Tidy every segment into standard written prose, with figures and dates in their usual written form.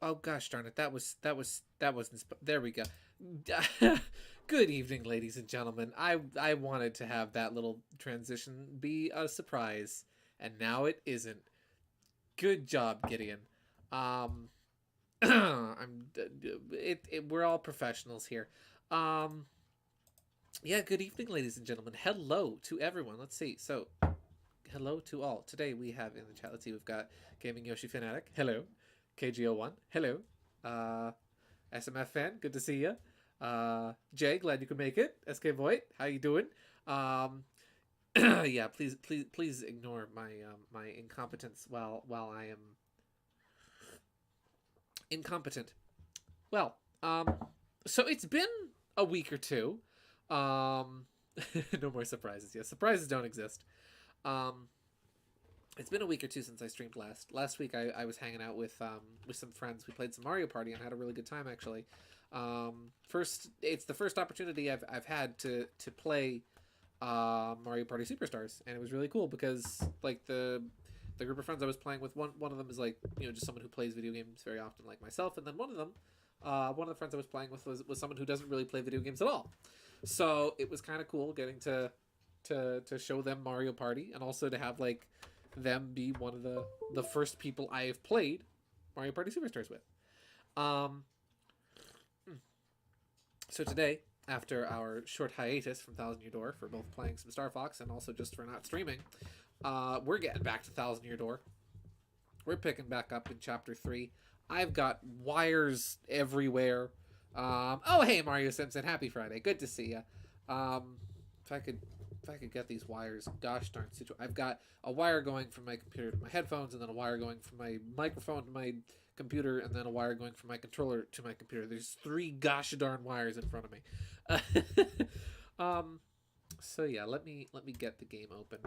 Oh gosh darn it. That wasn't there we go. Good evening, ladies and gentlemen. I wanted to have that little transition be a surprise, and now it isn't. Good job, Gideon. Um we're all professionals here. Um yeah, good evening, ladies and gentlemen. Hello to everyone. Let's see. So, hello to all. Today we have in the chat, let's see, we've got Gaming Yoshi Fanatic. Hello. KGO1. Hello. Uh, SMF Fan. Good to see you. Jay, glad you could make it. SK Void, how you doing? Um, yeah, please ignore my my incompetence while I am incompetent. Well, so it's been a week or two. Um, no more surprises. Yeah, surprises don't exist. Um, it's been a week or two since I streamed last. Last week I was hanging out with some friends. We played some Mario Party and had a really good time actually. It's the first opportunity I've had to play Mario Party Superstars, and it was really cool because like the group of friends I was playing with, one of them is like, you know, just someone who plays video games very often like myself, and then one of the friends I was playing with was someone who doesn't really play video games at all. So it was kind of cool getting to show them Mario Party, and also to have like them be one of the first people I have played Mario Party Superstars with. Um, so today, after our short hiatus from Thousand Year Door for both playing some Star Fox and also just for not streaming, we're getting back to Thousand Year Door. We're picking back up in Chapter 3. I've got wires everywhere. Oh, hey, Mario Simpson. Happy Friday. Good to see you. If I could get these wires, gosh darn situation. I've got a wire going from my computer to my headphones, and then a wire going from my microphone to my computer, and then a wire going from my controller to my computer. There's 3 gosh darn wires in front of me. So yeah, let me get the game open.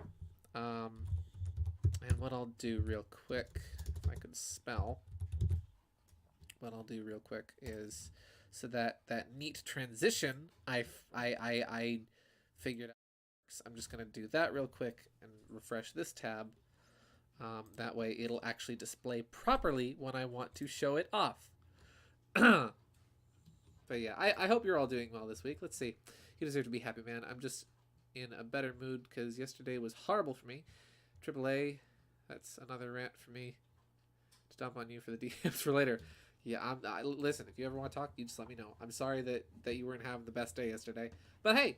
And what I'll do real quick, if I could spell, what I'll do real quick is, so that neat transition I figured out. I'm just going to do that real quick and refresh this tab. That way it'll actually display properly when I want to show it off. But yeah, I hope you're all doing well this week. Let's see. You deserve to be happy, man. I'm just in a better mood because yesterday was horrible for me. AAA, that's another rant for me to dump on you for the DMs for later. Yeah, listen, if you ever want to talk, you just let me know. I'm sorry that you weren't having the best day yesterday. But hey,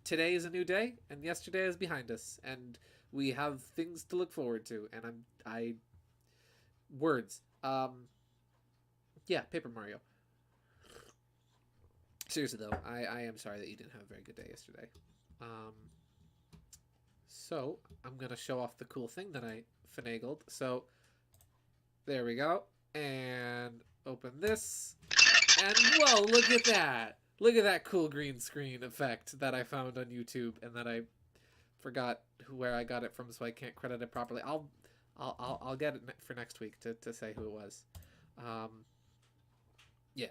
today is a new day, and yesterday is behind us, and we have things to look forward to, and words. Yeah, Paper Mario. Seriously though, I am sorry that you didn't have a very good day yesterday. So I'm gonna show off the cool thing that I finagled. So there we go, and open this, and whoa, look at that! Look at that cool green screen effect that I found on YouTube, and that I forgot where I got it from, so I can't credit it properly. I'll get it for next week to say who it was. Yeah.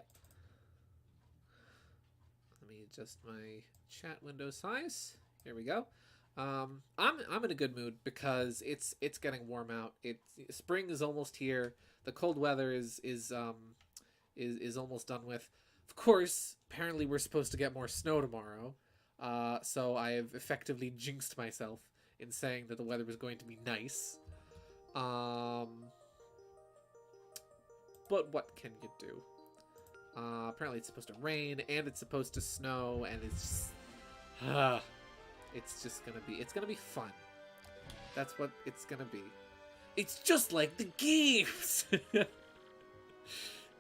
Let me adjust my chat window size. Here we go. I'm in a good mood because it's getting warm out. Spring is almost here. The cold weather is almost done with. Of course, apparently we're supposed to get more snow tomorrow. So I have effectively jinxed myself in saying that the weather was going to be nice. But what can you do? Apparently it's supposed to rain and it's supposed to snow, and it's just gonna be fun. That's what it's gonna be. It's just like the games.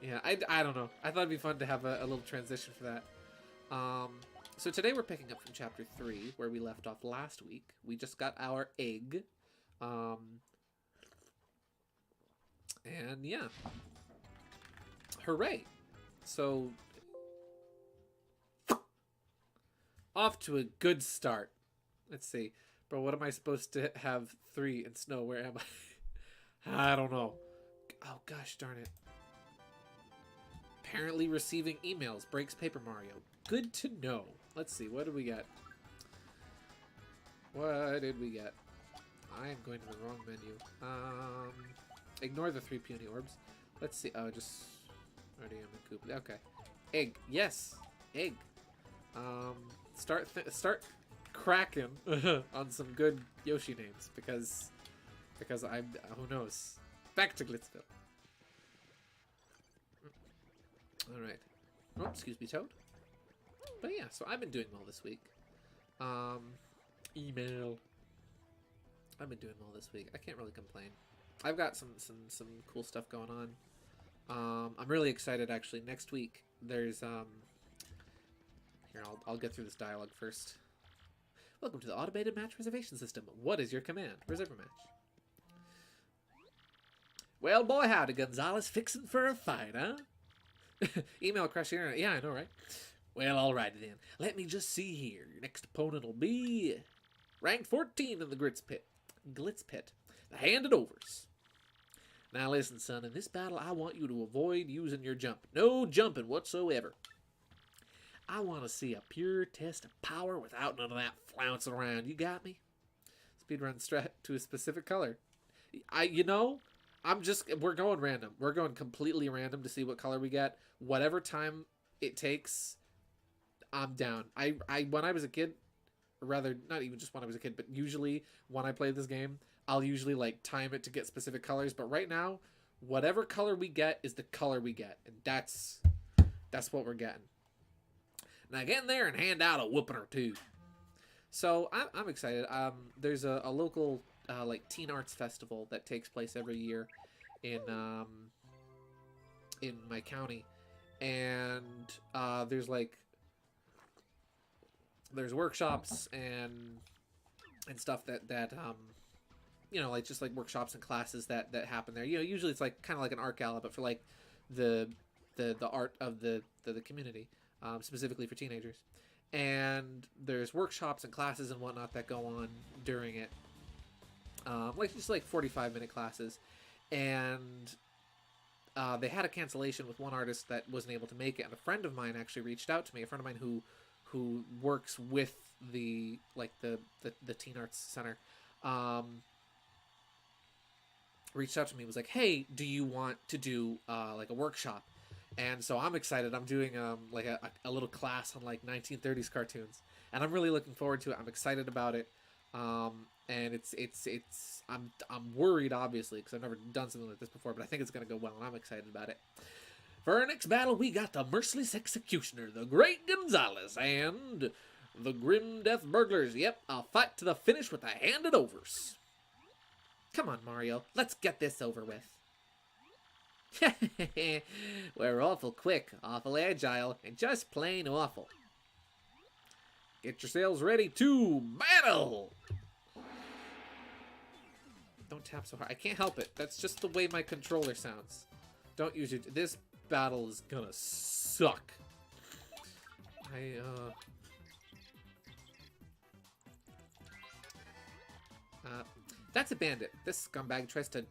Yeah, I don't know. I thought it'd be fun to have a little transition for that. So today we're picking up from Chapter 3, where we left off last week. We just got our egg. And yeah. Hooray! So, off to a good start. Let's see. Bro, what am I supposed to have 3 in snow? Where am I? I don't know. Oh, gosh darn it. Apparently receiving emails breaks Paper Mario. Good to know. Let's see. What did we get? What did we get? I am going to the wrong menu. Ignore the 3 puny orbs. Let's see. Oh, just already am in Coop. Okay. Egg. Yes. Egg. Start cracking on some good Yoshi names because I'm who knows. Back to Glitzville. All right. Oh, excuse me, Toad. But yeah, so I've been doing well this week. Email. I've been doing well this week. I can't really complain. I've got some cool stuff going on. I'm really excited actually. Next week there's here I'll get through this dialogue first. Welcome to the automated match reservation system. What is your command? Reserve a match. Well, boy, howdy, Gonzalez. Fixing for a fight, huh? Email crush the internet. Yeah, I know, right? Well, alrighty then. Let me just see here. Your next opponent will be ranked 14 in the Glitz Pit. The Handed Overs. Now listen, son. In this battle, I want you to avoid using your jump. No jumping whatsoever. I want to see a pure test of power without none of that flouncing around. You got me? Speedrun strat to a specific color. We're going random. We're going completely random to see what color we get. Whatever time it takes, I'm down. When I was a kid, or rather, not even just when I was a kid, but usually when I play this game, I'll usually like time it to get specific colors. But right now, whatever color we get is the color we get, and that's what we're getting. Now get in there and hand out a whooping or two. So I'm excited. There's a local like teen arts festival that takes place every year in my county, and there's workshops and stuff that like just like workshops and classes that happen there. Usually it's like kind of like an art gala, but for like the art of the community, specifically for teenagers. And there's workshops and classes and whatnot that go on during it, like just like 45-minute classes. And they had a cancellation with one artist that wasn't able to make it, and a friend of mine actually reached out to me. A friend of mine who works with the Teen Arts Center, reached out to me. Was like, hey, do you want to do like a workshop? And so I'm excited. I'm doing like a little class on like 1930s cartoons, and I'm really looking forward to it. I'm excited about it, and I'm worried obviously because I've never done something like this before, but I think it's gonna go well, and I'm excited about it. For our next battle, we got the Merciless Executioner, the Great Gonzalez, and the Grim Death Burglars. Yep, I'll fight to the finish with the Handed Overs. Come on, Mario, let's get this over with. We're awful quick, awful agile, and just plain awful. Get yourselves ready to battle! Don't tap so hard. I can't help it. That's just the way my controller sounds. Don't use it. This battle is gonna suck. That's a bandit. This scumbag tries to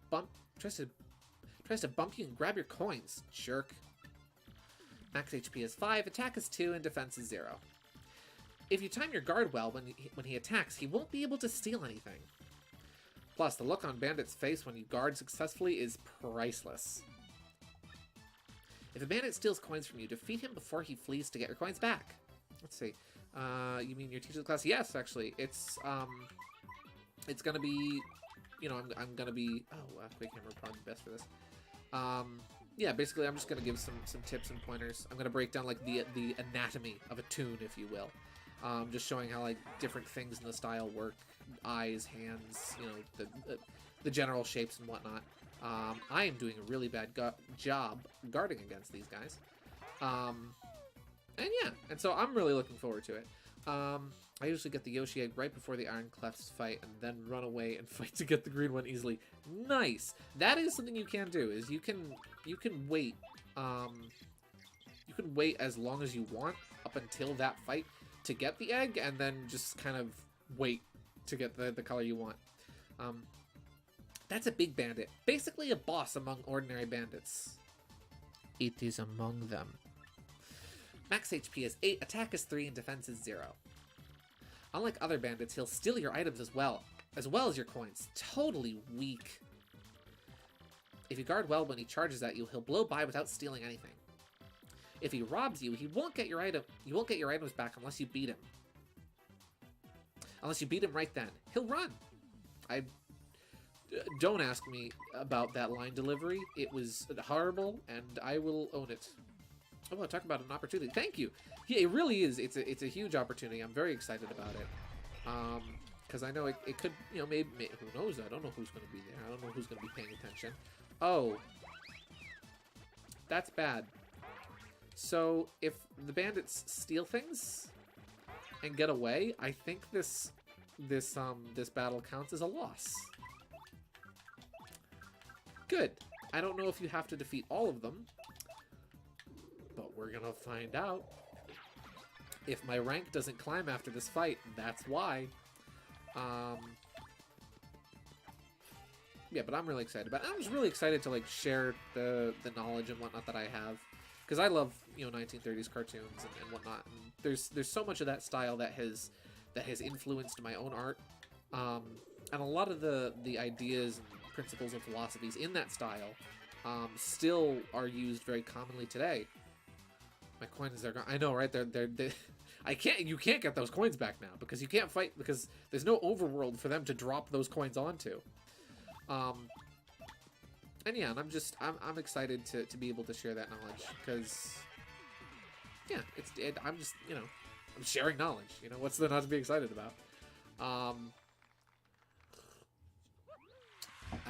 bump you and grab your coins, jerk. Max HP is 5, attack is 2, and defense is 0. If you time your guard well when he attacks, he won't be able to steal anything. Plus, the look on Bandit's face when you guard successfully is priceless. If a bandit steals coins from you, defeat him before he flees to get your coins back. Let's see. You mean your teacher's class? Yes, actually. It's gonna be, I'm gonna be, quick hammer would probably be best for this. Yeah, basically I'm just gonna give some tips and pointers. I'm gonna break down like the anatomy of a tune, if you will. Just showing how like different things in the style work, eyes, hands, the general shapes and whatnot. I am doing a really bad job guarding against these guys. And so I'm really looking forward to it. I usually get the Yoshi egg right before the Iron Clefts fight and then run away and fight to get the green one easily. Nice! That is something you can do, is you can wait, you can wait as long as you want up until that fight to get the egg, and then just kind of wait to get the color you want. That's a big bandit. Basically a boss among ordinary bandits. It is among them. Max HP is 8, attack is 3, and defense is 0. Unlike other bandits, he'll steal your items as well as your coins. Totally weak. If you guard well when he charges at you, he'll blow by without stealing anything. If he robs you, he won't get your item. You won't get your items back unless you beat him. Unless you beat him right then. He'll run. Don't ask me about that line delivery. It was horrible, and I will own it. Oh, talk about an opportunity. Thank you. Yeah, it really is. It's a huge opportunity. I'm very excited about it. Because I know it could, you know, maybe who knows? I don't know who's going to be there. I don't know who's going to be paying attention. Oh, that's bad. So if the bandits steal things and get away, I think this battle counts as a loss. Good. I don't know if you have to defeat all of them, but we're gonna find out. If my rank doesn't climb after this fight, that's why. Yeah, but I'm really excited about it. I'm just really excited to like share the knowledge and whatnot that I have, because I love, you know, 1930s cartoons and whatnot. And there's so much of that style that has influenced my own art, and a lot of the ideas and principles and philosophies in that style still are used very commonly today. My coins are gone. I know, right? You can't get those coins back now because you can't fight, because there's no overworld for them to drop those coins onto. And yeah, and I'm excited to be able to share that knowledge, because yeah, I'm just, you know, I'm sharing knowledge. You know, what's there not to be excited about? I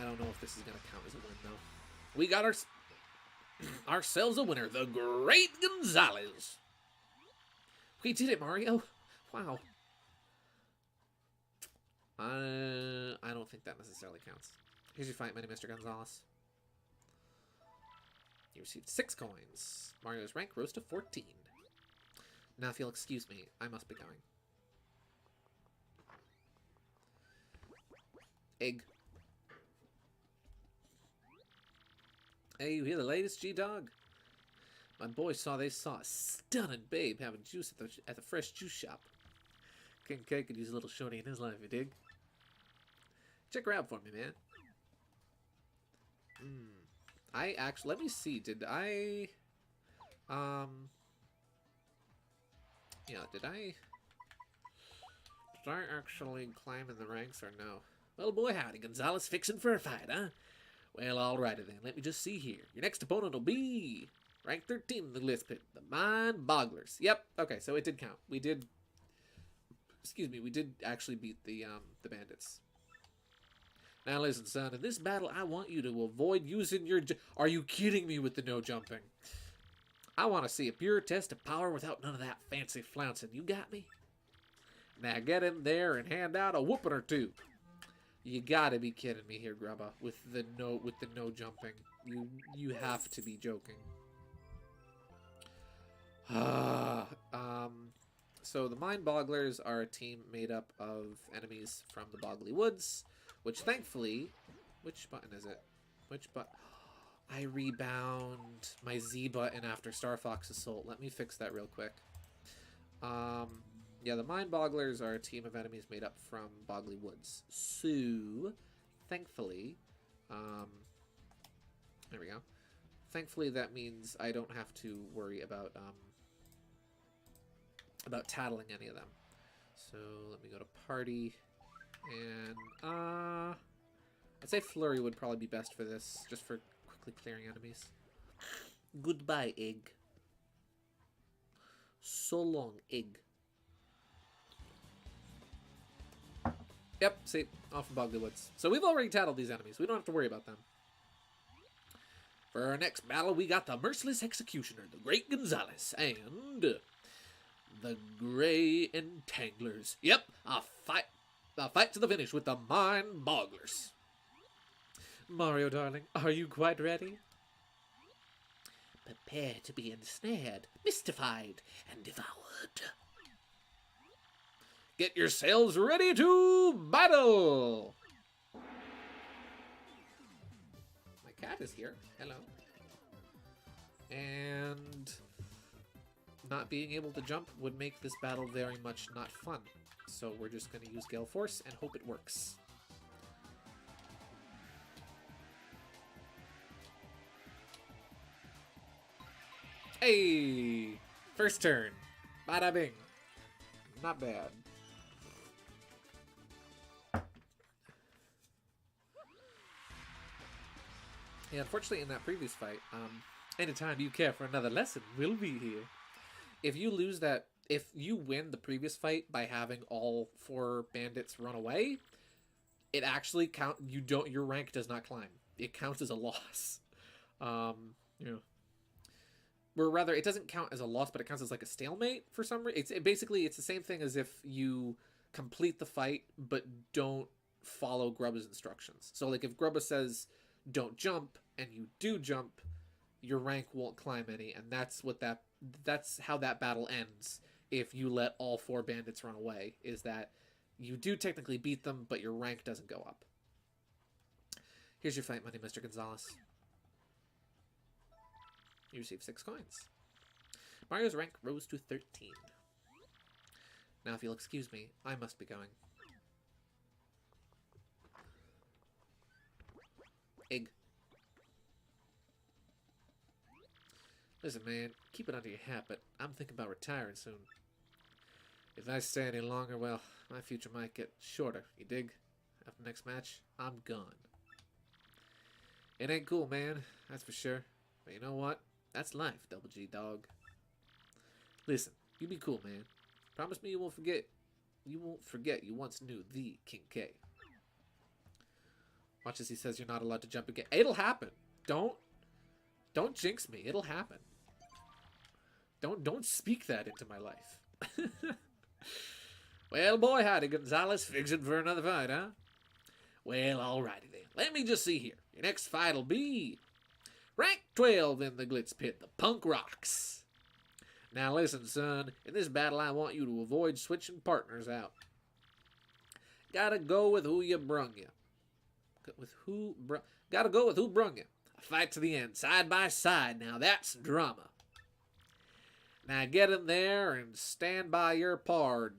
don't know if this is gonna count as a win though. We got ourselves a winner, the Great Gonzalez. We did it, Mario. Wow. I don't think that necessarily counts. Here's your fight, Mr. Gonzalez. You received 6 coins. Mario's rank rose to 14. Now, if you'll excuse me, I must be going. Egg. Hey, you hear the latest, G-Dog? My boys they saw a stunning babe having juice at the fresh juice shop. King K could use a little shorty in his life, you dig? Check her out for me, man. I actually, let me see, did I actually climb in the ranks or no? Well, boy, howdy, Gonzalez fixing for a fight, huh? Well, alrighty then, let me just see here. Your next opponent will be rank 13 in the list pit, the Mind Bogglers. Yep, okay, so it did count. We did actually beat the bandits. Now listen, son, in this battle, I want you to avoid using your... Are you kidding me with the no jumping? I want to see a pure test of power without none of that fancy flouncing. You got me? Now get in there and hand out a whooping or two. You gotta be kidding me here, Grubba, with the no jumping. You have to be joking. So the Mind Bogglers are a team made up of enemies from the Boggly Woods, which thankfully... Which button is it? Which button? I rebound my Z button after Star Fox Assault. Let me fix that real quick. Yeah, the Mind Bogglers are a team of enemies made up from Boggly Woods. So, thankfully... there we go. Thankfully, that means I don't have to worry about tattling any of them. So, let me go to Party... And, I'd say Flurry would probably be best for this, just for quickly clearing enemies. Goodbye, Egg. So long, Egg. Yep, see, off from Boggly Woods. So we've already tattled these enemies. We don't have to worry about them. For our next battle, we got the Merciless Executioner, the Great Gonzalez, and the Gray Entanglers. Yep, a fight to the finish with the Mind Bogglers. Mario, darling, are you quite ready? Prepare to be ensnared, mystified, and devoured. Get yourselves ready to battle! My cat is here. Hello. And not being able to jump would make this battle very much not fun. So we're just going to use Gale Force and hope it works. Hey! First turn. Bada bing. Not bad. Yeah, unfortunately in that previous fight, anytime you care for another lesson, we'll be here. If you lose that, if you win the previous fight by having all 4 bandits run away, it actually your rank does not climb. It counts as a loss. Yeah. Or rather, it doesn't count as a loss, but it counts as like a stalemate for some reason. Basically, it's the same thing as if you complete the fight but don't follow Grubba's instructions. So like if Grubba says don't jump and you do jump, your rank won't climb any, and that's how that battle ends if you let all 4 bandits run away, is that you do technically beat them, but your rank doesn't go up. Here's your fight money, Mr. Gonzalez. You receive 6 coins. Mario's rank rose to 13. Now, if you'll excuse me, I must be going. Egg. Listen, man, keep it under your hat, but I'm thinking about retiring soon. If I stay any longer, well, my future might get shorter, you dig? After the next match, I'm gone. It ain't cool, man, that's for sure. But you know what? That's life, Double G dog. Listen, you be cool, man. Promise me you won't forget you once knew the King K. Watch as he says you're not allowed to jump again. It'll happen. Don't jinx me. It'll happen. Don't speak that into my life. Well, boy, howdy, Gonzalez. Fixing for another fight, huh? Well, alrighty then. Let me just see here. Your next fight'll be rank 12 in the Glitz Pit, the Punk Rocks. Now listen, son. In this battle, I want you to avoid switching partners out. Gotta go with who you brung you. Gotta go with who brung you. A fight to the end, side by side. Now that's drama. Now get in there and stand by your pard.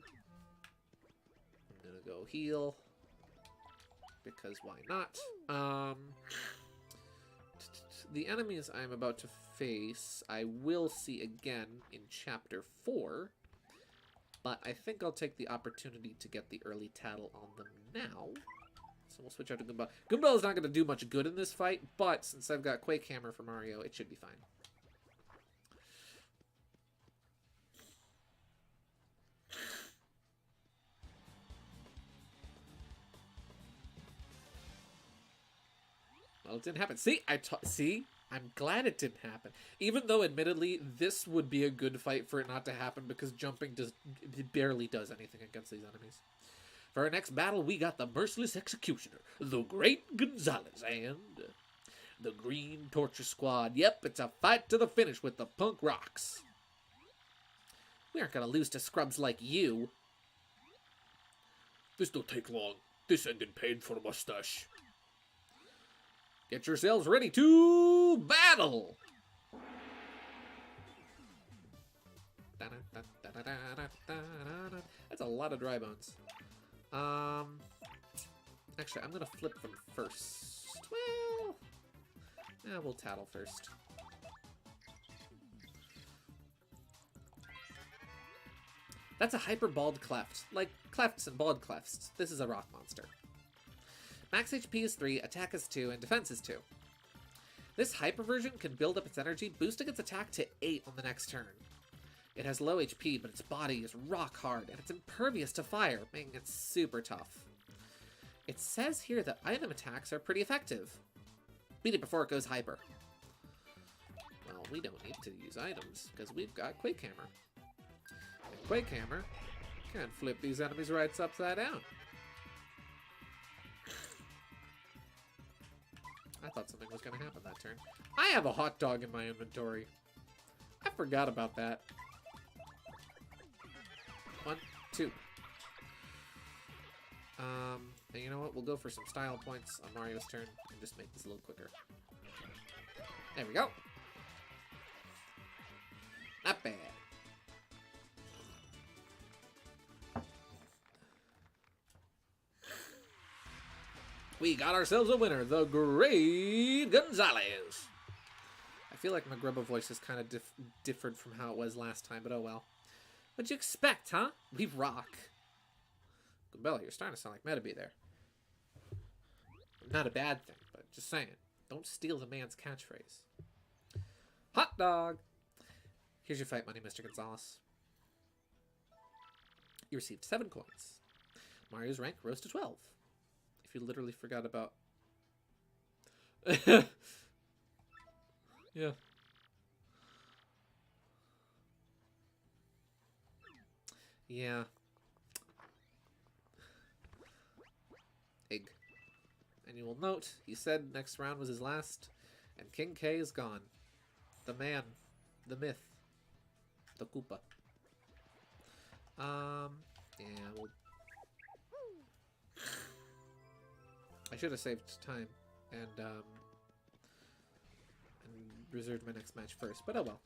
I'm gonna go heal. Because why not? The enemies I'm about to face, I will see again in Chapter 4. But I think I'll take the opportunity to get the early tattle on them now. So we'll switch out to Goombella. Goombella's not going to do much good in this fight, but since I've got Quake Hammer for Mario, it should be fine. Well, it didn't happen. See? I'm glad it didn't happen. Even though, admittedly, this would be a good fight for it not to happen because jumping it barely does anything against these enemies. For our next battle, we got the Merciless Executioner, the Great Gonzalez, and the Green Torture Squad. Yep, it's a fight to the finish with the Punk Rocks. We aren't going to lose to scrubs like you. This don't take long. This ended painful mustache. Get yourselves ready to battle! That's a lot of dry bones. Actually, I'm gonna flip them first. Well, yeah, we'll tattle first. That's a hyper bald cleft, like clefts and bald clefts. This is a rock monster. Max HP is 3, attack is 2, and defense is 2. This hyper version can build up its energy, boosting its attack to 8 on the next turn. It has low HP, but its body is rock hard, and it's impervious to fire, making it super tough. It says here that item attacks are pretty effective. Beat it before it goes hyper. Well, we don't need to use items, because we've got Quake Hammer. And Quake Hammer can flip these enemies right upside down. I thought something was going to happen that turn. I have a hot dog in my inventory. I forgot about that. 1, 2. And you know what? We'll go for some style points on Mario's turn and just make this a little quicker. There we go. Not bad. We got ourselves a winner, the Great Gonzalez. I feel like my Grubba voice is kind of different from how it was last time, but oh well. What'd you expect, huh? We rock. Gumbella, you're starting to sound like Metabee there. Not a bad thing, but just saying. Don't steal the man's catchphrase. Hot dog! Here's your fight money, Mr. Gonzalez. You received 7 coins. Mario's rank rose to 12. If you literally forgot about... yeah. Yeah. Egg. And you will note, he said next round was his last, and King K is gone. The man. The myth. The Koopa. Yeah, well... I should have saved time, and reserved my next match first, but oh well.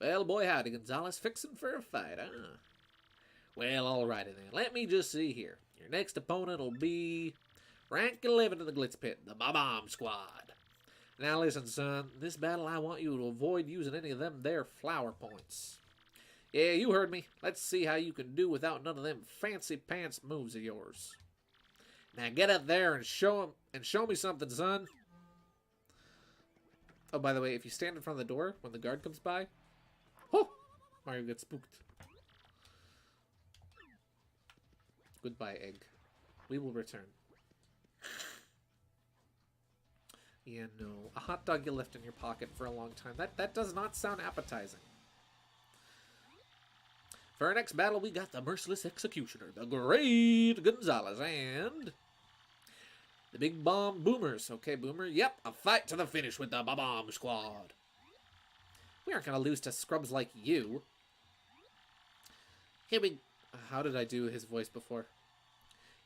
Well, boy howdy, Gonzalez, fixing for a fight, huh? Well, alrighty then. Let me just see here. Your next opponent will be rank 11 in the Glitz Pit, the Bomb Squad. Now listen, son, this battle I want you to avoid using any of them there flower points. Yeah, you heard me. Let's see how you can do without none of them fancy pants moves of yours. Now get up there and show me something, son. Oh, by the way, if you stand in front of the door when the guard comes by, oh, Mario gets spooked. Goodbye, egg. We will return. Yeah, no. A hot dog you left in your pocket for a long time. That does not sound appetizing. For our next battle, we got the Merciless Executioner, the great Gonzalez, and the Big Bomb Boomers. Okay, Boomer. Yep, a fight to the finish with the Bomb Squad. We aren't going to lose to scrubs like you. Here we... How did I do his voice before?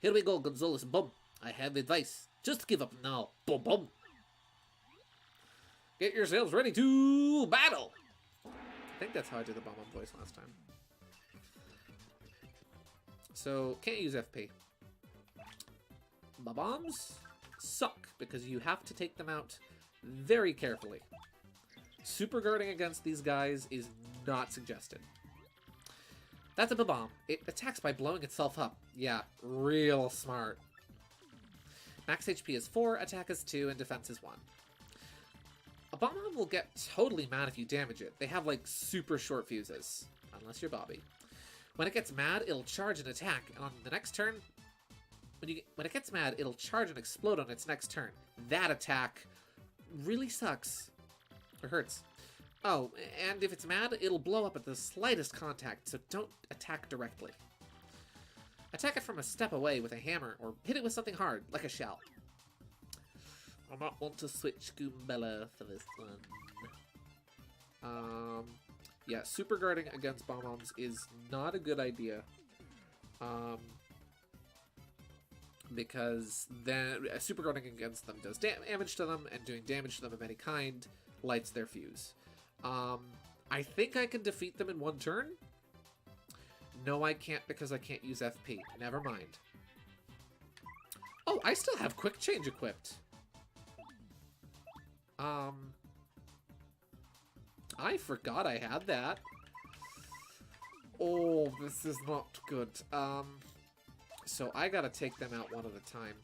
Here we go, Gonzalez. Bum. I have advice. Just give up now. Bum bum. Get yourselves ready to battle. I think that's how I did the Bomb voice last time. So, can't use FP. Bombs suck because you have to take them out very carefully. Super guarding against these guys is not suggested. That's a bomb. It attacks by blowing itself up. Yeah, real smart. Max HP is 4, attack is 2, and defense is 1. A bomb will get totally mad if you damage it. They have like super short fuses, unless you're Bobby. When it gets mad, it'll charge and attack, and on the next turn, when it gets mad, it'll charge and explode on its next turn. That attack really sucks. Or hurts. Oh, and if it's mad, it'll blow up at the slightest contact, so don't attack directly. Attack it from a step away with a hammer, or hit it with something hard, like a shell. I might want to switch Goombella for this one. Yeah, super guarding against bomb-bombs is not a good idea. Because then super guarding against them does damage to them, and doing damage to them of any kind lights their fuse. I think I can defeat them in one turn. No, I can't because I can't use FP. Never mind. Oh, I still have Quick Change equipped. I forgot I had that. Oh, this is not good. So I gotta take them out one at a time.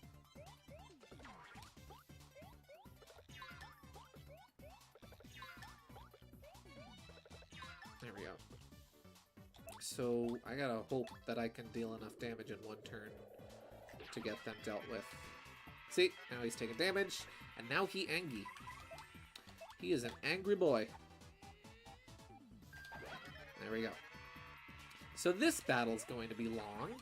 There we go. So I gotta hope that I can deal enough damage in one turn to get them dealt with. See, now he's taking damage, and now he angry. He is an angry boy. There we go. So this battle's going to be long.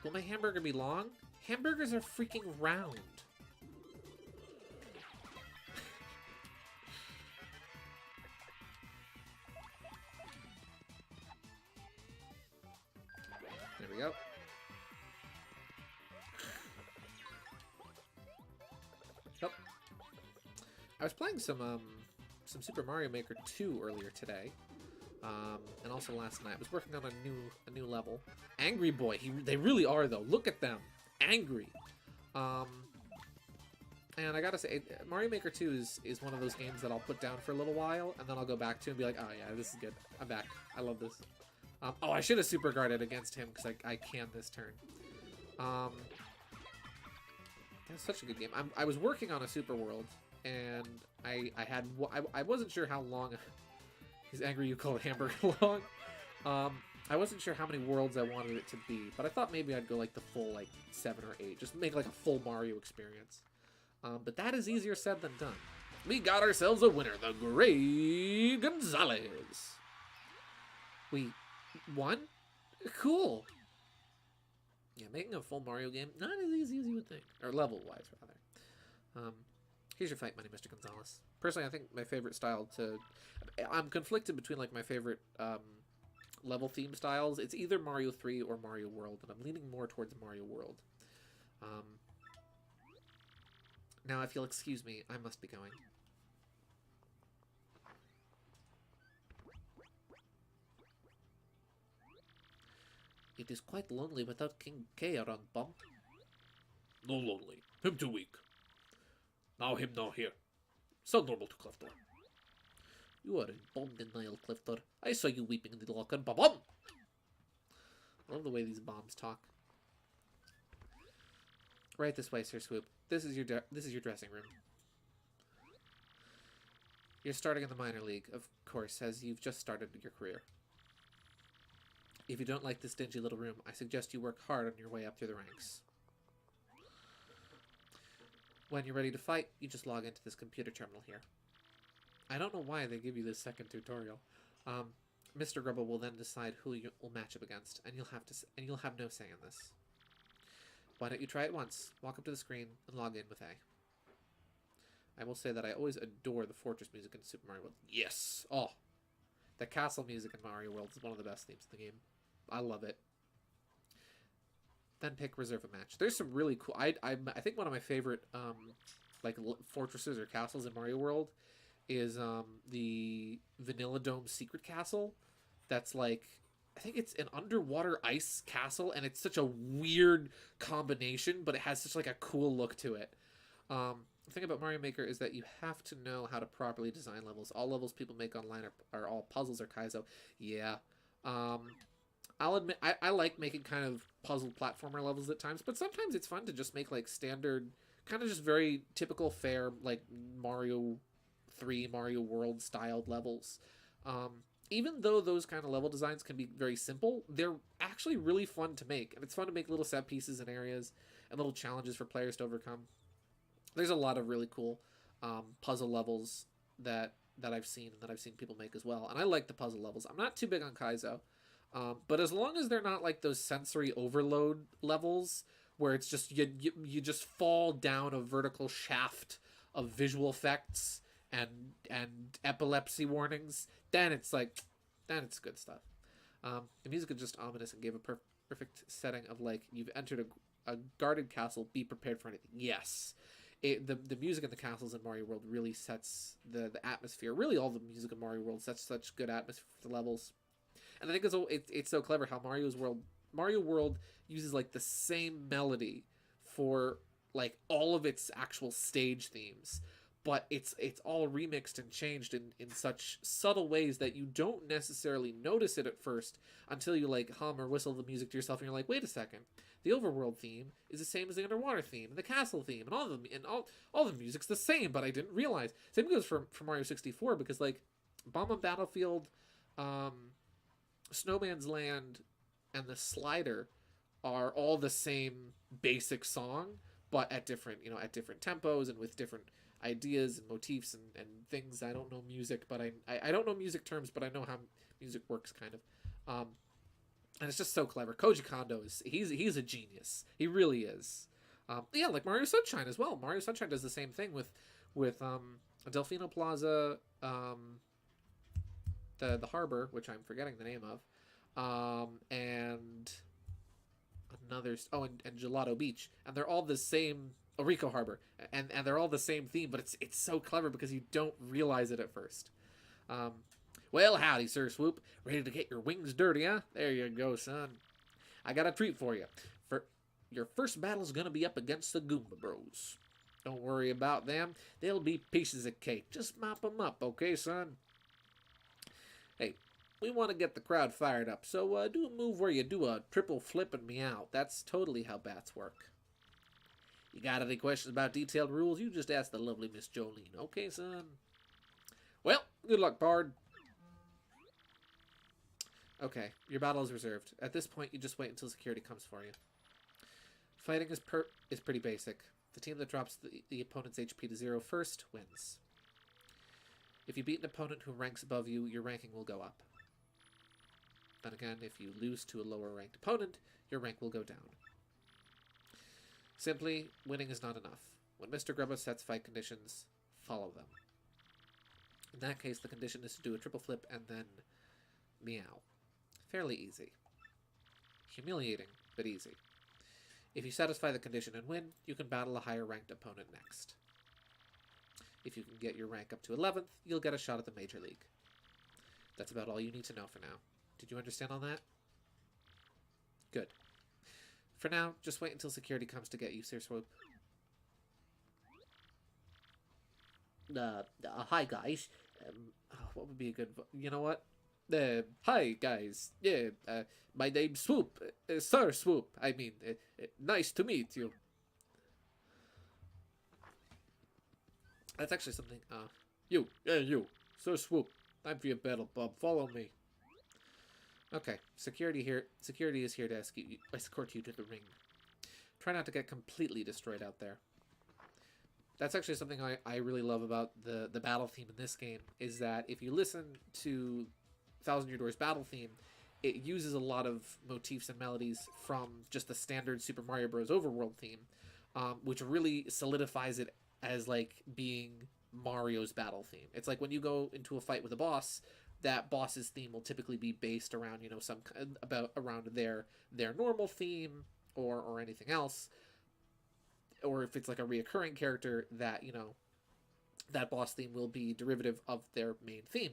Will my hamburger be long? Hamburgers are freaking round. There we go. Oh. I was playing some Super Mario Maker 2 earlier today. And also last night. I was working on a new level. Angry Boy. They really are, though. Look at them. angry. And I gotta say, Mario Maker 2 is one of those games that I'll put down for a little while, and then I'll go back to and be like, oh yeah, this is good. I'm back. I love this. Oh, I should have super guarded against him, because I can this turn. That's such a good game. I was working on a super world, and I wasn't sure how long... He's angry you call it hamburger long. I wasn't sure how many worlds I wanted it to be, but I thought maybe I'd go like the full like 7 or 8, just make like a full Mario experience. But that is easier said than done. We got ourselves a winner, the great Gonzalez. We won? Cool. Yeah, making a full Mario game, not as easy as you would think. Or level-wise, rather. Here's your fight, money, Mr. Gonzalez. Personally, I think my favorite style to... I'm conflicted between like my favorite level theme styles. It's either Mario 3 or Mario World, and I'm leaning more towards Mario World. Now, if you'll excuse me, I must be going. It is quite lonely without King K around, Bump. No lonely. Him too weak. Now him now here. So normal to Clifton. You are in bomb denial, Clifton. I saw you weeping in the locker. Ba-bum! I love the way these bombs talk. Right this way, Sir Swoop. This is your dressing room. You're starting in the minor league, of course, as you've just started your career. If you don't like this dingy little room, I suggest you work hard on your way up through the ranks. When you're ready to fight, you just log into this computer terminal here. I don't know why they give you this second tutorial. Mr. Grubble will then decide who you will match up against, and you'll have no say in this. Why don't you try it once? Walk up to the screen and log in with A. I will say that I always adore the fortress music in Super Mario World. Yes! Oh! The castle music in Mario World is one of the best themes in the game. I love it. Then pick reserve a match. There's some really cool... I think one of my favorite like fortresses or castles in Mario World is the Vanilla Dome Secret Castle. That's like... I think it's an underwater ice castle, and it's such a weird combination, but it has such like a cool look to it. The thing about Mario Maker is that you have to know how to properly design levels. All levels people make online are all puzzles or kaizo. Yeah. I'll admit, I like making kind of puzzle platformer levels at times, but sometimes it's fun to just make like standard, kind of just very typical fair, like Mario 3, Mario World styled levels. Even though those kind of level designs can be very simple, they're actually really fun to make. And it's fun to make little set pieces and areas and little challenges for players to overcome. There's a lot of really cool puzzle levels that I've seen and that I've seen people make as well. And I like the puzzle levels. I'm not too big on kaizo. But as long as they're not like those sensory overload levels where it's just you just fall down a vertical shaft of visual effects and epilepsy warnings, then it's good stuff. The music is just ominous and gave a perfect setting of like you've entered a guarded castle. Be prepared for anything. Yes, the music in the castles in Mario World really sets the atmosphere. Really, all the music in Mario World sets such good atmosphere for the levels. And I think it's so clever how Mario World uses like the same melody for like all of its actual stage themes, but it's all remixed and changed in such subtle ways that you don't necessarily notice it at first until you like hum or whistle the music to yourself and you're like, wait a second, the overworld theme is the same as the underwater theme and the castle theme and all the music's the same, but I didn't realize. Same goes for Mario 64 because like Bomb on Battlefield, Snowman's Land and the Slider are all the same basic song, but at different tempos and with different ideas and motifs and things. I don't know music, but I don't know music terms, but I know how music works kind of. And it's just so clever. Koji Kondo he's a genius. He really is. Yeah, like Mario Sunshine as well. Mario Sunshine does the same thing with Delfino Plaza, the harbor, which I'm forgetting the name of, and another and Gelato Beach, and they're all the same. Rico Harbor, and they're all the same theme, but it's so clever because you don't realize it at first. Well, howdy, Sir Swoop. Ready to get your wings dirty, huh? There you go, son. I got a treat for you. your first battle's gonna be up against the Goomba Bros. Don't worry about them. They'll be pieces of cake. Just mop them up, okay, son? Hey, we want to get the crowd fired up, so do a move where you do a triple flip and meow. That's totally how bats work. You got any questions about detailed rules? You just ask the lovely Miss Jolene, okay, son? Well, good luck, Bard. Okay, your battle is reserved. At this point, you just wait until security comes for you. Fighting is pretty basic. The team that drops the opponent's HP to 0 first wins. If you beat an opponent who ranks above you, your ranking will go up. Then again, if you lose to a lower ranked opponent, your rank will go down. Simply, winning is not enough. When Mr. Grubba sets fight conditions, follow them. In that case, the condition is to do a triple flip and then meow. Fairly easy. Humiliating, but easy. If you satisfy the condition and win, you can battle a higher ranked opponent next. If you can get your rank up to 11th, you'll get a shot at the Major League. That's about all you need to know for now. Did you understand all that? Good. For now, just wait until security comes to get you, Sir Swoop. Hi guys. What would be a good... You know what? Hi, guys. Yeah, my name's Swoop. Sir Swoop. I mean, nice to meet you. That's actually something, you. Sir Swoop. Time for your battle, bub. Follow me. Okay, security is here to escort you to the ring. Try not to get completely destroyed out there. That's actually something I really love about the battle theme in this game, is that if you listen to Thousand Year Door's battle theme, it uses a lot of motifs and melodies from just the standard Super Mario Bros. Overworld theme, which really solidifies it as like being Mario's battle theme. It's like when you go into a fight with a boss, that boss's theme will typically be based around, you know, around their normal theme or anything else. Or if it's like a reoccurring character, that, you know, that boss theme will be derivative of their main theme.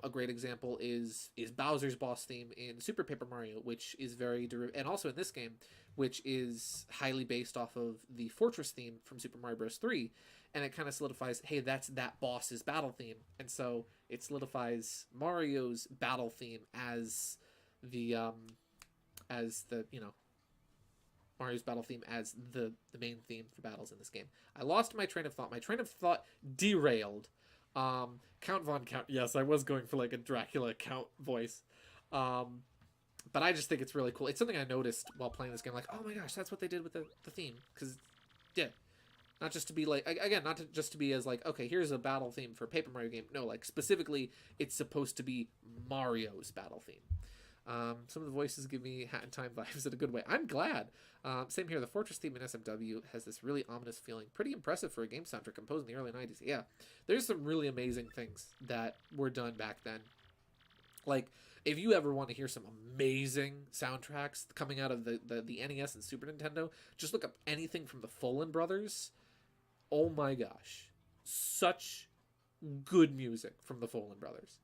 A great example is Bowser's boss theme in Super Paper Mario, which is very and also in this game, which is highly based off of the Fortress theme from Super Mario Bros. 3, and it kind of solidifies, hey, that's that boss's battle theme, and so it solidifies Mario's battle theme as the you know, Mario's battle theme as the main theme for battles in this game. I lost my train of thought. My train of thought derailed. Count Von Count. Yes, I was going for like a Dracula Count voice. But I just think it's really cool. It's something I noticed while playing this game. Like, oh my gosh, that's what they did with the theme. Because, yeah, not just to be like, again, not to just to be as like, okay, here's a battle theme for a Paper Mario game. No, like specifically, it's supposed to be Mario's battle theme. Some of the voices give me Hat in Time vibes in a good way. I'm glad. Same here. The Fortress theme in SMW has this really ominous feeling. Pretty impressive for a game soundtrack composed in the early 90s. Yeah, there's some really amazing things that were done back then. Like, if you ever want to hear some amazing soundtracks coming out of the NES and Super Nintendo, just look up anything from the Folan brothers. Oh my gosh. Such good music from the Folan brothers.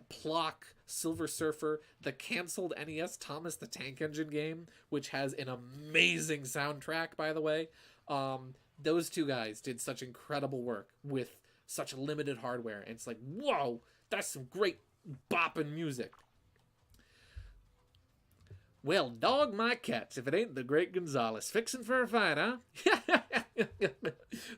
Plock, Silver Surfer, the canceled NES Thomas the Tank Engine game, which has an amazing soundtrack, by the way. Those two guys did such incredible work with such limited hardware. And it's like, whoa, that's some great bopping music. Well, dog my cats, if it ain't the great Gonzalez. Fixing for a fight, huh?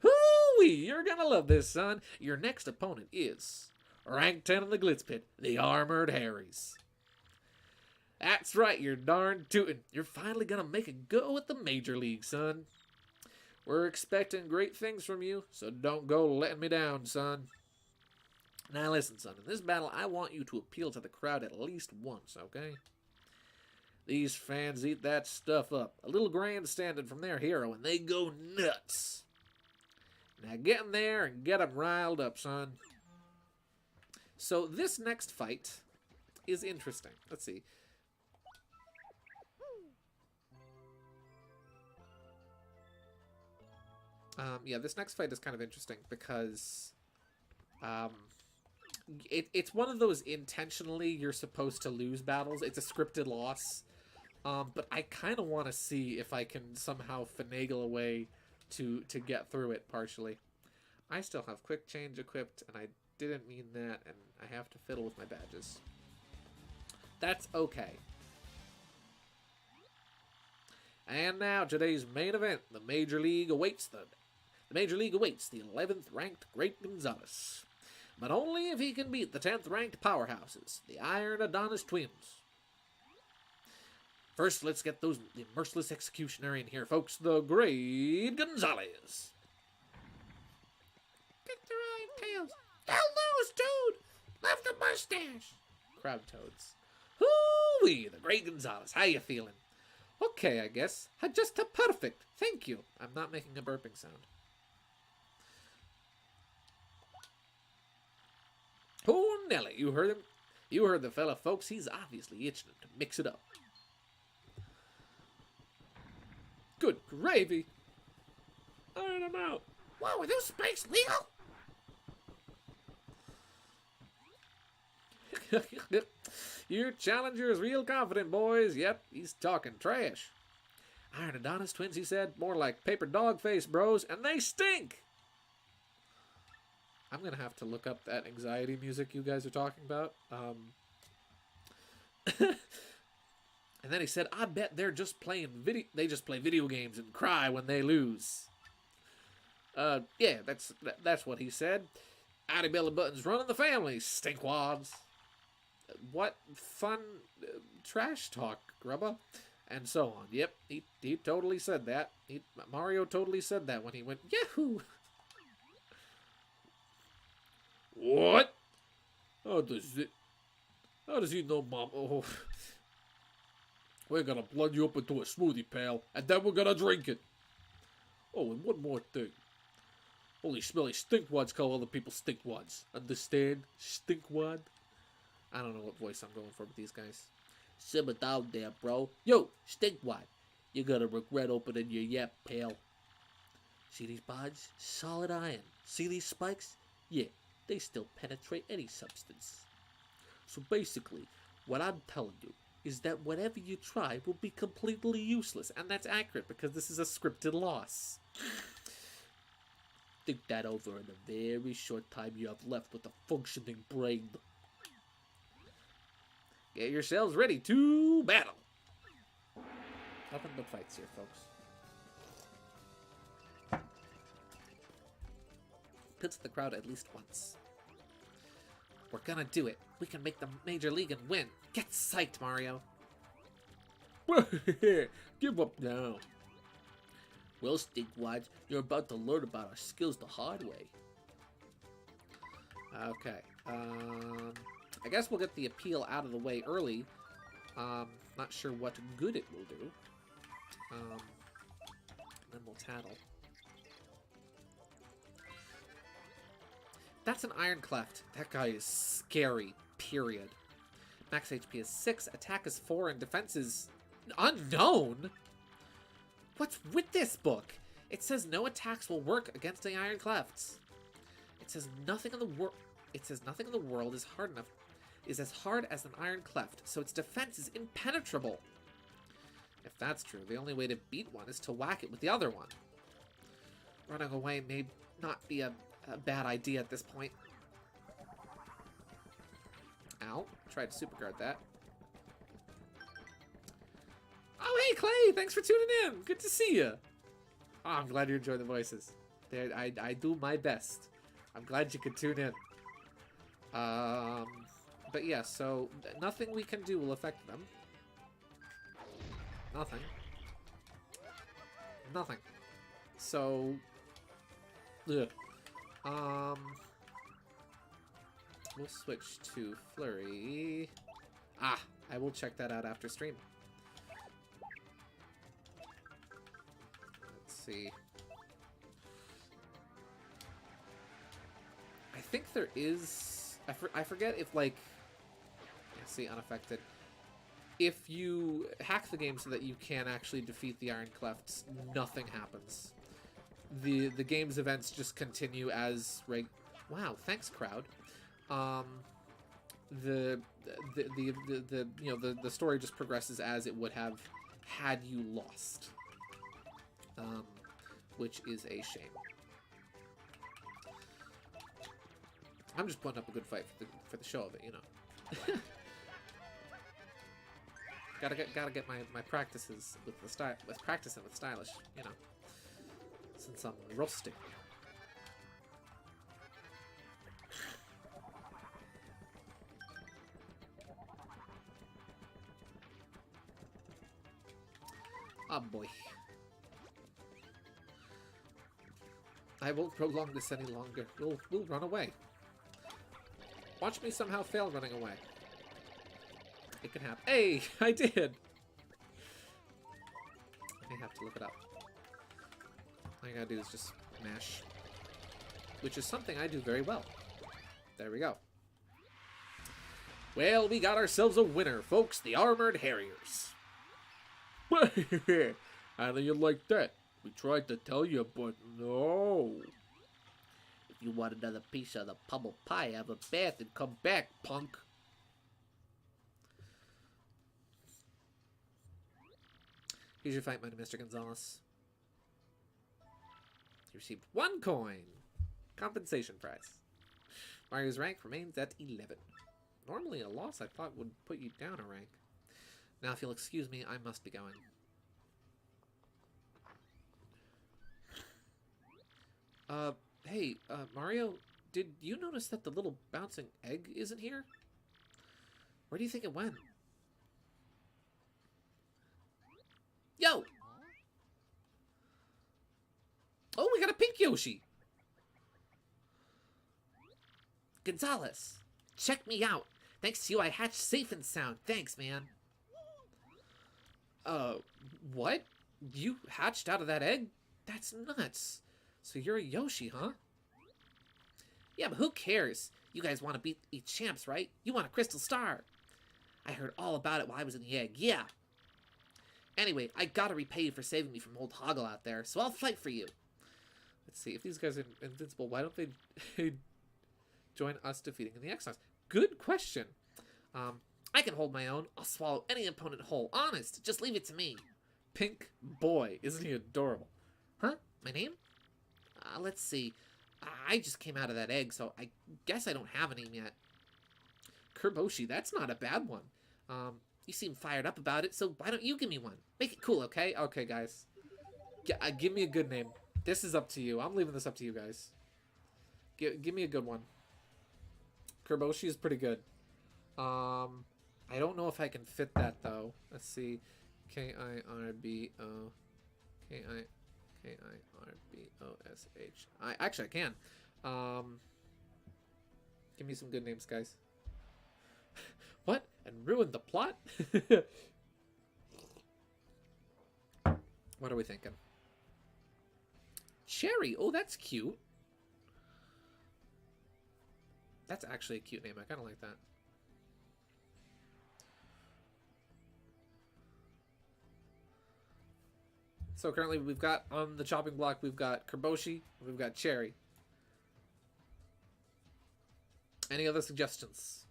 Hoo-wee, you're gonna love this, son. Your next opponent is... Rank 10 in the Glitz Pit, the Armored Harriers. That's right, you're darn tootin'. You're finally gonna make a go at the Major League, son. We're expecting great things from you, so don't go letting me down, son. Now listen, son, in this battle, I want you to appeal to the crowd at least once, okay? These fans eat that stuff up. A little grandstanding from their hero, and they go nuts. Now get in there and get them riled up, son. So this next fight is interesting. Let's see. Yeah, this next fight is kind of interesting because it's one of those intentionally you're supposed to lose battles. It's a scripted loss. But I kind of want to see if I can somehow finagle a way to get through it partially. I still have quick change equipped, and I didn't mean that, and I have to fiddle with my badges. That's okay. And now today's main event: the Major League awaits the 11th ranked Great Gonzalez, but only if he can beat the 10th ranked powerhouses, the Iron Adonis Twins. First, let's get the Merciless Executioner in here, folks. The Great Gonzalez. Get the right tails. Don't lose, dude. Love the mustache. Crowd toads. Hoo-wee, the Great Gonzalez. How you feeling? Okay, I guess. Just perfect. Thank you. I'm not making a burping sound. Oh, Nelly, you heard him? You heard the fella, folks. He's obviously itching to mix it up. Good gravy. Iron him out. Whoa, are those spikes legal? Your challenger is real confident, boys. Yep, he's talking trash. Iron Adonis Twins, he said. More like paper dog face, bros. And they stink. I'm going to have to look up that anxiety music you guys are talking about. And then he said, I bet they're just playing they just play video games and cry when they lose. Yeah, that's what he said. Howdy Belly Buttons running the family, stinkwads. What fun trash talk, grubba. And so on. Yep, he totally said that. Mario totally said that when he went, Yahoo! What? How does he know, Mom? Oh. We're gonna blend you up into a smoothie, pal, and then we're gonna drink it. Oh, and one more thing. Only smelly stinkwads call other people stinkwads. Understand? Stinkwad? I don't know what voice I'm going for with these guys. Simmer down there, bro. Yo, stinkwad. You're gonna regret opening your yap, pal. See these buds? Solid iron. See these spikes? Yeah, they still penetrate any substance. So basically, what I'm telling you is that whatever you try will be completely useless. And that's accurate because this is a scripted loss. Think that over in the very short time you have left with a functioning brain. Get yourselves ready to battle. Nothing but fights here, folks. Pits the crowd at least once. We're gonna do it. We can make the Major League and win. Get psyched, Mario. Give up now. Well, stinkwads, you're about to learn about our skills the hard way. Okay. I guess we'll get the appeal out of the way early. Not sure what good it will do. Then we'll tattle. That's an Iron Cleft. That guy is scary, period. Max HP is 6, attack is 4, and defense is unknown? What's with this book? It says no attacks will work against the Iron Clefts. It says nothing in the world is as hard as an Iron Cleft, so its defense is impenetrable. If that's true, the only way to beat one is to whack it with the other one. Running away may not be a bad idea at this point. Ow. Tried to superguard that. Oh, hey, Clay! Thanks for tuning in! Good to see you! Oh, I'm glad you enjoyed the voices. I do my best. I'm glad you could tune in. But yeah, so nothing we can do will affect them. Nothing. Nothing. So... ugh. We'll switch to Flurry. Ah, I will check that out after stream. Let's see. I think there is... I forget if, like... Let's see, unaffected. If you hack the game so that you can actually defeat the Iron Clefts, nothing happens. The game's events just continue as wow, thanks, crowd. the story just progresses as it would have had you lost, which is a shame. I'm just putting up a good fight for the show of it, you know. gotta get my practices with the style, with practicing with stylish, you know, since I'm rusty. Oh boy. I won't prolong this any longer. We'll run away. Watch me somehow fail running away. It can happen. Hey, I did! I may have to look it up. All I gotta do is just mash. Which is something I do very well. There we go. Well, we got ourselves a winner, folks. The Armored Harriers. How do you like that? We tried to tell you, but no. If you want another piece of the pummel pie, have a bath and come back, punk. Here's your fight money, Mr. Gonzalez. You received 1 coin. Compensation prize. Mario's rank remains at 11. Normally a loss I thought would put you down a rank. Now, if you'll excuse me, I must be going. Hey, Mario, did you notice that the little bouncing egg isn't here? Where do you think it went? Yo! Oh, we got a pink Yoshi! Gonzalez, check me out. Thanks to you, I hatched safe and sound. Thanks, man. What? You hatched out of that egg? That's nuts. So you're a Yoshi, huh? Yeah, but who cares? You guys want to beat champs, right? You want a crystal star. I heard all about it while I was in the egg, yeah. Anyway, I gotta repay you for saving me from old Hoggle out there, so I'll fight for you. Let's see, if these guys are invincible, why don't they join us defeating the Exiles? Good question. I can hold my own. I'll swallow any opponent whole. Honest, just leave it to me. Pink boy, isn't he adorable? Huh? My name? Let's see. I just came out of that egg, so I guess I don't have a name yet. Kerboshi, that's not a bad one. You seem fired up about it, so why don't you give me one? Make it cool, okay? Okay, guys. Give me a good name. This is up to you. I'm leaving this up to you guys. Give me a good one. Kerboshi is pretty good. I don't know if I can fit that, though. Let's see. Kirbo. Kirbosh. Actually, I can. Give me some good names, guys. What? And ruin the plot? What are we thinking? Cherry. Oh, that's cute. That's actually a cute name. I kind of like that. So currently we've got on the chopping block, we've got Kerboshi, we've got Cherry. Any other suggestions?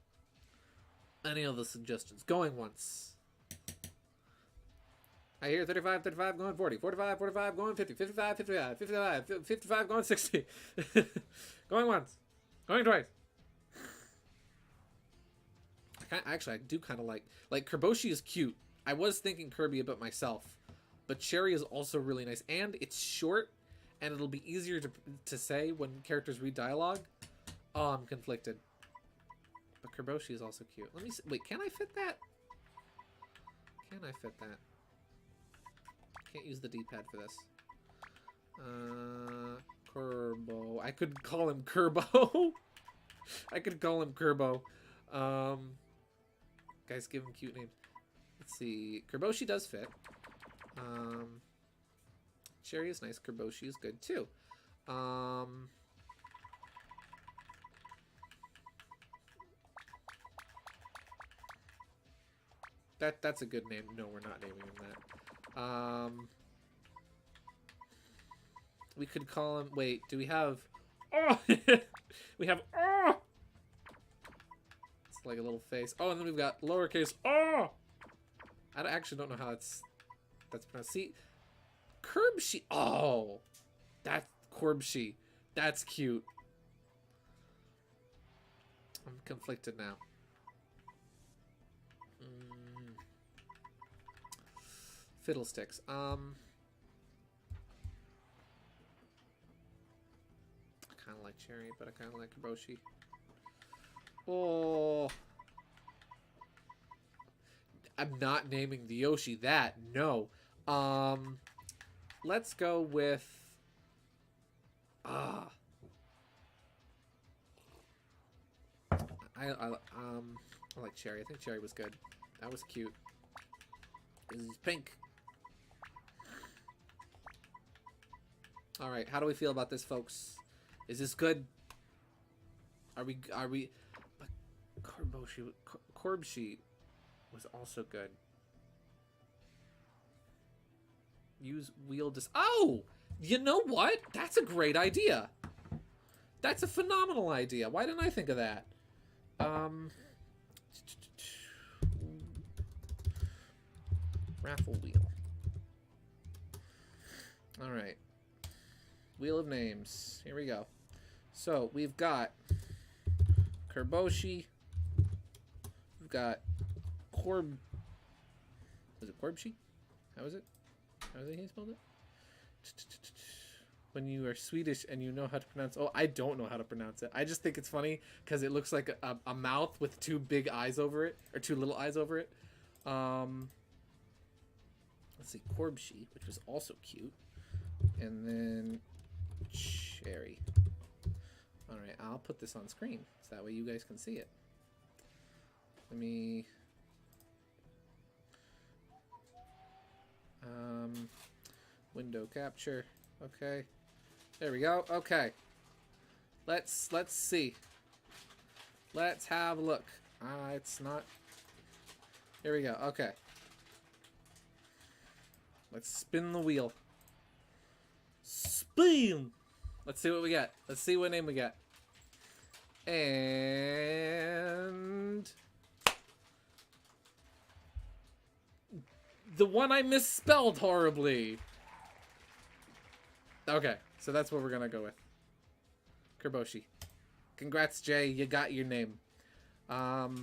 Any other suggestions? Going once. I hear 35, 35 going 40, 45, 45 going 50, 55, 55, 55, 55 going 60. Going once. Going twice. Actually, I do kind of like Kerboshi is cute. I was thinking Kirby about myself. But Cherry is also really nice, and it's short, and it'll be easier to say when characters read dialogue. Oh, I'm conflicted. But Kerboshi is also cute. Let me see. Wait, can I fit that? Can I fit that? Can't use the D-pad for this. Kerbo. I could call him Kerbo. I could call him Kerbo. Guys, give him cute names. Let's see. Kerboshi does fit. Cherry is nice. Kerboshi is good too. That's a good name. No, we're not naming him that. We could call him. Wait, do we have? Oh, we have. Oh, like a little face. Oh, and then we've got lowercase. Oh! I actually don't know how that's pronounced. See, Curbshe. Oh, that's Corbshe. That's cute. I'm conflicted now. Fiddlesticks. I kind of like Cherry, but I kind of like Kiboshi. Oh. I'm not naming the Yoshi that. No. Let's go with... I like Cherry. I think Cherry was good. That was cute. This is pink. All right, how do we feel about this, folks? Is this good? Are we? Corbshe was also good. Use wheel dis. Oh, you know what? That's a great idea. That's a phenomenal idea. Why didn't I think of that? Raffle wheel. All right. Wheel of names. Here we go. So we've got Kerboshi. We've got Corb. Was it Corbshe? How is it? How is it he spelled it? When you are Swedish and you know how to pronounce... Oh, I don't know how to pronounce it. I just think it's funny because it looks like a mouth with two big eyes over it. Or two little eyes over it. Let's see. Corbshe, which was also cute. And then... Cherry. Alright, I'll put this on screen. So that way you guys can see it. Let me... window capture. Okay. There we go. Okay. Let's see. Let's have a look. It's not... Here we go. Okay. Let's spin the wheel. Spin! Let's see what we get. Let's see what name we get. And... the one I misspelled horribly. Okay, so that's what we're gonna go with. Kerboshi. Congrats, Jay. You got your name. So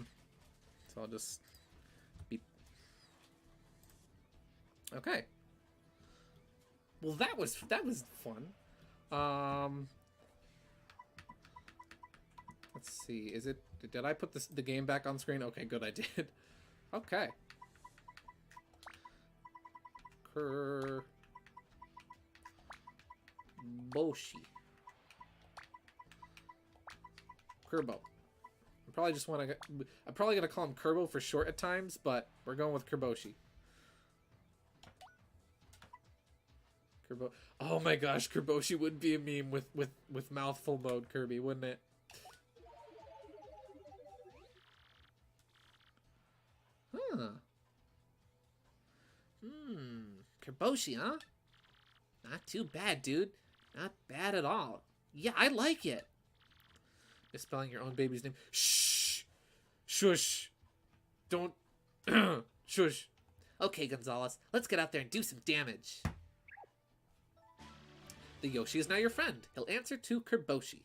I'll just beep. Okay. Well, that was fun. Let's see. Is it? Did I put the game back on screen? Okay, good. I did. Okay. Kerboshi. Kerbo. I'm probably gonna call him Kerbo for short at times, but we're going with Kerboshi. Kerbo. Oh my gosh, Kerboshi would be a meme with mouthful mode Kirby, wouldn't it? Huh. Kerboshi, huh? Not too bad, dude. Not bad at all. Yeah, I like it. Misspelling your own baby's name. Shh! Shush! Don't... Shush. Okay, Gonzalez. Let's get out there and do some damage. The Yoshi is now your friend. He'll answer to Kerboshi.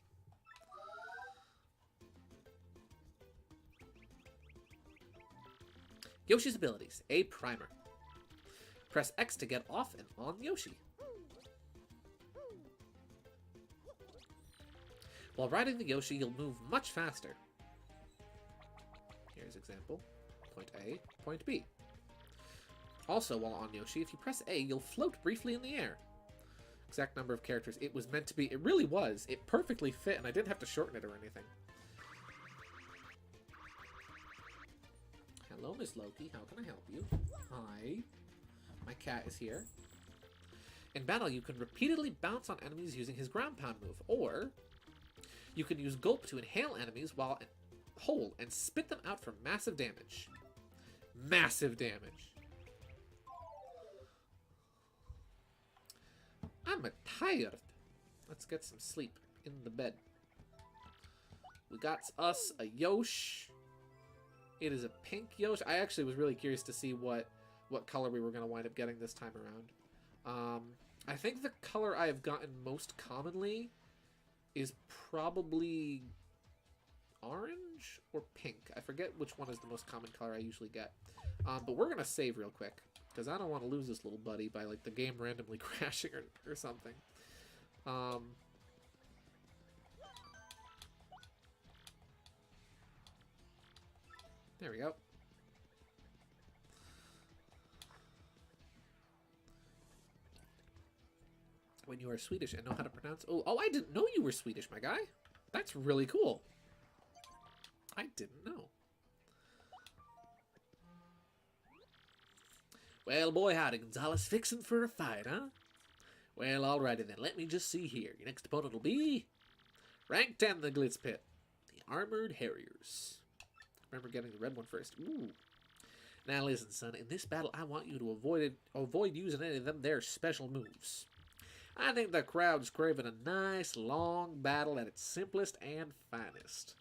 Yoshi's abilities. A primer. Press X to get off and on Yoshi. While riding the Yoshi, you'll move much faster. Here's example. Point A, point B. Also, while on Yoshi, if you press A, you'll float briefly in the air. Exact number of characters. It was meant to be. It really was. It perfectly fit, and I didn't have to shorten it or anything. Hello, Miss Loki. How can I help you? Hi. My cat is here. In battle, you can repeatedly bounce on enemies using his ground pound move, or you can use Gulp to inhale enemies while whole and spit them out for massive damage. Massive damage. I'm tired. Let's get some sleep in the bed. We got us a Yosh. It is a pink Yoshi. I actually was really curious to see what color we were going to wind up getting this time around. I think the color I have gotten most commonly is probably orange or pink. I forget which one is the most common color I usually get. But we're going to save real quick, because I don't want to lose this little buddy by like the game randomly crashing or something. There we go. When you are Swedish and know how to pronounce... Oh, I didn't know you were Swedish, my guy. That's really cool. I didn't know. Well, boy, howdy, Gonzalez. Fixing for a fight, huh? Well, alrighty then. Let me just see here. Your next opponent will be... Rank 10, the Glitz Pit. The Armored Harriers. Remember getting the red one first. Ooh. Now listen, son. In this battle, I want you to avoid using any of them their special moves. I think the crowd's craving a nice, long battle at its simplest and finest.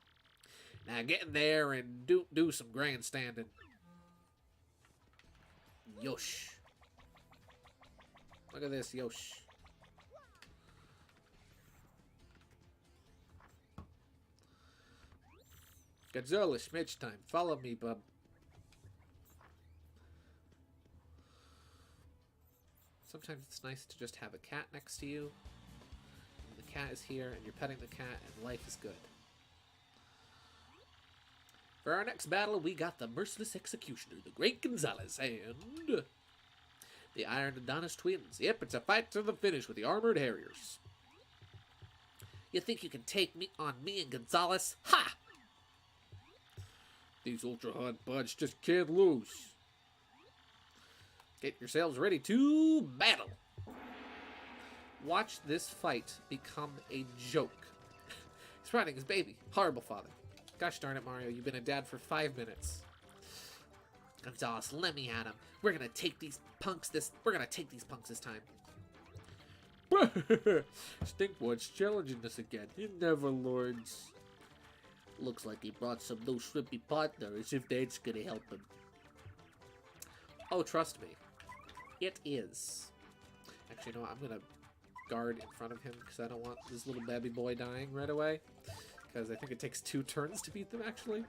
Now get in there and do some grandstanding. Yosh. Look at this, Yosh. Gonzalez, Schmitch time. Follow me, bub. Sometimes it's nice to just have a cat next to you. And the cat is here, and you're petting the cat, and life is good. For our next battle, we got the Merciless Executioner, the Great Gonzalez, and... the Iron Adonis Twins. Yep, it's a fight to the finish with the Armored Harriers. You think you can take me on me and Gonzalez? Ha! These ultra-hot buds just can't lose. Get yourselves ready to battle. Watch this fight become a joke. He's riding his baby. Horrible father. Gosh darn it, Mario. You've been a dad for 5 minutes. Gonzalez, let me at him. We're gonna take these punks this time. Stinkwood's challenging us again. He never learns. Looks like he brought some new shrimpy partners if that's gonna help him. Oh, trust me. It is. Actually, you know what? I'm gonna guard in front of him because I don't want this little baby boy dying right away. Because I think it takes 2 turns to beat them, actually.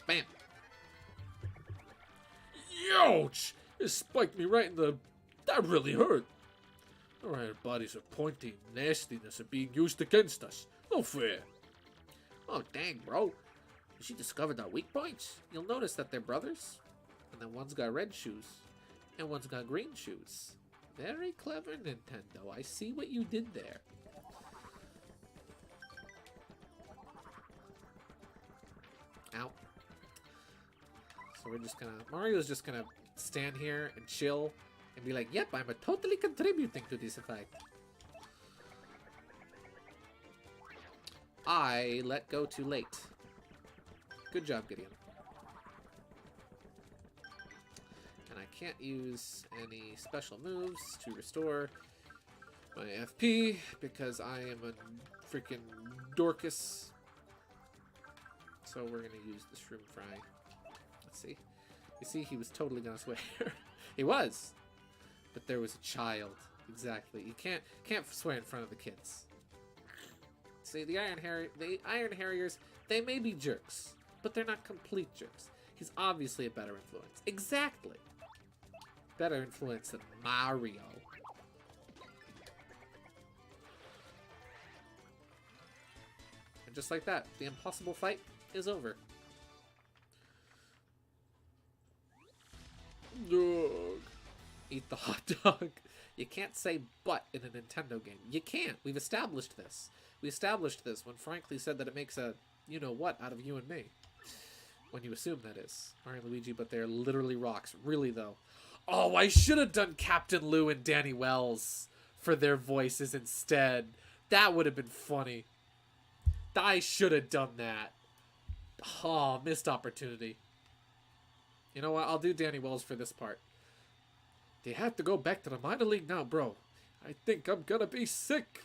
Bam! Ouch! It spiked me right in the... That really hurt. Our bodies are pointy. Nastiness are being used against us. No fair. Oh, dang, bro. She discovered our weak points. You'll notice that they're brothers. And then one's got red shoes. And one's got green shoes. Very clever, Nintendo. I see what you did there. Ow. So we're just gonna... Mario's just gonna stand here and chill and be like, yep, I'm totally contributing to this fight. I let go too late. Good job, Gideon. And I can't use any special moves to restore my FP because I am a freaking Dorcas. So we're gonna use the Shroom Fry. Let's see. You see, he was totally gonna swear. He was, but there was a child. Exactly. You can't swear in front of the kids. See, the Iron Harriers, they may be jerks, but they're not complete jerks. He's obviously a better influence. Exactly. Better influence than Mario. And just like that, the impossible fight is over. Dog. Eat the hot dog. You can't say but in a Nintendo game. You can't. We've established this. We established this when Frankly said that it makes a you-know-what out of you and me. When you assume that is. Mario and Luigi, but they're literally rocks. Really, though. Oh, I should have done Captain Lou and Danny Wells for their voices instead. That would have been funny. I should have done that. Oh, missed opportunity. You know what? I'll do Danny Wells for this part. They have to go back to the minor league now, bro. I think I'm gonna be sick.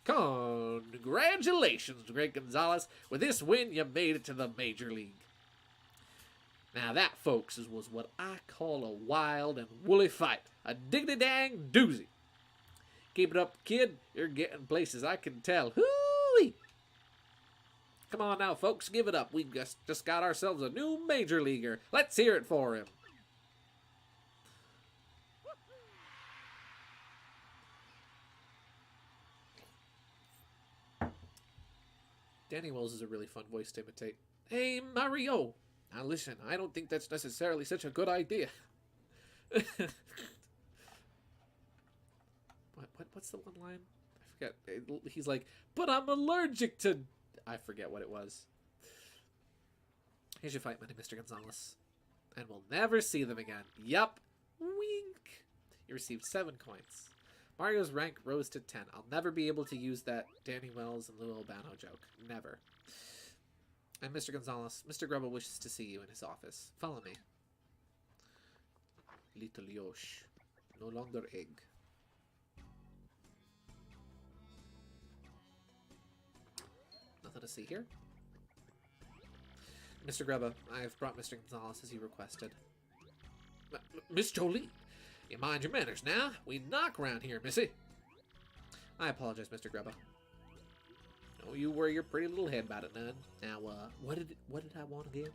Congratulations, Greg Gonzalez. With this win, you made it to the Major League. Now that, folks, was what I call a wild and woolly fight. A diggity-dang doozy. Keep it up, kid. You're getting places, I can tell. Hoo-wee! Come on now, folks, give it up. We just got ourselves a new Major Leaguer. Let's hear it for him. Danny Wells is a really fun voice to imitate. Hey, Mario! Now listen, I don't think that's necessarily such a good idea. What's the one line? I forget. He's like, but I'm allergic to... I forget what it was. Here's your fight money, Mr. Gonzalez. And we'll never see them again. Yup. Wink. You received 7 coins. Mario's rank rose to 10. I'll never be able to use that Danny Wells and Lou Albano joke. Never. And Mr. Gonzalez, Mr. Grubba wishes to see you in his office. Follow me. Little Yosh. No longer egg. Nothing to see here. Mr. Grubba, I've brought Mr. Gonzalez as you requested. Miss Jolie, you mind your manners now? We knock around here, missy. I apologize, Mr. Grubba. Don't you worry your pretty little head about it, none. Now, what did I want again?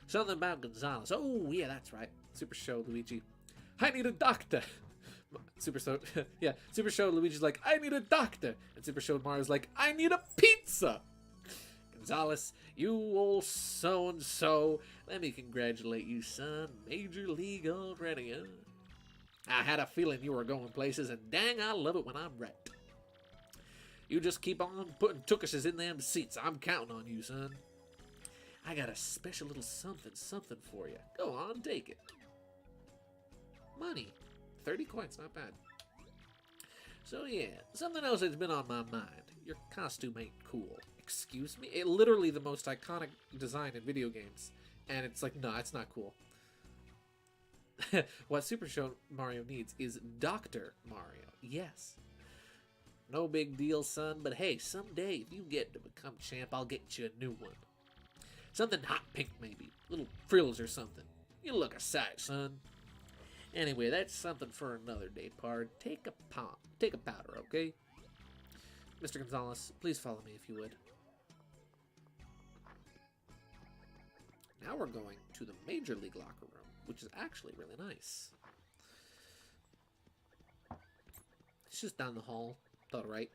Something about Gonzalez. Oh, yeah, that's right. Super Show Luigi. I need a doctor. Super Show Luigi's like, I need a doctor. And Super Show Mario's like, I need a pizza. Gonzalez, you old so-and-so. Let me congratulate you, son. Major League already, huh? I had a feeling you were going places, and dang, I love it when I'm right. You just keep on putting tookuses in them seats. I'm counting on you, son. I got a special little something for you. Go on, take it. Money. 30 coins, not bad. So yeah, something else that's been on my mind. Your costume ain't cool. Excuse me? It's literally the most iconic design in video games. And it's like, no, it's not cool. What Super Show Mario needs is Dr. Mario. Yes. No big deal, son, but hey, someday if you get to become champ, I'll get you a new one. Something hot pink, maybe. Little frills or something. You look a sight, son. Anyway, that's something for another day, pard. Take a powder, okay? Mr. Gonzalez, please follow me if you would. Now we're going to the Major League locker room, which is actually really nice. It's just down the hall. Thought right.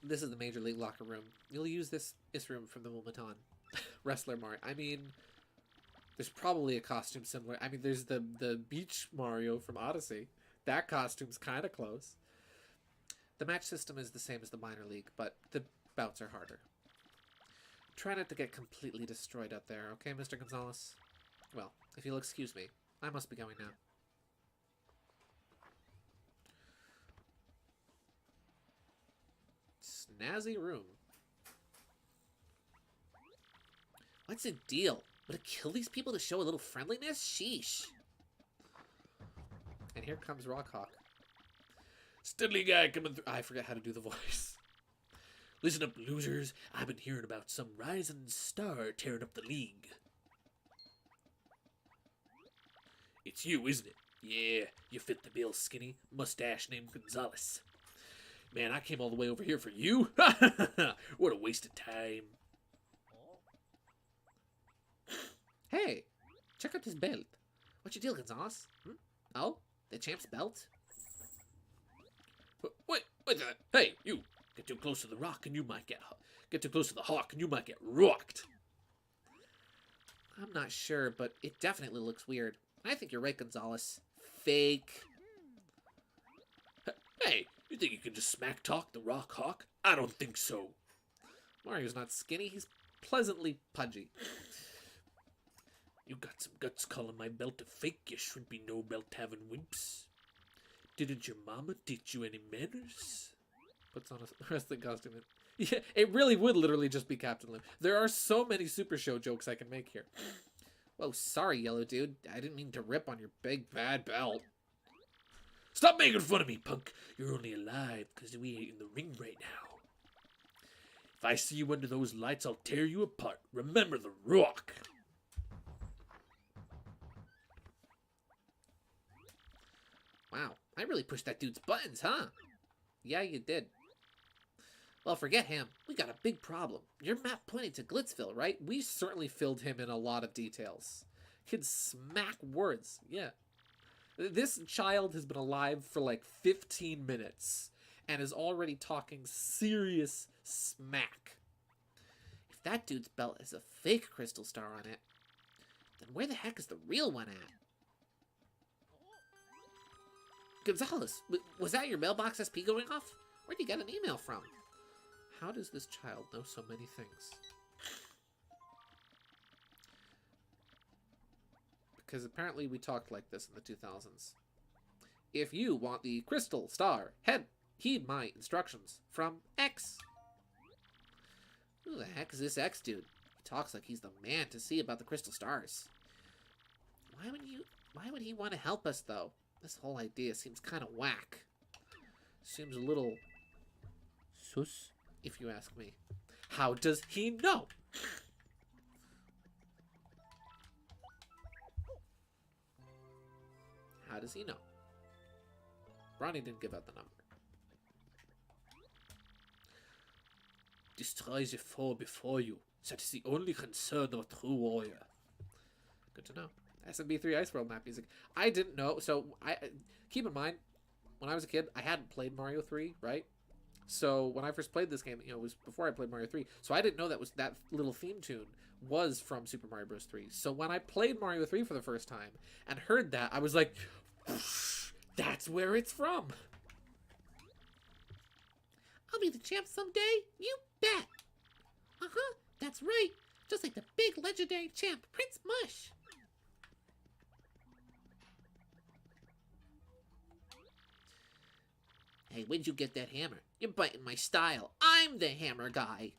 This is the Major League locker room. You'll use this room from the moment on. Wrestler Mario. I mean, there's probably a costume similar. I mean, there's the Beach Mario from Odyssey. That costume's kind of close. The match system is the same as the minor league, but the bouts are harder. Try not to get completely destroyed out there, okay, Mr. Gonzalez? Well, if you'll excuse me, I must be going now. Snazzy room. What's the deal? Would it kill these people to show a little friendliness? Sheesh. And here comes Rockhawk. Steadily guy coming through. I forget how to do the voice. Listen up, losers. I've been hearing about some rising star tearing up the league. It's you, isn't it? Yeah, you fit the bill, skinny. Mustache named Gonzalez. Man, I came all the way over here for you? What a waste of time. Hey, check out this belt. What's your deal, Gonzalez? Oh, the champ's belt? Wait that. Hey, you. Get too close to the rock and you might get too close to the hawk and you might get rocked. I'm not sure, but it definitely looks weird. I think you're right, Gonzalez. Fake. Hey, you think you can just smack talk the rock hawk? I don't think so. Mario's not skinny, he's pleasantly pudgy. You got some guts calling my belt a fake, you shrimpy no belt having wimps. Didn't your mama teach you any manners? Puts on a wrestling costume. Yeah, it really would literally just be Captain Lim. There are so many Super Show jokes I can make here. Whoa, sorry, yellow dude. I didn't mean to rip on your big bad belt. Stop making fun of me, punk. You're only alive because we ain't in the ring right now. If I see you under those lights, I'll tear you apart. Remember the rock. Wow, I really pushed that dude's buttons, huh? Yeah, you did. Well, forget him. We got a big problem. Your map pointed to Glitzville, right? We certainly filled him in a lot of details. Kid smack words. Yeah. This child has been alive for like 15 minutes and is already talking serious smack. If that dude's belt has a fake crystal star on it, then where the heck is the real one at? Gonzalez, was that your mailbox SP going off? Where'd you get an email from? How does this child know so many things? Because apparently we talked like this in the 2000s. If you want the crystal star, heed my instructions from X. Who the heck is this X dude? He talks like he's the man to see about the crystal stars. Why would he want to help us, though? This whole idea seems kind of whack. Seems a little sus, if you ask me. How does he know? How does he know? Ronnie didn't give out the number. Destroy the foe before you. That is the only concern of a true warrior. Good to know. SMB3 Ice World map music. I didn't know. So I keep in mind, when I was a kid, I hadn't played Mario 3, right? So when I first played this game, it was before I played Mario 3. So I didn't know that little theme tune was from Super Mario Bros. 3. So when I played Mario 3 for the first time and heard that, I was like, that's where it's from. I'll be the champ someday. You bet. Uh-huh. That's right. Just like the big legendary champ, Prince Mush. Hey, where'd you get that hammer? You're biting my style. I'm the hammer guy.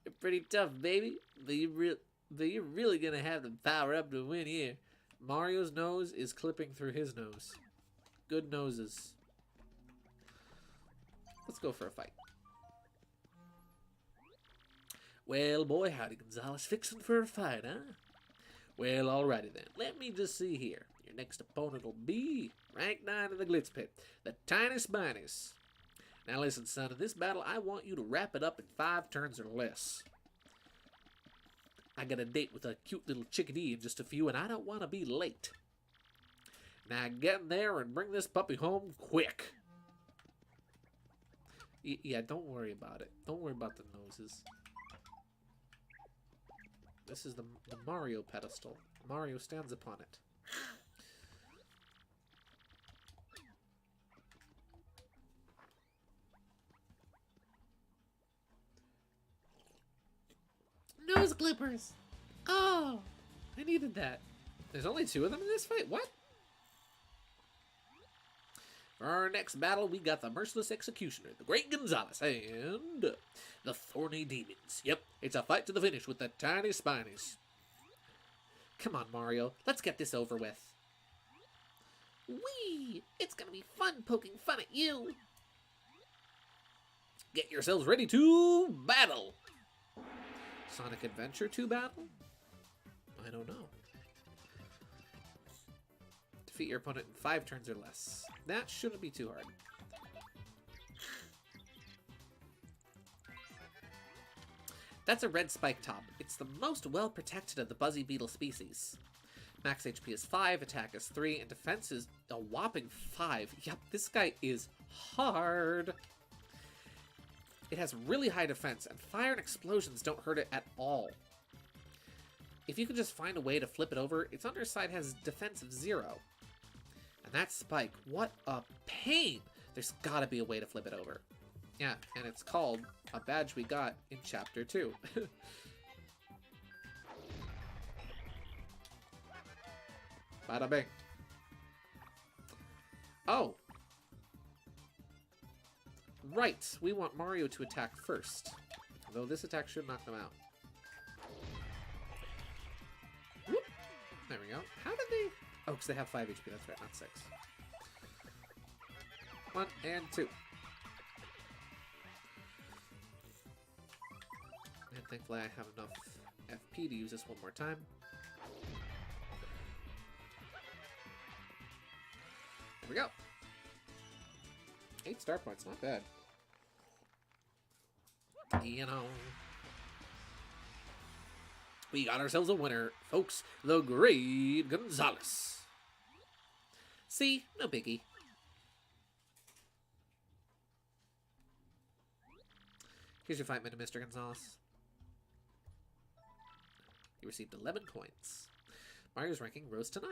You're pretty tough, baby. But you're really gonna have to power up to win here. Mario's nose is clipping through his nose. Good noses. Let's go for a fight. Well, boy, howdy, Gonzalez. Fixing for a fight, huh? Well, alrighty then. Let me just see here. Your next opponent will be rank 9 in the Glitz Pit, the Tiny Spinies. Now listen, son, in this battle, I want you to wrap it up in 5 turns or less. I got a date with a cute little chickadee in just a few, and I don't want to be late. Now get in there and bring this puppy home quick. Yeah, don't worry about it. Don't worry about the noses. This is the Mario pedestal. Mario stands upon it. Nose clippers! Oh! I needed that. There's only 2 of them in this fight? What? For our next battle, we got the Merciless Executioner, the Great Gonzalez, and The Thorny Demons. yep, it's a fight to the finish with the Tiny Spinies. Come on, Mario. Let's get this over with. Whee! It's gonna be fun poking fun at you. Get yourselves ready to battle. Sonic Adventure 2 battle? I don't know. Defeat your opponent in 5 turns or less. That shouldn't be too hard. That's a red spike top. It's the most well protected of the Buzzy Beetle species. Max HP is 5, attack is 3, and defense is a whopping 5. Yep, this guy is hard. It has really high defense, and fire and explosions don't hurt it at all. If you can just find a way to flip it over, its underside has defense of 0. And that spike, what a pain! There's gotta be a way to flip it over. Yeah, and it's called a badge we got in Chapter 2. Bada bing. Oh. Right, we want Mario to attack first. Though this attack should knock them out. There we go. How did they... Oh, because they have 5 HP. That's right, not 6. 1 and 2. And thankfully I have enough FP to use this one more time. There we go. 8 star points, not bad. You know... We got ourselves a winner, folks. The great Gonzalez. See? No biggie. Here's your 5 minute, Mr. Gonzalez. You received 11 coins. Mario's ranking rose to 9.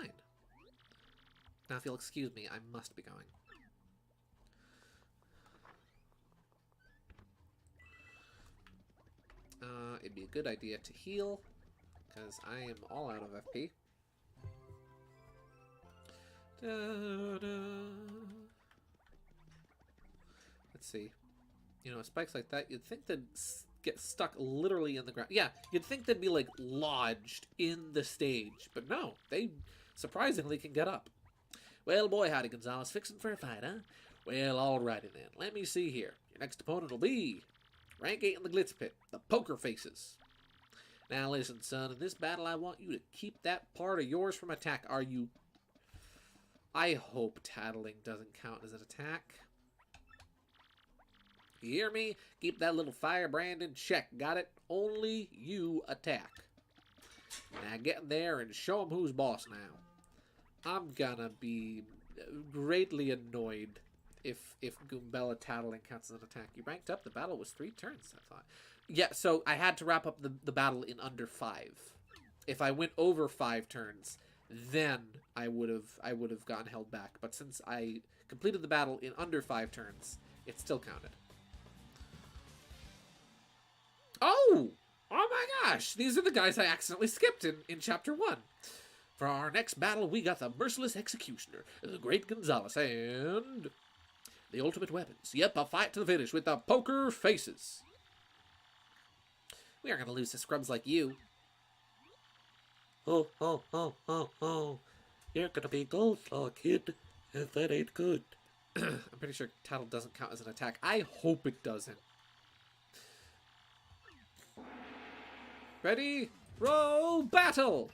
Now, if you'll excuse me, I must be going. It'd be a good idea to heal, because I am all out of FP. Let's see. You know, spikes like that, you'd think they'd get stuck literally in the ground. Yeah, you'd think they'd be, like, lodged in the stage. But no, they surprisingly can get up. Well, boy, howdy, Gonzalez. Fixing for a fight, huh? Well, alrighty then. Let me see here. Your next opponent will be... Rank 8 in the Glitz Pit, the Poker Faces. Now listen, son, in this battle I want you to keep that part of yours from attack. Are you... I hope tattling doesn't count as an attack. You hear me? Keep that little firebrand in check. Got it? Only you attack. Now get in there and show them who's boss now. I'm gonna be greatly annoyed if Goombella tattling counts as an attack. You ranked up. The battle was 3 turns, I thought. Yeah, so I had to wrap up the battle in under 5. If I went over 5 turns, then I would have gotten held back. But since I completed the battle in under 5 turns, it still counted. Oh! Oh my gosh! These are the guys I accidentally skipped in Chapter 1. For our next battle, we got the Merciless Executioner, the Great Gonzalez, and... the ultimate weapons. Yep, a fight to the finish with the Poker Faces. We aren't going to lose to scrubs like you. Oh, oh, oh, oh, oh. You're gonna be gold claw, kid. If that ain't good. I'm pretty sure tattle doesn't count as an attack. I hope it doesn't. Ready? Roll battle!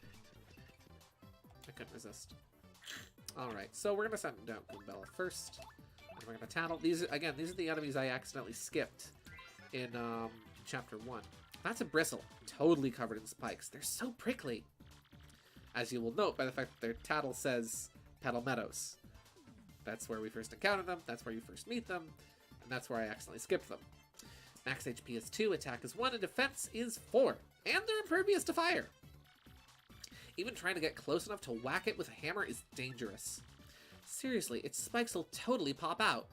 I couldn't resist. Alright, so we're going to send down Goombella first. And we're going to tattle. These are the enemies I accidentally skipped in Chapter 1. That's a bristle. Totally covered in spikes. They're so prickly. As you will note by the fact that their tattle says Petal Meadows. That's where we first encounter them. That's where you first meet them. And that's where I accidentally skipped them. Max HP is 2, attack is 1, and defense is 4. And they're impervious to fire. Even trying to get close enough to whack it with a hammer is dangerous. Seriously, its spikes will totally pop out.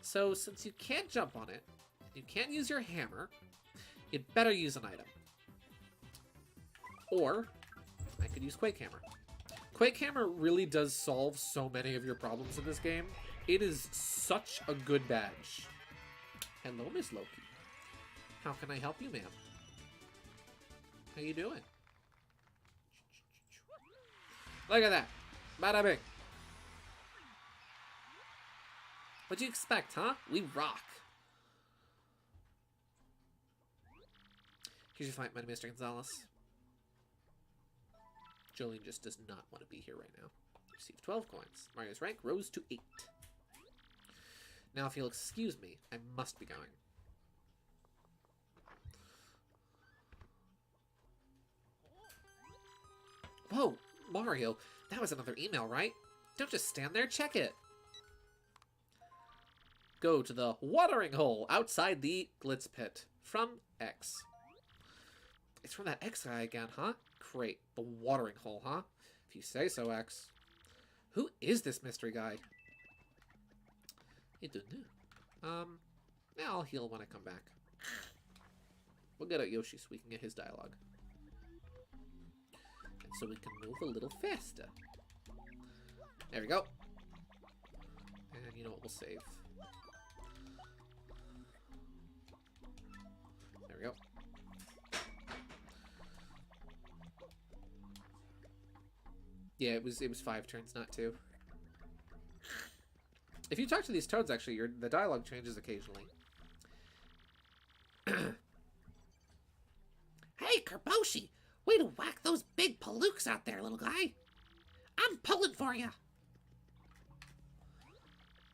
So, since you can't jump on it, you can't use your hammer, you'd better use an item. Or, I could use Quake Hammer. Quake Hammer really does solve so many of your problems in this game. It is such a good badge. Hello, Miss Loki. How can I help you, ma'am? How you doing? Look at that. Bada bing. What'd you expect, huh? We rock. Here's your fight, my Mr. Gonzalez. Jolene just does not want to be here right now. Received 12 coins. Mario's rank rose to 8. Now, if you'll excuse me, I must be going. Whoa, Mario, that was another email, right? Don't just stand there, check it. Go to the watering hole outside the Glitz Pit. From X. It's from that X guy again, huh? Great. The watering hole, huh? If you say so, X. Who is this mystery guy? I don't know. Yeah, I'll heal when I come back. We'll get at Yoshi so we can get his dialogue. And so we can move a little faster. There we go. And you know what? We'll save. There we go. Yeah, it was 5 turns, not 2. If you talk to these toads, actually, the dialogue changes occasionally. Hey, Kerboshi! Way to whack those big palooks out there, little guy! I'm pulling for you!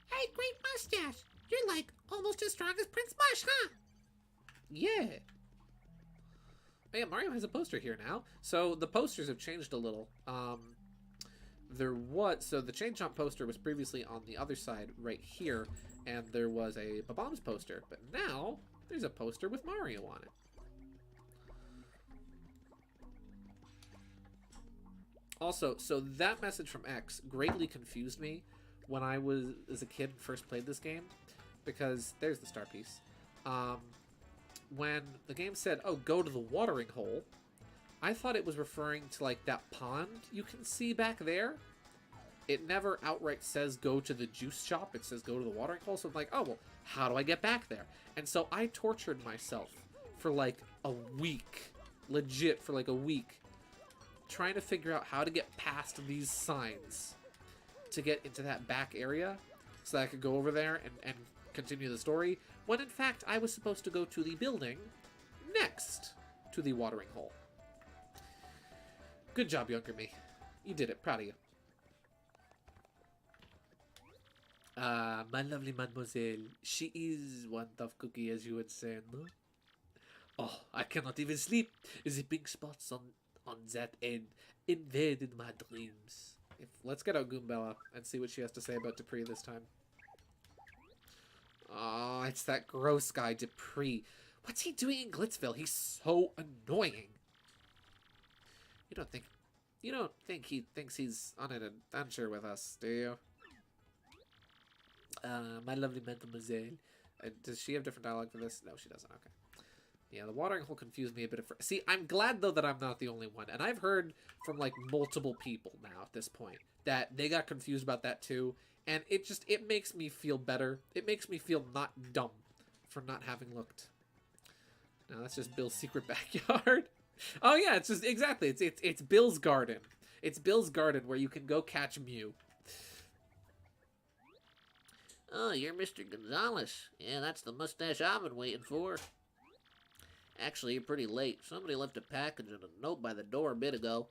Hey, great mustache! You're like almost as strong as Prince Mush, huh? Yeah. Oh, yeah, Mario has a poster here now. So the posters have changed a little. So the Chain Chomp poster was previously on the other side right here, and there was a Bombs poster, but now there's a poster with Mario on it. Also, so that message from X greatly confused me when I was, as a kid, first played this game, because there's the star piece. When the game said, oh, go to the watering hole, I thought it was referring to, like, that pond you can see back there. It never outright says go to the juice shop. It says go to the watering hole. So I'm like, oh, well, how do I get back there? And so I tortured myself for, like, a week. Legit, for, like, a week. Trying to figure out how to get past these signs to get into that back area so that I could go over there and continue the story, when in fact I was supposed to go to the building next to the watering hole. Good job, younger me. You did it. Proud of you. My lovely mademoiselle. She is one tough cookie, as you would say, no? Oh, I cannot even sleep. The big spots on that end invaded my dreams. Let's get out Goombella and see what she has to say about Dupree this time. Oh, it's that gross guy, Dupree. What's he doing in Glitzville? He's so annoying. You don't think he thinks he's on an adventure with us, do you? My lovely mademoiselle. Does she have different dialogue for this? No, she doesn't. Okay. Yeah, the watering hole confused me a bit at first. See, I'm glad, though, that I'm not the only one. And I've heard from, like, multiple people now at this point that they got confused about that, too. And it makes me feel better. It makes me feel not dumb for not having looked. No, that's just Bill's secret backyard. Oh, yeah, it's just, exactly. It's Bill's garden. It's Bill's garden where you can go catch Mew. Oh, you're Mr. Gonzalez. Yeah, that's the mustache I've been waiting for. Actually, you're pretty late. Somebody left a package and a note by the door a bit ago.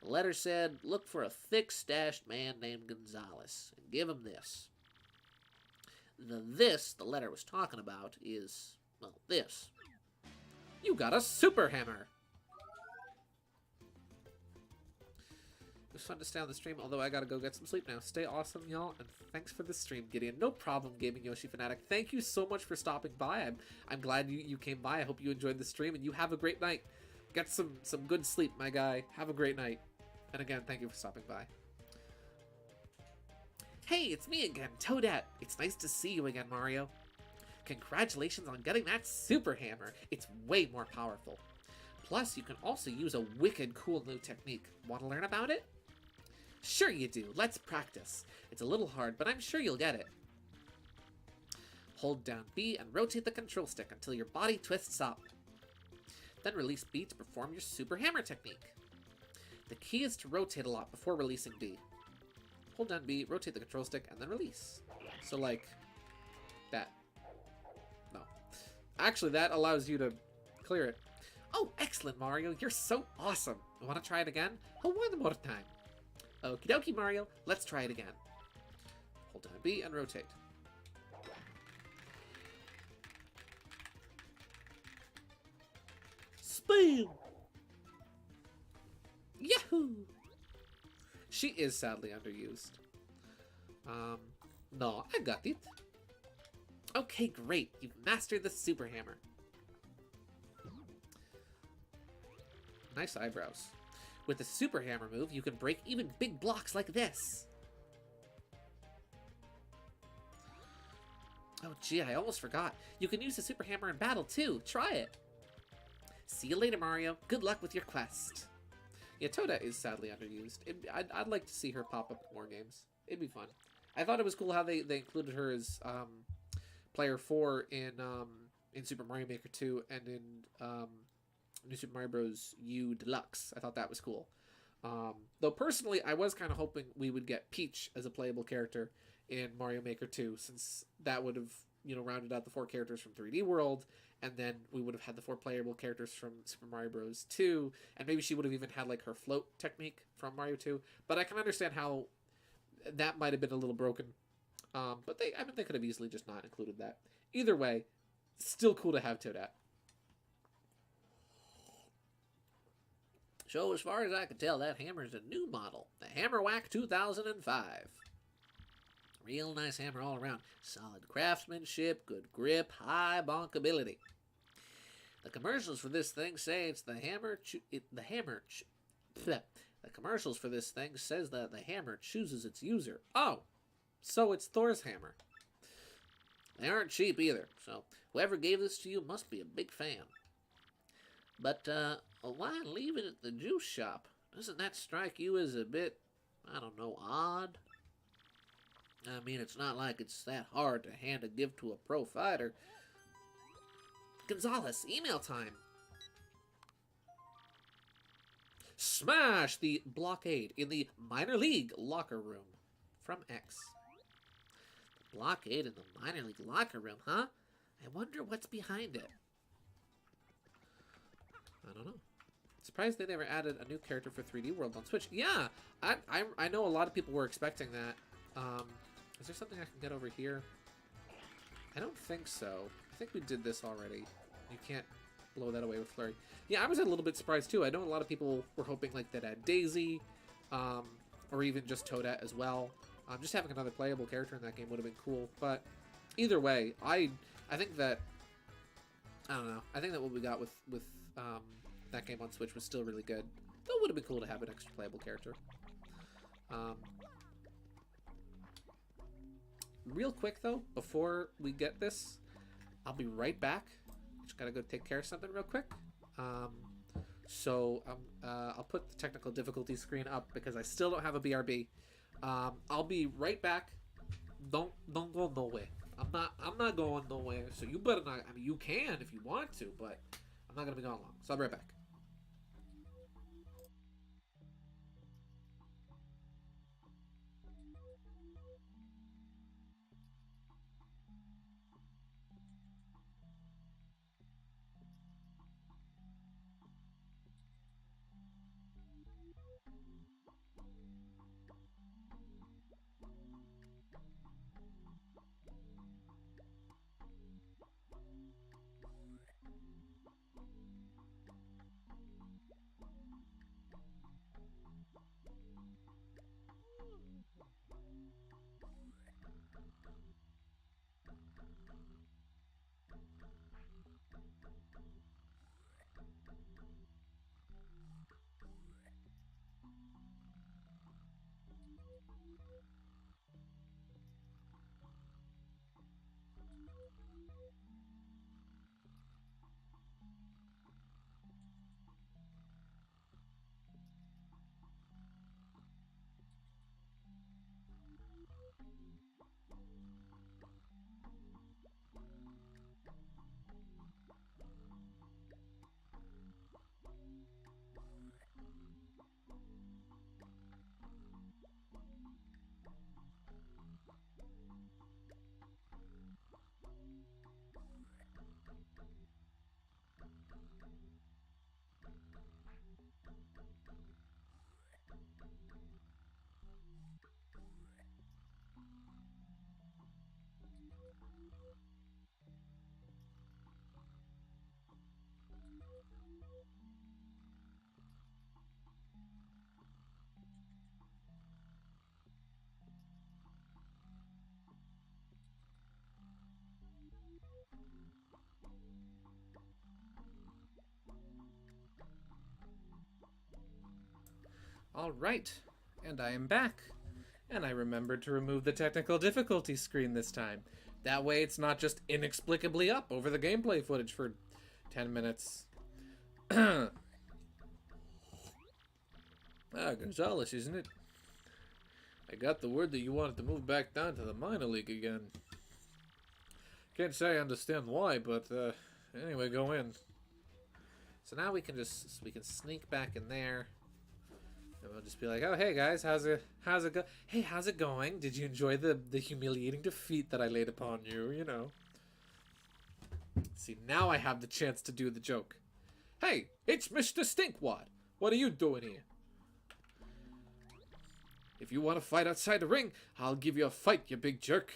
The letter said, look for a thick-stashed man named Gonzalez, and give him this. The letter was talking about is, well, this. You got a super hammer! It was fun to stay on the stream, although I gotta go get some sleep now. Stay awesome, y'all, and thanks for the stream, Gideon. No problem, Gaming Yoshi Fanatic. Thank you so much for stopping by. I'm glad you came by. I hope you enjoyed the stream, and you have a great night. Get some good sleep, my guy. Have a great night. And again, thank you for stopping by. Hey, it's me again, Toadette. It's nice to see you again, Mario. Congratulations on getting that super hammer. It's way more powerful. Plus, you can also use a wicked cool new technique. Want to learn about it? Sure you do. Let's practice. It's a little hard, but I'm sure you'll get it. Hold down B and rotate the control stick until your body twists up. Then release B to perform your super hammer technique. The key is to rotate a lot before releasing B. Hold down B, rotate the control stick, and then release. So like that. No. Actually, that allows you to clear it. Oh, excellent, Mario. You're so awesome. Want to try it again? Oh, one more time. Okie dokie, Mario. Let's try it again. Hold down B and rotate. Spam! Yahoo! She is sadly underused. No, I got it. Okay, great. You've mastered the super hammer. Nice eyebrows. With the super hammer move, you can break even big blocks like this. Oh, gee, I almost forgot. You can use the super hammer in battle, too. Try it. See you later, Mario. Good luck with your quest. Yeah, Toadette is sadly underused. I'd like to see her pop up in more games. It'd be fun. I thought it was cool how they included her as player 4 in Super Mario Maker 2 and in New Super Mario Bros. U Deluxe. I thought that was cool. Though personally, I was kind of hoping we would get Peach as a playable character in Mario Maker 2, since that would have, rounded out the 4 characters from 3D World, and then we would have had the 4 playable characters from Super Mario Bros. 2, and maybe she would have even had like her float technique from Mario 2. But I can understand how that might have been a little broken. But they could have easily just not included that. Either way, still cool to have Toadette. So as far as I can tell, that hammer's a new model. The Hammer Whack 2005. Real nice hammer all around. Solid craftsmanship, good grip, high bonkability. The commercials for this thing say it's the hammer... The commercials for this thing says that the hammer chooses its user. Oh, so it's Thor's hammer. They aren't cheap either, so whoever gave this to you must be a big fan. But, why leave it at the juice shop? Doesn't that strike you as a bit, I don't know, odd? I mean, it's not like it's that hard to hand a gift to a pro fighter. Gonzalez, email time. Smash the blockade in the minor league locker room. From X. Blockade in the minor league locker room, huh? I wonder what's behind it. I don't know. Surprised they never added a new character for 3D World on Switch. Yeah, I know a lot of people were expecting that. Is there something I can get over here? I don't think so. I think we did this already. You can't blow that away with Flurry. Yeah, I was a little bit surprised too. I know a lot of people were hoping like that add Daisy, or even just Toadette as well. Just having another playable character in that game would have been cool. But either way, I think that, I don't know. I think that what we got with that game on Switch was still really good. Though it would have been cool to have an extra playable character. Real quick though, before we get this, I'll be right back. Just gotta go take care of something real quick. So I'll put the technical difficulty screen up because I still don't have a BRB. I'll be right back. Don't go nowhere. I'm not going nowhere. So you better not. I mean, you can if you want to, but I'm not gonna be gone long. So I'll be right back. Alright, and I am back. And I remembered to remove the technical difficulty screen this time. That way it's not just inexplicably up over the gameplay footage for 10 minutes. Gonzalez, isn't it? I got the word that you wanted to move back down to the minor league again. Can't say I understand why, but anyway, go in. So now we can sneak back in there. And we'll just be like, oh, hey guys, how's it go? Hey, how's it going? Did you enjoy the humiliating defeat that I laid upon you? You know. See, now I have the chance to do the joke. Hey, it's Mr. Stinkwad. What are you doing here? If you want to fight outside the ring, I'll give you a fight, you big jerk.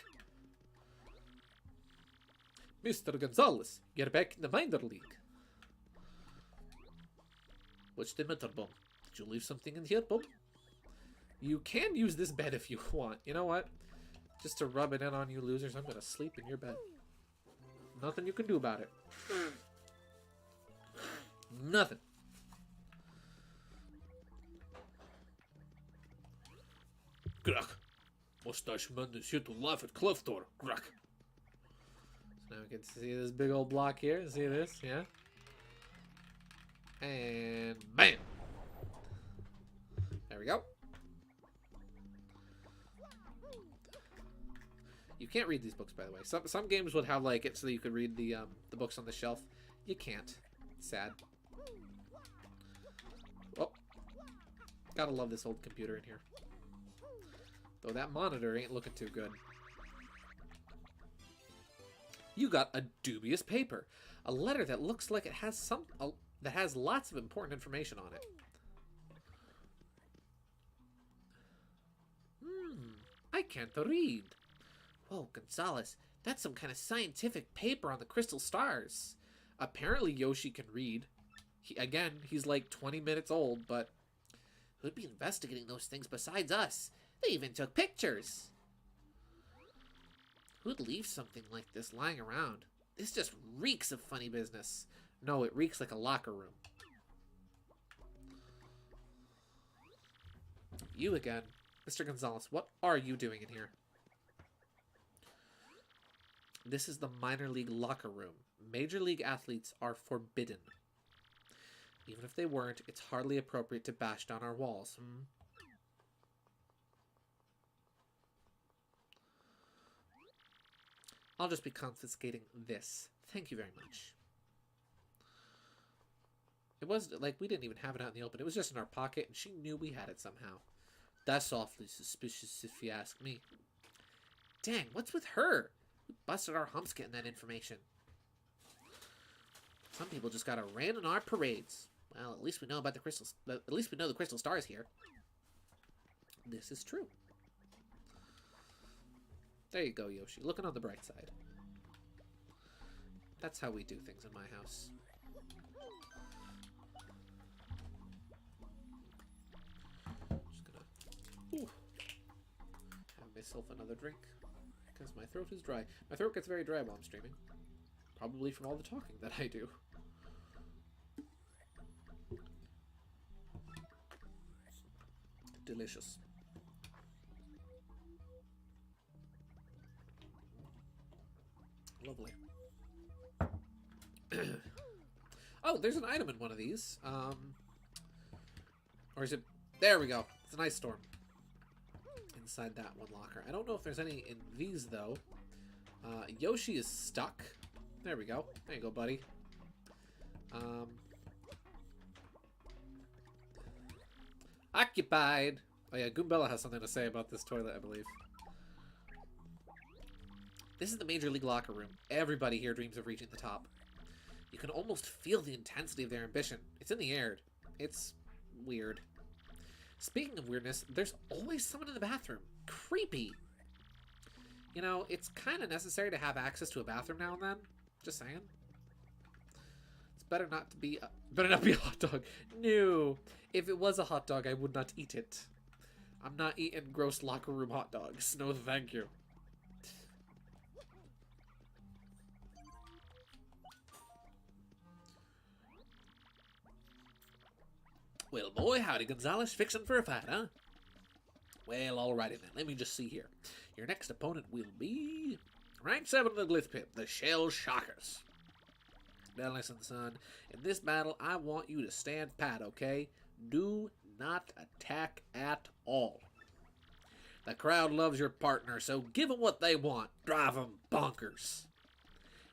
Mr. Gonzalez, get back in the minor league. What's the matter, Bum? Did you leave something in here, Bum? You can use this bed if you want. You know what? Just to rub it in on you losers, I'm gonna sleep in your bed. Nothing you can do about it. Nothing. Grak. Mustache man is here to laugh at Cleftor. Grak. So now we can see this big old block here. See this? Yeah. And bam! There we go. You can't read these books, by the way. Some games would have like it so that you could read the books on the shelf. You can't. Sad. Oh, gotta love this old computer in here. Though that monitor ain't looking too good. You got a dubious paper, a letter that looks like it has that has lots of important information on it. I can't read. Whoa, Gonzalez, that's some kind of scientific paper on the crystal stars. Apparently Yoshi can read. He's like 20 minutes old, but who'd be investigating those things besides us? They even took pictures. Who'd leave something like this lying around? This just reeks of funny business. No, it reeks like a locker room. You again. Mr. Gonzalez, what are you doing in here? This is the minor league locker room. Major league athletes are forbidden. Even if they weren't, it's hardly appropriate to bash down our walls. I'll just be confiscating this. Thank you very much. It was like we didn't even have it out in the open. It was just in our pocket, and she knew we had it somehow. That's awfully suspicious if you ask me. Dang, what's with her? We busted our humps getting that information. Some people just gotta rain on our parades. Well, at least we know about the crystals. At least we know the crystal stars here. This is true. There you go, Yoshi. Looking on the bright side. That's how we do things in my house. Just gonna have myself another drink because my throat is dry. My throat gets very dry while I'm streaming. Probably from all the talking that I do. Delicious. Lovely. Oh, there's an item in one of these. Or is it... There we go. It's an ice storm. Inside that one locker. I don't know if there's any in these, though. Yoshi is stuck. There we go. There you go, buddy. Occupied. Oh yeah, Goombella has something to say about this toilet, I believe. This is the Major League locker room. Everybody here dreams of reaching the top. You can almost feel the intensity of their ambition. It's in the air. It's weird. Speaking of weirdness, there's always someone in the bathroom. Creepy. You know, it's kind of necessary to have access to a bathroom now and then. Just saying. It's better not to be a hot dog. No. If it was a hot dog, I would not eat it. I'm not eating gross locker room hot dogs. No, thank you. Well, boy, howdy, Gonzalez. Fixing for a fight, huh? Well, alrighty then. Let me just see here. Your next opponent will be... Rank 7 of the Glyph Pit, the Shell Shockers. Now listen, son. In this battle, I want you to stand pat, okay? Do not attack at all. The crowd loves your partner, so give them what they want. Drive them bonkers.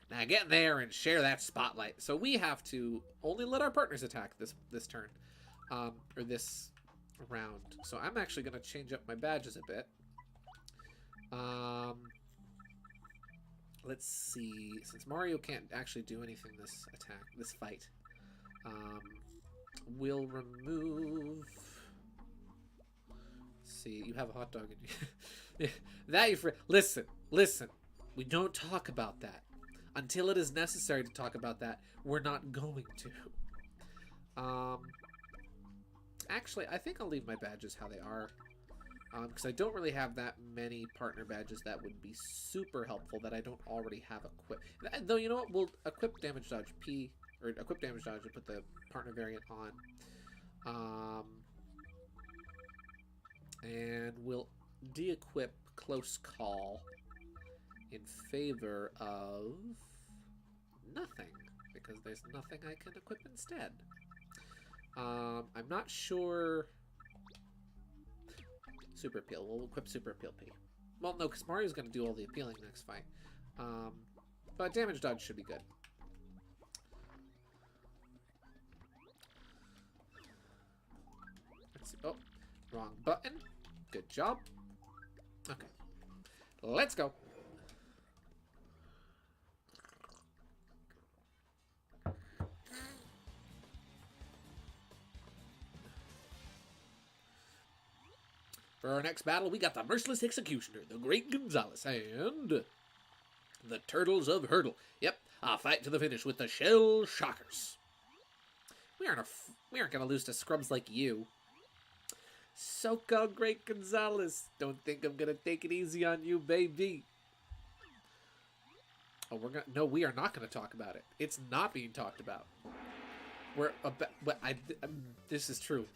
Now get in there and share that spotlight. So we have to only let our partners attack this turn. Or this around. So I'm actually going to change up my badges a bit. Let's see. Since Mario can't actually do anything this fight, we'll remove... Let's see, you have a hot dog in you. That you listen. We don't talk about that. Until it is necessary to talk about that, we're not going to. Actually, I think I'll leave my badges how they are. Because I don't really have that many partner badges that would be super helpful that I don't already have equipped. Though, you know what? We'll equip damage dodge P, or equip damage dodge and put the partner variant on. And we'll de-equip close call in favor of nothing, because there's nothing I can equip instead. I'm not sure... Super Appeal. We'll equip Super Appeal P. Well, no, because Mario's going to do all the appealing next fight. But damage dodge should be good. Let's see. Oh, wrong button. Good job. Okay. Let's go. For our next battle, we got the Merciless Executioner, the Great Gonzalez, and the Turtles of Hurdle. Yep, a fight to the finish with the Shell Shockers. We aren't going to lose to scrubs like you. So-called Great Gonzalez. Don't think I'm going to take it easy on you, baby. Oh, no, we are not going to talk about it. It's not being talked about. This is true.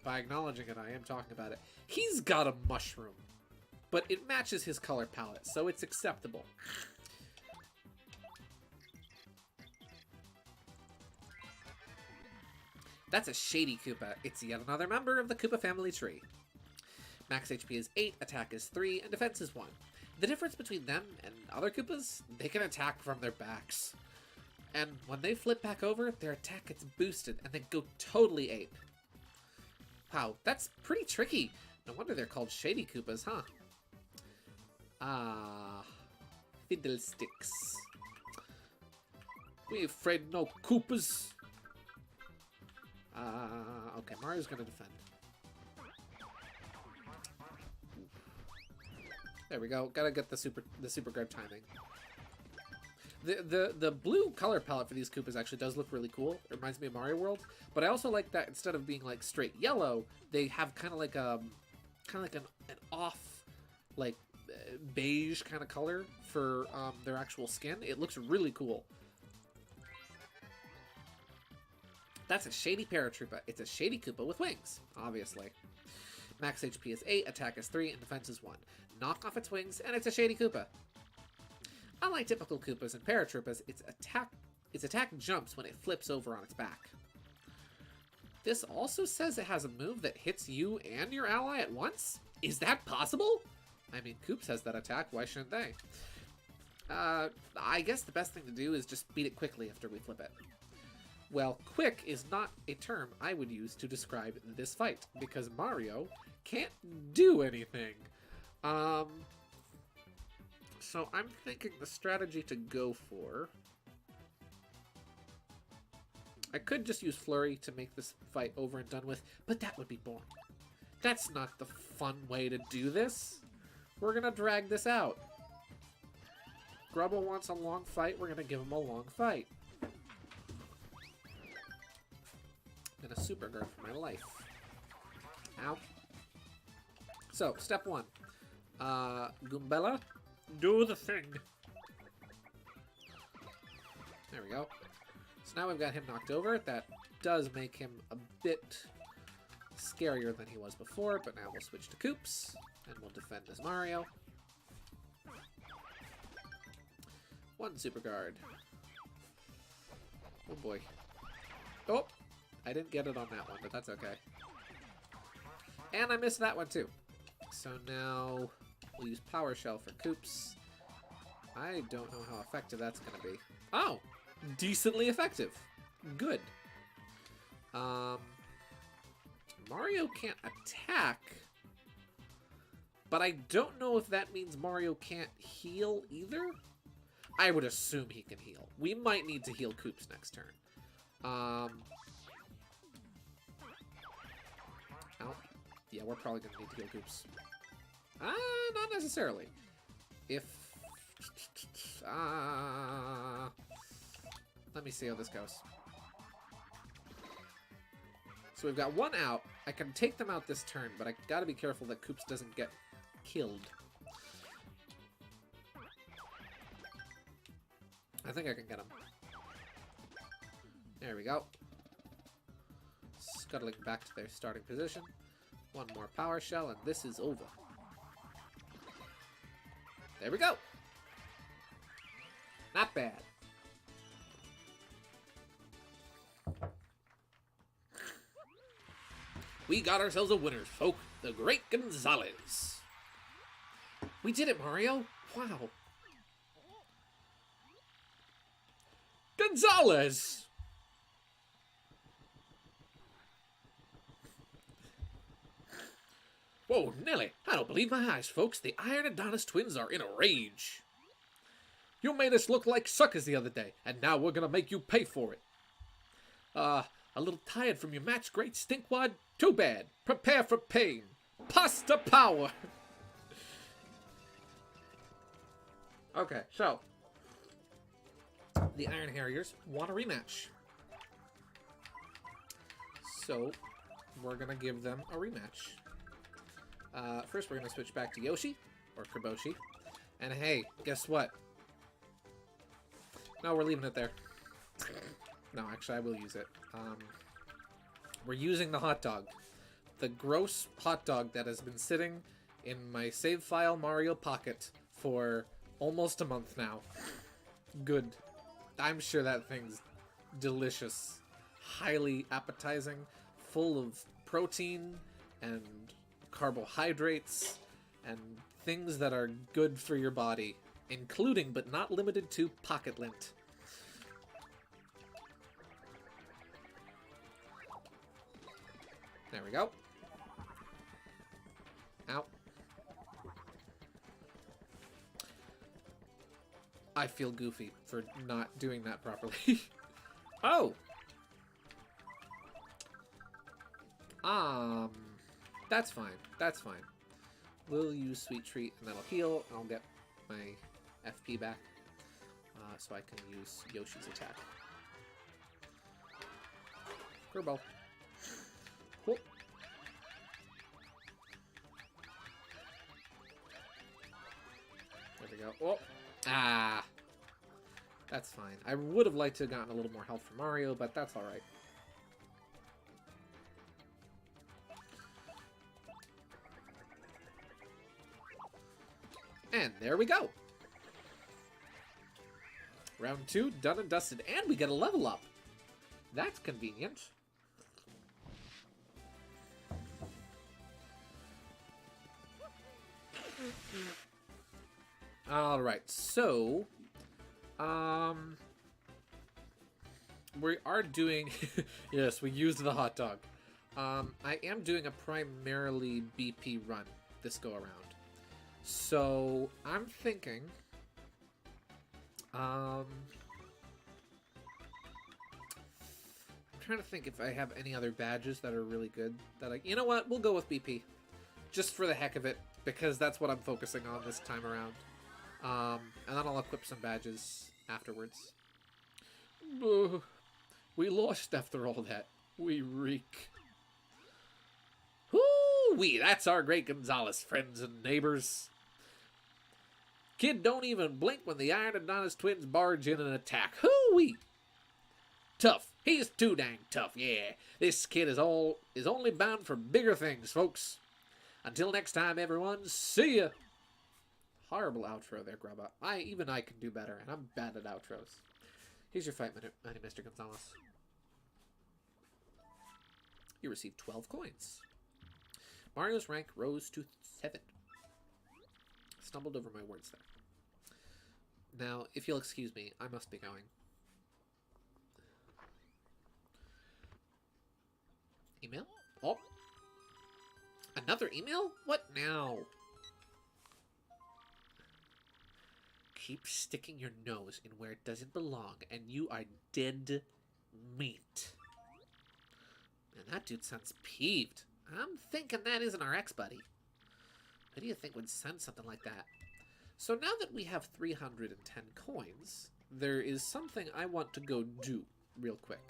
By acknowledging it, I am talking about it. He's got a mushroom, but it matches his color palette, so it's acceptable. That's a shady Koopa. It's yet another member of the Koopa family tree. Max HP is 8, attack is 3, and defense is 1. The difference between them and other Koopas, they can attack from their backs. And when they flip back over, their attack gets boosted, and they go totally ape. Wow, that's pretty tricky. No wonder they're called Shady Koopas, huh? Ah, fiddlesticks. We ain't afraid no Koopas. Okay, Mario's gonna defend. There we go. Gotta get the super guard timing. The blue color palette for these Koopas actually does look really cool. It reminds me of Mario World, but I also like that instead of being like straight yellow, they have kind of like an off, like beige kind of color for their actual skin. It looks really cool. That's a shady paratroopa. It's a shady Koopa with wings, obviously. Max HP is 8, attack is 3, and defense is 1. Knock off its wings, and it's a shady Koopa. Unlike typical Koopas and paratroopas, its attack jumps when it flips over on its back. This also says it has a move that hits you and your ally at once? Is that possible? I mean, Koops has that attack, why shouldn't they? I guess the best thing to do is just beat it quickly after we flip it. Well, quick is not a term I would use to describe this fight, because Mario can't do anything. So I'm thinking the strategy to go for... I could just use Flurry to make this fight over and done with, but that would be boring. That's not the fun way to do this. We're gonna drag this out. Grubble wants a long fight, we're gonna give him a long fight. And a super guard for my life. Ow. So, step 1. Goombella, do the thing. There we go. So now we've got him knocked over. That does make him a bit scarier than he was before, but now we'll switch to Koops, and we'll defend as Mario. 1 super guard. Oh boy. Oh! I didn't get it on that one, but that's okay. And I missed that one too. So now we'll use Power Shell for Koops. I don't know how effective that's going to be. Oh! Decently effective. Good. Mario can't attack, but I don't know if that means Mario can't heal either. I would assume he can heal. We might need to heal Koops next turn. Oh. Yeah, we're probably going to need to heal Koops. Not necessarily. If... let me see how this goes. So we've got one out. I can take them out this turn, but I gotta be careful that Koops doesn't get killed. I think I can get him. There we go. Scuttling back to their starting position. One more power shell, and this is over. There we go. Not bad. We got ourselves a winner, folk. The great Gonzalez. We did it, Mario. Wow. Gonzalez! Whoa, Nelly. I don't believe my eyes, folks. The Iron Adonis twins are in a rage. You made us look like suckers the other day, and now we're gonna make you pay for it. A little tired from your match, great stinkwad? Too bad. Prepare for pain. Pasta power! Okay, so... the Iron Harriers want a rematch. So, we're gonna give them a rematch. First, we're gonna switch back to Yoshi, or Kiboshi. And hey, guess what? No, we're leaving it there. No, actually, I will use it. We're using the hot dog. The gross hot dog that has been sitting in my save file Mario Pocket for almost a month now. Good. I'm sure that thing's delicious. Highly appetizing. Full of protein and carbohydrates and things that are good for your body. Including, but not limited to, pocket lint. There we go. Ow. I feel goofy for not doing that properly. Oh! That's fine. That's fine. We'll use Sweet Treat and that'll heal. I'll get my FP back. So I can use Yoshi's attack. Curveball. Cool. There we go. Oh! Ah! That's fine. I would have liked to have gotten a little more health from Mario, but that's alright. And there we go! Round 2, done and dusted, and we get a level up! That's convenient. Alright, so... we are doing... yes, we used the hot dog. I am doing a primarily BP run this go around. So, I'm thinking... I'm trying to think if I have any other badges that are really good that I... You know what? We'll go with BP. Just for the heck of it, because that's what I'm focusing on this time around. And then I'll equip some badges afterwards. We lost after all that. We reek. Whoo-wee, that's our great Gonzalez, friends and neighbors. Kid don't even blink when the Iron Adonis twins barge in and attack. Hoo-wee! Tough. He's too dang tough, yeah. This kid is only bound for bigger things, folks. Until next time, everyone, see ya! Horrible outro there, Grubba. Even I can do better, and I'm bad at outros. Here's your fight minute, Mr. Gonzalez. You received 12 coins. Mario's rank rose to 7. Stumbled over my words there. Now, if you'll excuse me, I must be going. Email? Oh, Another email? What now? Keep sticking your nose in where it doesn't belong, and you are dead meat. Man, that dude sounds peeved. I'm thinking that isn't our ex-buddy. Who do you think would send something like that? So now that we have 310 coins, there is something I want to go do real quick.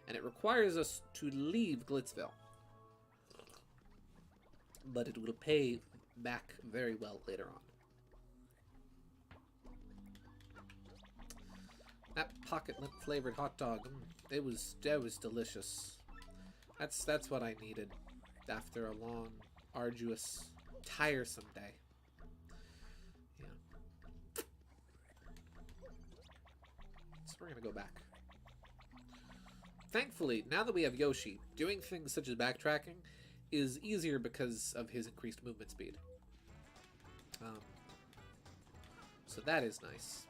And it requires us to leave Glitzville. But it will pay back very well later on. That pocket lint flavored hot dog, that was delicious. That's what I needed after a long, arduous, tiresome day. Yeah. So we're gonna go back. Thankfully, now that we have Yoshi, doing things such as backtracking is easier because of his increased movement speed. So that is nice.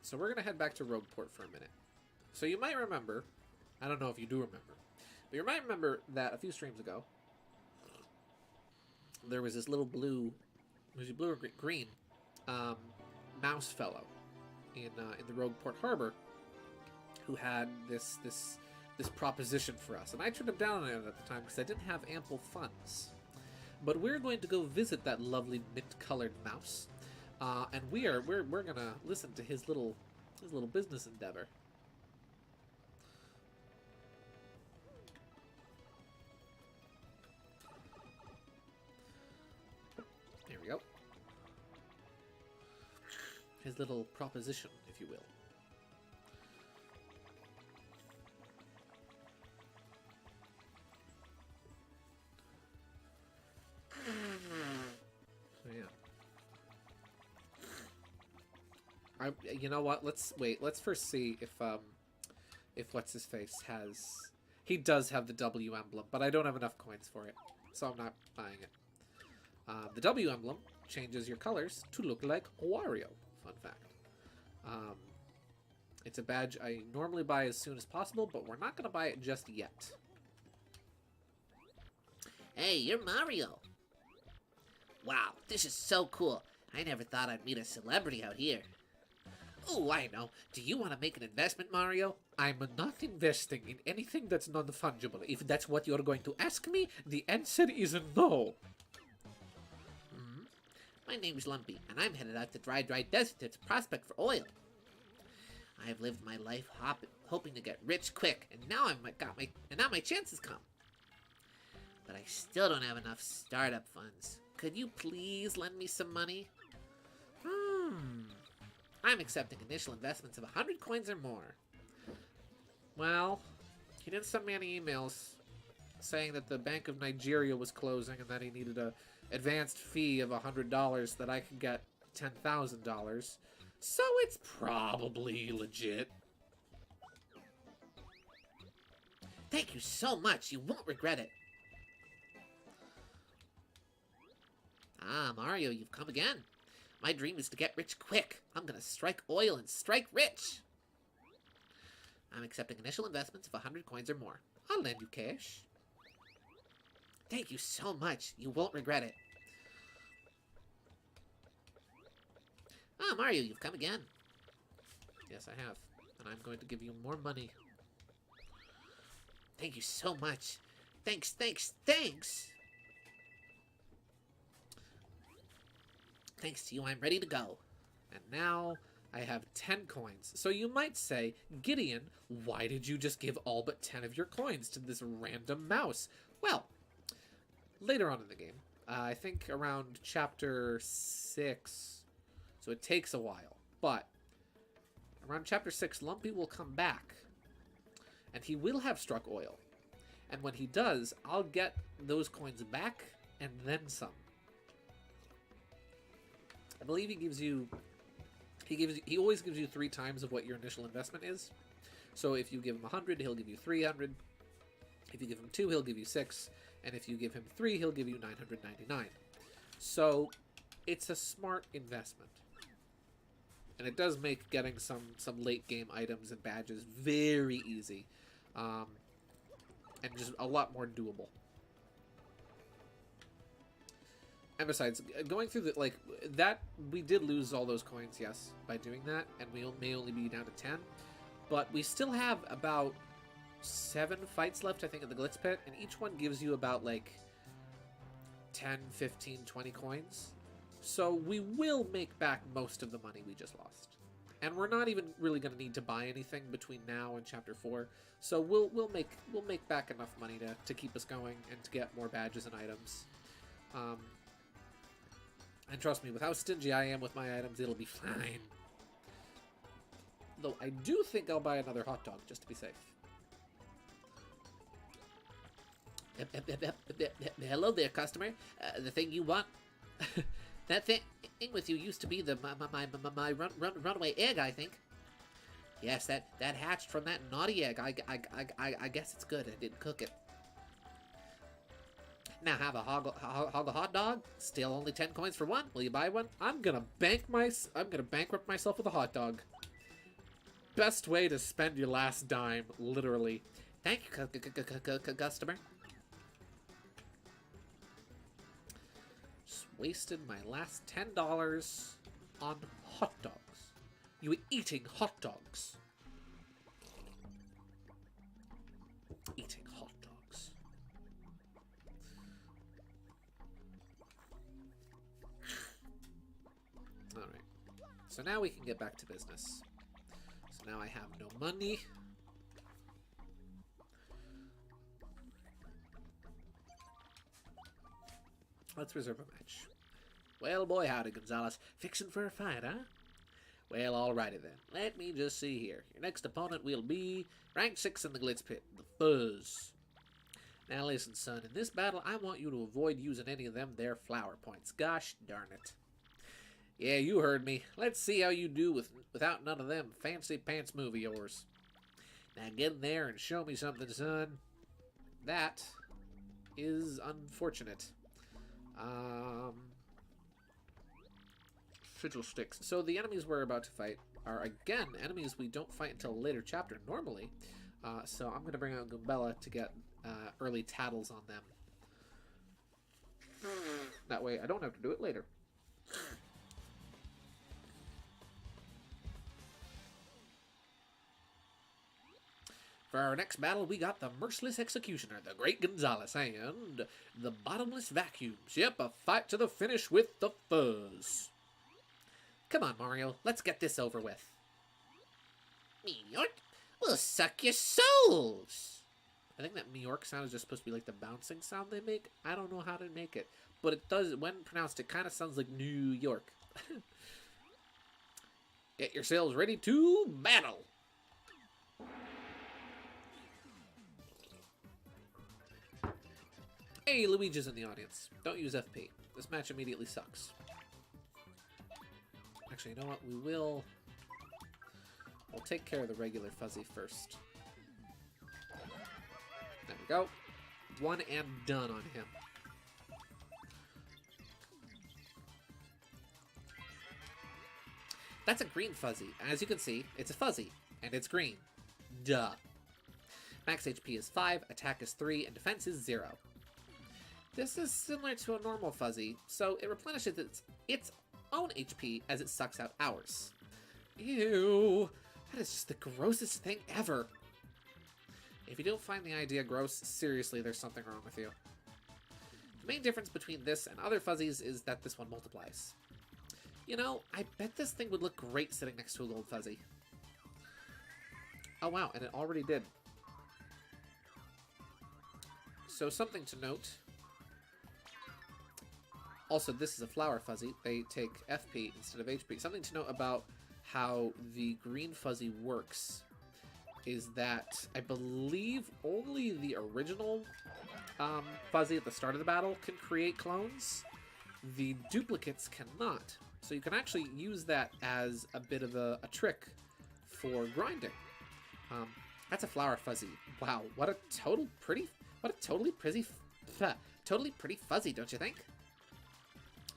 So we're going to head back to Rogueport for a minute. So you might remember, I don't know if you do remember, but you might remember that a few streams ago, there was this little blue, was it blue or green, mouse fellow in the Rogueport Harbor who had this proposition for us. And I turned him down on it at the time because I didn't have ample funds. But we're going to go visit that lovely mint-colored mouse. And we're gonna listen to his little business endeavor. There we go. His little proposition, if you will. So yeah. You know what? Let's first see if what's his face has. He does have the W emblem, but I don't have enough coins for it, so I'm not buying it. The W emblem changes your colors to look like Wario. Fun fact. It's a badge I normally buy as soon as possible, but we're not going to buy it just yet. Hey, you're Mario. Wow, this is so cool. I never thought I'd meet a celebrity out here. Oh, I know. Do you want to make an investment, Mario? I'm not investing in anything that's non-fungible. If that's what you're going to ask me, the answer is no. My name's Lumpy, and I'm headed out to Dry Desert to prospect for oil. I have lived my life hoping to get rich quick, and now now my chances come. But I still don't have enough startup funds. Could you please lend me some money? I'm accepting initial investments of 100 coins or more. Well, he didn't send me any emails saying that the Bank of Nigeria was closing and that he needed a advanced fee of $100 that I could get $10,000. So it's probably legit. Thank you so much. You won't regret it. Ah, Mario, you've come again. My dream is to get rich quick. I'm gonna strike oil and strike rich. I'm accepting initial investments of 100 coins or more. I'll lend you cash. Thank you so much. You won't regret it. Ah, Mario, you've come again. Yes, I have. And I'm going to give you more money. Thank you so much. Thanks. Thanks to you, I'm ready to go. And now I have 10 coins. So you might say, Gideon, why did you just give all but 10 of your coins to this random mouse? Well, later on in the game, I think around chapter 6, so it takes a while, but around chapter 6, Lumpy will come back, and he will have struck oil. And when he does, I'll get those coins back, and then some. I believe he always gives you 3 times of what your initial investment is. So if you give him 100, he'll give you 300. If you give him 2, he'll give you 6. And if you give him 3, he'll give you 999. So it's a smart investment. And it does make getting some late game items and badges very easy. And just a lot more doable. And besides, going through the, like, that, we did lose all those coins, yes, by doing that, and we may only be down to 10. But we still have about 7 fights left, I think, in the Glitz Pit, and each one gives you about, like, 10, 15, 20 coins. So we will make back most of the money we just lost. And we're not even really going to need to buy anything between now and Chapter 4. So we'll make back enough money to keep us going and to get more badges and items. And trust me, with how stingy I am with my items, it'll be fine. Though I do think I'll buy another hot dog, just to be safe. Hello there, customer. The thing you want? That thing with you used to be my runaway egg, I think. Yes, that hatched from that naughty egg. I guess it's good. I didn't cook it. Now have a hot dog. Still only 10 coins for one. Will you buy one? I'm gonna bankrupt myself with a hot dog. Best way to spend your last dime, literally. Thank you, customer. Just wasted my last $10 on hot dogs. You were eating hot dogs. Eating hot dogs. Alright. So now we can get back to business. So now I have no money. Let's reserve a match. Well, boy, howdy, Gonzalez. Fixing for a fight, huh? Well, alrighty then. Let me just see here. Your next opponent will be rank 6 in the Glitz Pit, the Fuzz. Now listen, son, in this battle, I want you to avoid using any of them there flower points. Gosh darn it. Yeah, you heard me. Let's see how you do without none of them fancy pants move of yours. Now get in there and show me something, son. That is unfortunate. Fiddlesticks. So the enemies we're about to fight are, again, enemies we don't fight until a later chapter normally. So I'm going to bring out Gumbella to get early tattles on them. That way I don't have to do it later. For our next battle, we got the Merciless Executioner, the Great Gonzalez, and the Bottomless Vacuums. Yep, a fight to the finish with the Fuzz. Come on, Mario, let's get this over with. Meteor, we'll suck your souls. I think that New York sound is just supposed to be like the bouncing sound they make. I don't know how to make it, but it does, when pronounced, it kind of sounds like New York. Get yourselves ready to battle. Hey, Luigi's in the audience. Don't use FP. This match immediately sucks. Actually, you know what? We'll take care of the regular Fuzzy first. There we go. One and done on him. That's a green Fuzzy. As you can see, it's a Fuzzy, and it's green. Duh. Max HP is 5, attack is 3, and defense is 0. This is similar to a normal Fuzzy, so it replenishes its own HP as it sucks out ours. Ew, that is just the grossest thing ever. If you don't find the idea gross, seriously, there's something wrong with you. The main difference between this and other Fuzzies is that this one multiplies. You know, I bet this thing would look great sitting next to a gold Fuzzy. Oh wow, and it already did. So something to note. Also, this is a flower Fuzzy. They take FP instead of HP. Something to note about how the green Fuzzy works is that I believe only the original Fuzzy at the start of the battle can create clones. The duplicates cannot. So you can actually use that as a bit of a trick for grinding. That's a flower Fuzzy. Wow, what a totally pretty Fuzzy, don't you think?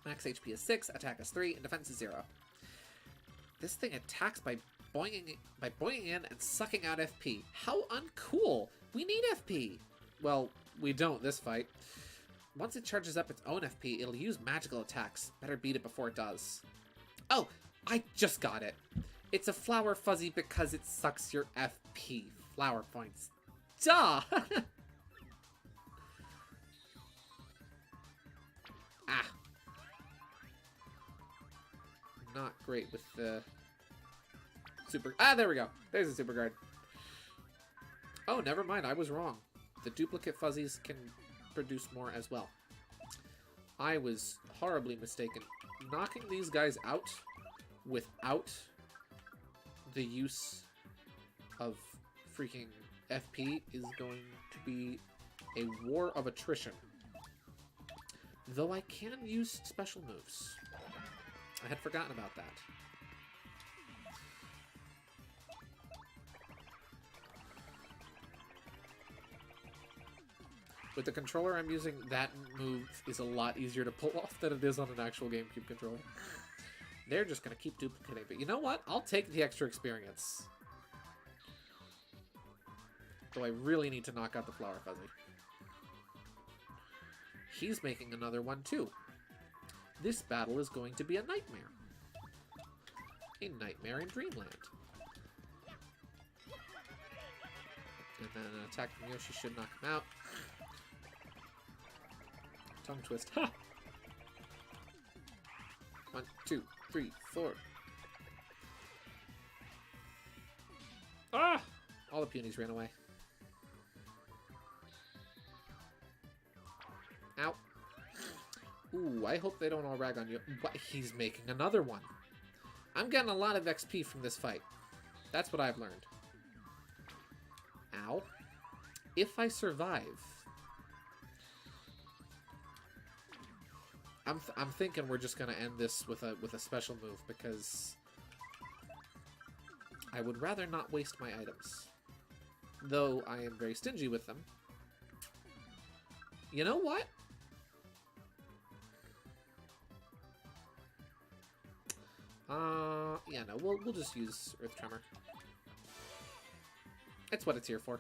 Max HP is 6, attack is 3, and defense is 0. This thing attacks by boinging in and sucking out FP. How uncool! We need FP! Well, we don't this fight. Once it charges up its own FP, it'll use magical attacks. Better beat it before it does. Oh, I just got it. It's a flower fuzzy because it sucks your FP. Flower points. Duh! Ah. Not great with the super... Ah, there we go. There's a super guard. Oh, never mind. I was wrong. The duplicate fuzzies can produce more as well. I was horribly mistaken. Knocking these guys out without the use of freaking FP is going to be a war of attrition. Though I can use special moves. I had forgotten about that. With the controller I'm using, that move is a lot easier to pull off than it is on an actual GameCube controller. They're just going to keep duplicating, but you know what? I'll take the extra experience. Though I really need to knock out the Flower Fuzzy. He's making another one too. This battle is going to be a nightmare. A nightmare in Dreamland. And then an attack from Yoshi should knock him out. Tongue twist. Ha! 1, 2, 3, 4. Ah! All the punies ran away. Ow. Ooh, I hope they don't all rag on you. But he's making another one. I'm getting a lot of XP from this fight. That's what I've learned. Ow. If I survive... I'm thinking we're just gonna end this with a special move because I would rather not waste my items. Though I am very stingy with them. You know what? Yeah, no, we'll just use Earth Tremor. It's what it's here for.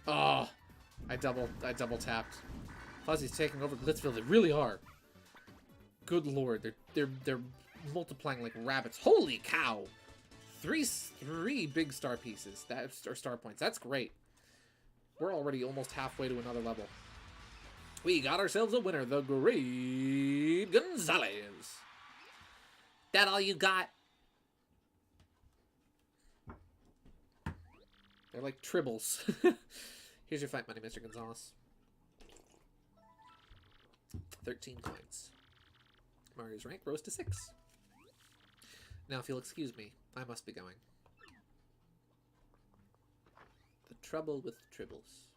Oh, I double tapped. Fuzzy's taking over Glitzville. They really are. Good lord, they're multiplying like rabbits. Holy cow! Three big star pieces. Or star points. That's great. We're already almost halfway to another level. We got ourselves a winner, the great Gonzalez. That all you got? They're like tribbles. Here's your fight money, Mr. Gonzalez. 13 coins. Mario's rank rose to 6. Now, if you'll excuse me, I must be going. The trouble with tribbles.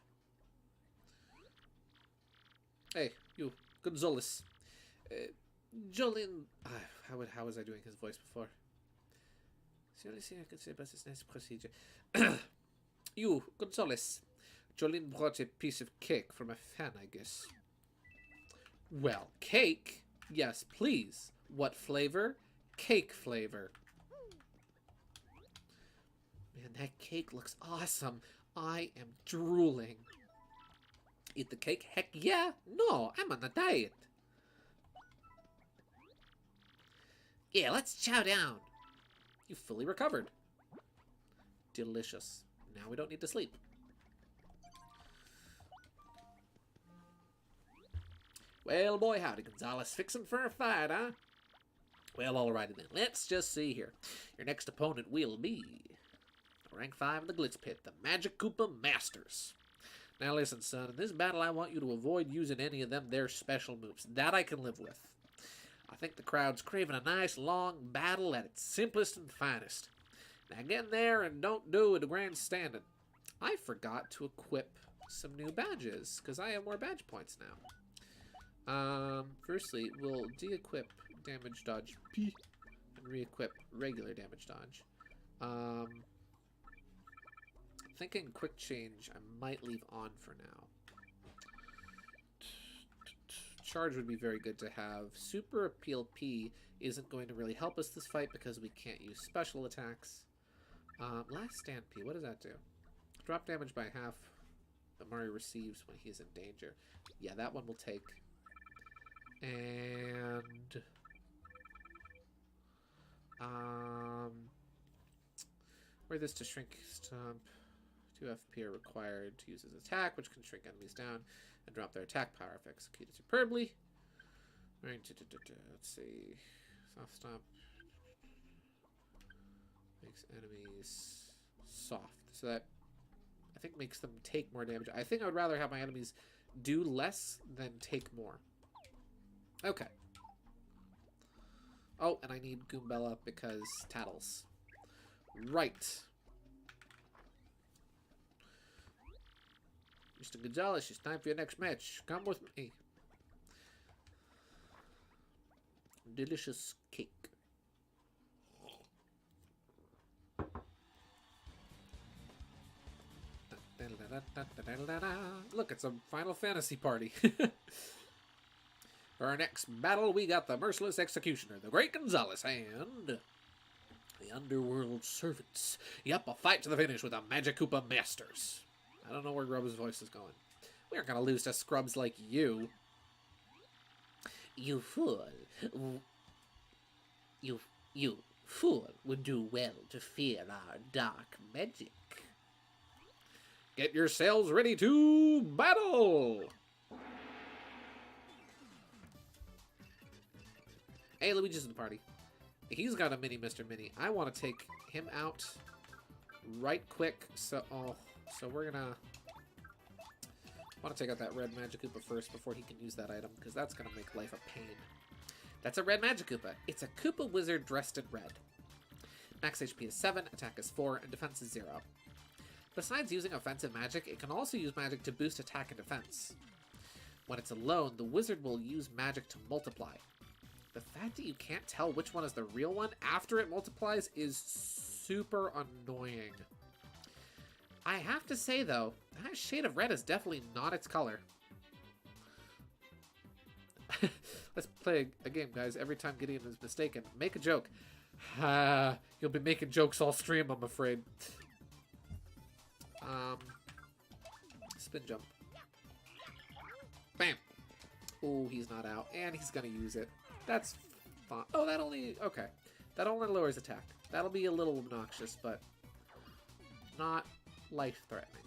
Hey, you, Gonzalez. Jolene... how was I doing his voice before? The only thing I can say about this nice procedure. You, Gonzalez. Jolene brought a piece of cake from a fan, I guess. Well, cake? Yes, please. What flavor? Cake flavor. Man, that cake looks awesome. I am drooling. Eat the cake? Heck yeah. No, I'm on a diet. Yeah, let's chow down. You fully recovered. Delicious. Now we don't need to sleep. Well, boy, howdy, Gonzalez. Fixing for a fight, huh? Well, alrighty then. Let's just see here. Your next opponent will be rank 5 in the Glitz Pit, the Magic Koopa Masters. Now listen, son, in this battle I want you to avoid using any of them their special moves. That I can live with. I think the crowd's craving a nice long battle at its simplest and finest. Now get in there and don't do it grandstanding. I forgot to equip some new badges, because I have more badge points now. Firstly, we'll de-equip damage dodge P and re-equip regular damage dodge. Thinking quick change I might leave on for now. Charge would be very good to have. Super appeal P isn't going to really help us this fight because we can't use special attacks. Last stand P, what does that do? Drop damage by half that Mario receives when he's in danger. Yeah, that one will take. And wear this to shrink stomp. 2 FP are required to use his attack, which can shrink enemies down and drop their attack power if executed superbly. Let's see. Soft stomp makes enemies soft. So that, I think, makes them take more damage. I think I would rather have my enemies do less than take more. Okay. Oh, and I need Goombella because Tattles. Right. Mr. Gonzalez, it's time for your next match. Come with me. Delicious cake. Look, it's a Final Fantasy party. For our next battle, we got the Merciless Executioner, the Great Gonzalez, and the Underworld Servants. Yep, a fight to the finish with the Magic Koopa Masters. I don't know where Grub's voice is going. We aren't going to lose to scrubs like you. You fool. You fool would do well to fear our dark magic. Get yourselves ready to battle! Hey, Luigi's in the party. He's got a mini Mr. Mini. I want to take him out right quick. So we're gonna want to take out that red Magic Koopa first before he can use that item, because that's gonna make life a pain. That's a red Magic Koopa. It's a Koopa wizard dressed in red. Max HP is 7, attack is 4, and defense is 0. Besides using offensive magic, it can also use magic to boost attack and defense. When it's alone, the wizard will use magic to multiply. The fact that you can't tell which one is the real one after it multiplies is super annoying. I have to say, though, that shade of red is definitely not its color. Let's play a game, guys. Every time Gideon is mistaken, make a joke. You'll be making jokes all stream, I'm afraid. Spin jump. Bam! Oh, he's not out, and he's gonna use it. That's fine. Oh, that only... Okay. That only lowers attack. That'll be a little obnoxious, but not life-threatening.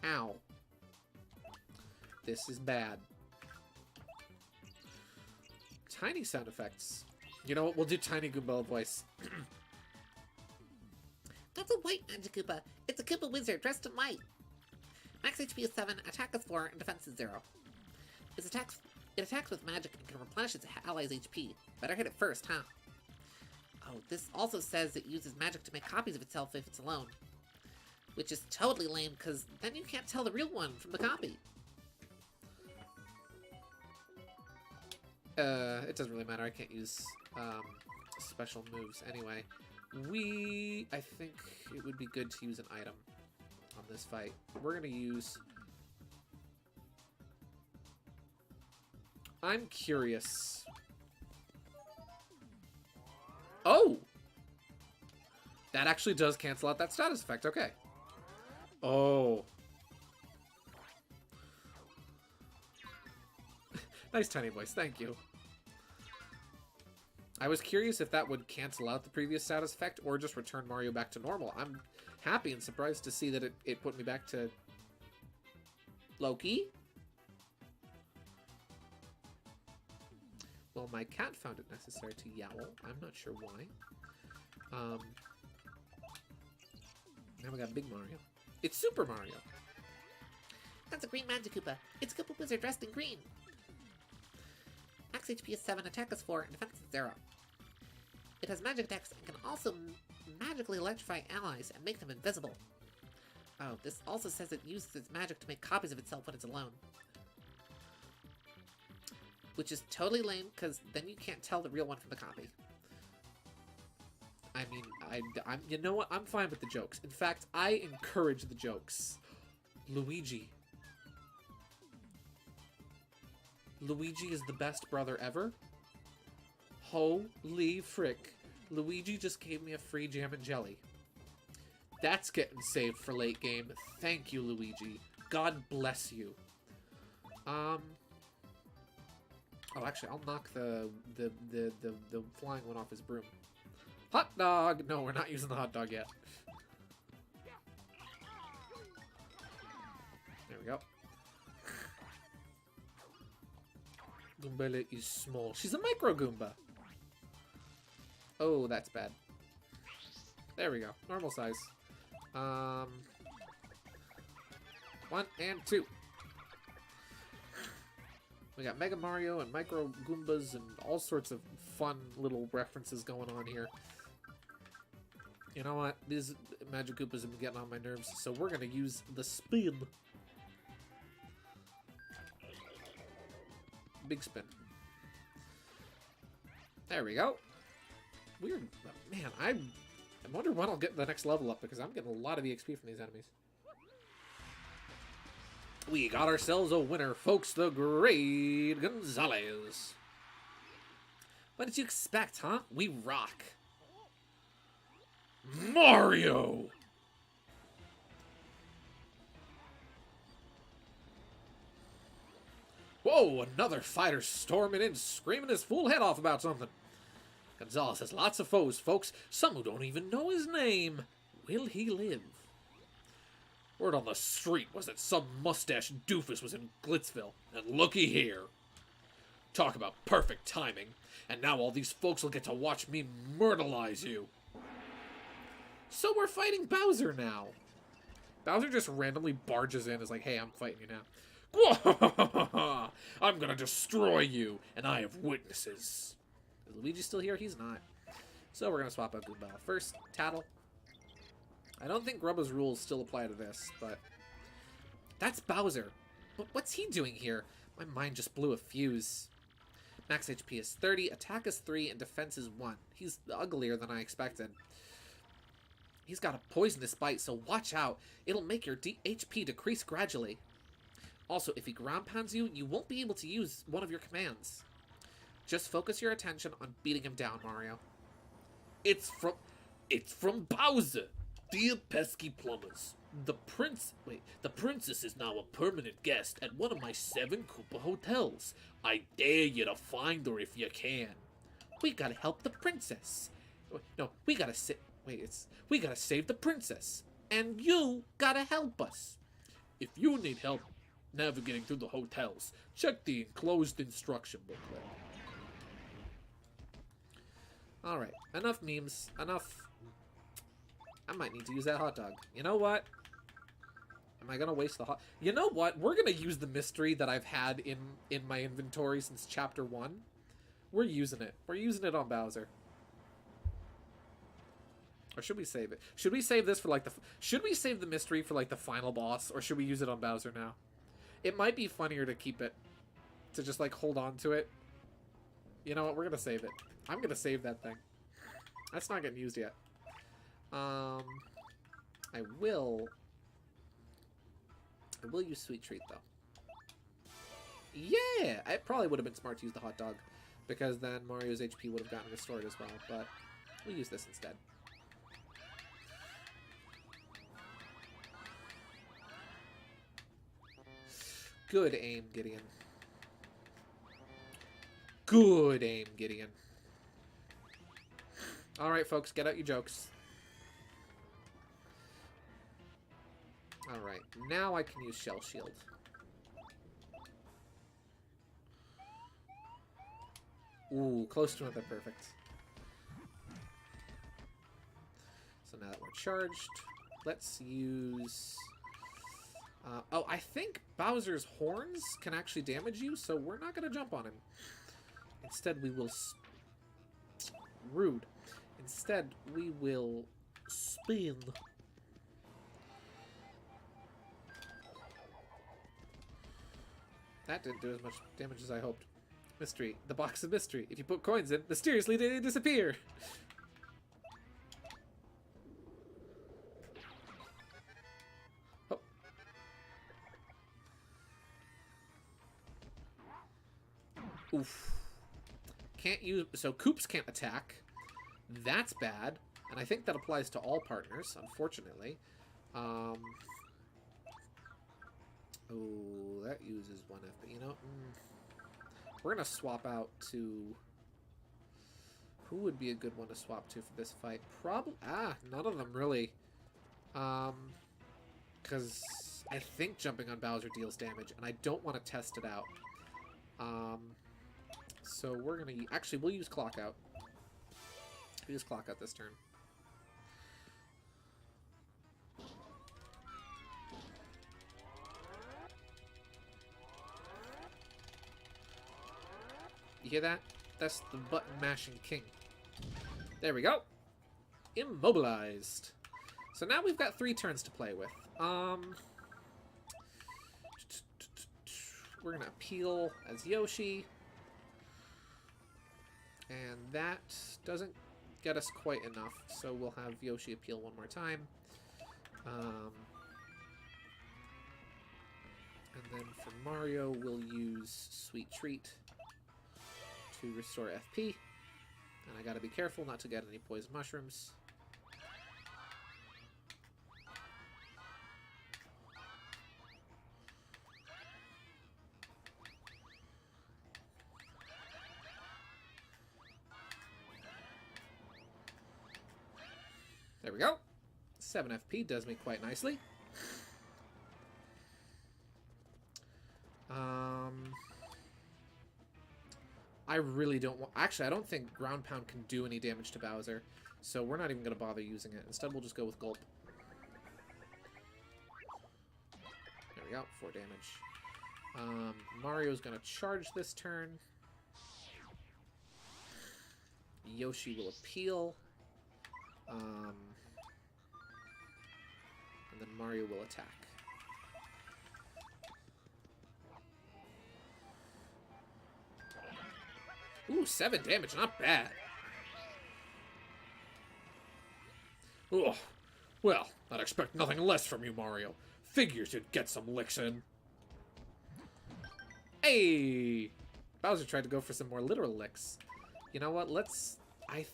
Ow. This is bad. Tiny sound effects. You know what? We'll do Tiny Goombella voice. That's a white Magic Koopa. It's a Koopa wizard dressed in white. Max HP is 7, attack is 4, and defense is 0. It attacks with magic and can replenish its allies' HP. Better hit it first, huh? Oh, this also says it uses magic to make copies of itself if it's alone. Which is totally lame, because then you can't tell the real one from the copy. It doesn't really matter. I can't use special moves anyway. I think it would be good to use an item on this fight. We're gonna use... I'm curious. Oh! That actually does cancel out that status effect. Okay. Oh. Nice tiny voice. Thank you. I was curious if that would cancel out the previous status effect or just return Mario back to normal. I'm happy and surprised to see that it put me back to Loki. Well, my cat found it necessary to yowl. I'm not sure why. Now we got Big Mario. It's Super Mario. That's a green Magic Koopa. It's a Koopa wizard dressed in green. Max HP is 7, attack is 4, and defense is 0. It has magic attacks and can also magically electrify allies and make them invisible. Oh, this also says it uses its magic to make copies of itself when it's alone. Which is totally lame, because then you can't tell the real one from the copy. I mean, I'm you know what? I'm fine with the jokes. In fact, I encourage the jokes. Luigi. Luigi is the best brother ever? Holy frick. Luigi just gave me a free jam and jelly. That's getting saved for late game. Thank you, Luigi. God bless you. Oh, actually, I'll knock the flying one off his broom. Hot dog! No, we're not using the hot dog yet. There we go. Goombella is small. She's a micro Goomba. Oh, that's bad. There we go. Normal size. 1 and 2. We got Mega Mario and Micro Goombas and all sorts of fun little references going on here. You know what? These Magic Goombas have been getting on my nerves, so we're going to use the spin. Big spin. There we go. Weird. Man, I wonder when I'll get the next level up, because I'm getting a lot of EXP from these enemies. We got ourselves a winner, folks. The great Gonzalez. What did you expect, huh? We rock. Mario! Whoa, another fighter storming in, screaming his full head off about something. Gonzalez has lots of foes, folks. Some who don't even know his name. Will he live? Word on the street was that some mustache doofus was in Glitzville. And looky here. Talk about perfect timing. And now all these folks will get to watch me myrtleize you. So we're fighting Bowser now. Bowser just randomly barges in and is like, hey, I'm fighting you now. I'm gonna destroy you, and I have witnesses. Is Luigi still here? He's not. So we're gonna swap out Goomba. First, Tattle. I don't think Grubba's rules still apply to this, but... That's Bowser. But what's he doing here? My mind just blew a fuse. Max HP is 30, attack is 3, and defense is 1. He's uglier than I expected. He's got a poisonous bite, so watch out. It'll make your HP decrease gradually. Also, if he ground pounds you, you won't be able to use one of your commands. Just focus your attention on beating him down, Mario. It's from Bowser! Dear pesky plumbers, the princess is now a permanent guest at one of my 7 Koopa hotels. I dare you to find her if you can. We gotta help the princess. No, we gotta save the princess. And you gotta help us. If you need help navigating through the hotels, check the enclosed instruction booklet. Alright, enough memes, enough. I might need to use that hot dog. You know what? Am I gonna waste the hot... You know what? We're gonna use the mystery that I've had in my inventory since Chapter 1. We're using it. We're using it on Bowser. Or should we save it? Should we save this for, like, should we save the mystery for, like, the final boss? Or should we use it on Bowser now? It might be funnier to keep it. To just, like, hold on to it. You know what? We're gonna save it. I'm gonna save that thing. That's not getting used yet. I will use Sweet Treat, though. Yeah! It probably would have been smart to use the hot dog, because then Mario's HP would have gotten restored as well, but we'll use this instead. Good aim, Gideon. Good aim, Gideon. Alright, folks, get out your jokes. Alright, now I can use Shell Shield. Ooh, close to another perfect. So now that we're charged, let's use... oh, I think Bowser's horns can actually damage you, so we're not going to jump on him. Instead, we will... Rude. Instead, we will spin. That didn't do as much damage as I hoped. Mystery. The box of mystery. If you put coins in, mysteriously they disappear. Oh. Oof. Can't use... So Koops can't attack. That's bad. And I think that applies to all partners, unfortunately. Oh, that uses 1 FP. You know, we're going to swap out to... Who would be a good one to swap to for this fight? Probably... none of them, really. Because I think jumping on Bowser deals damage, and I don't want to test it out. So we're going to... Actually, we'll use Clock Out. We'll use Clock Out this turn. You hear that? That's the button-mashing king. There we go. Immobilized. So now we've got 3 turns to play with. We're gonna appeal as Yoshi. And that doesn't get us quite enough, so we'll have Yoshi appeal one more time. And then for Mario, we'll use Sweet Treat to restore FP. And I gotta be careful not to get any poison mushrooms. There we go. 7 FP does me quite nicely. I really don't want... Actually, I don't think Ground Pound can do any damage to Bowser, so we're not even going to bother using it. Instead, we'll just go with Gulp. There we go, 4 damage. Mario's going to charge this turn. Yoshi will appeal. And then Mario will attack. Ooh, 7 damage, not bad. Oh, well, I'd expect nothing less from you, Mario. Figures you'd get some licks in. Hey! Bowser tried to go for some more literal licks. You know what, let's... I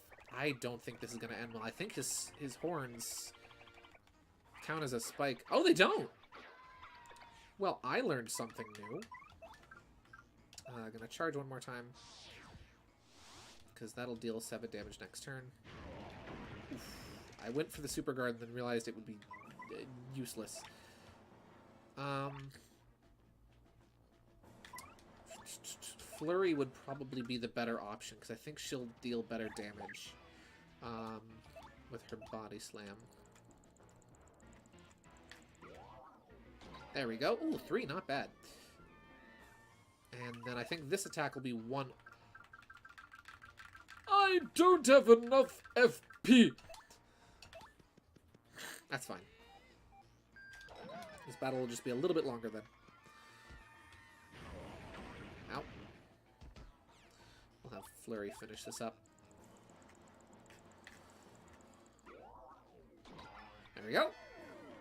don't think this is going to end well. I think his horns count as a spike. Oh, they don't! Well, I learned something new. Gonna charge one more time. Because that'll deal 7 damage next turn. Oof. I went for the Super Guard and then realized it would be useless. Flurry would probably be the better option, because I think she'll deal better damage with her Body Slam. There we go. Ooh, 3, not bad. And then I think this attack will be 1... I don't have enough FP! That's fine. This battle will just be a little bit longer then. Ow. We'll have Flurry finish this up. There we go.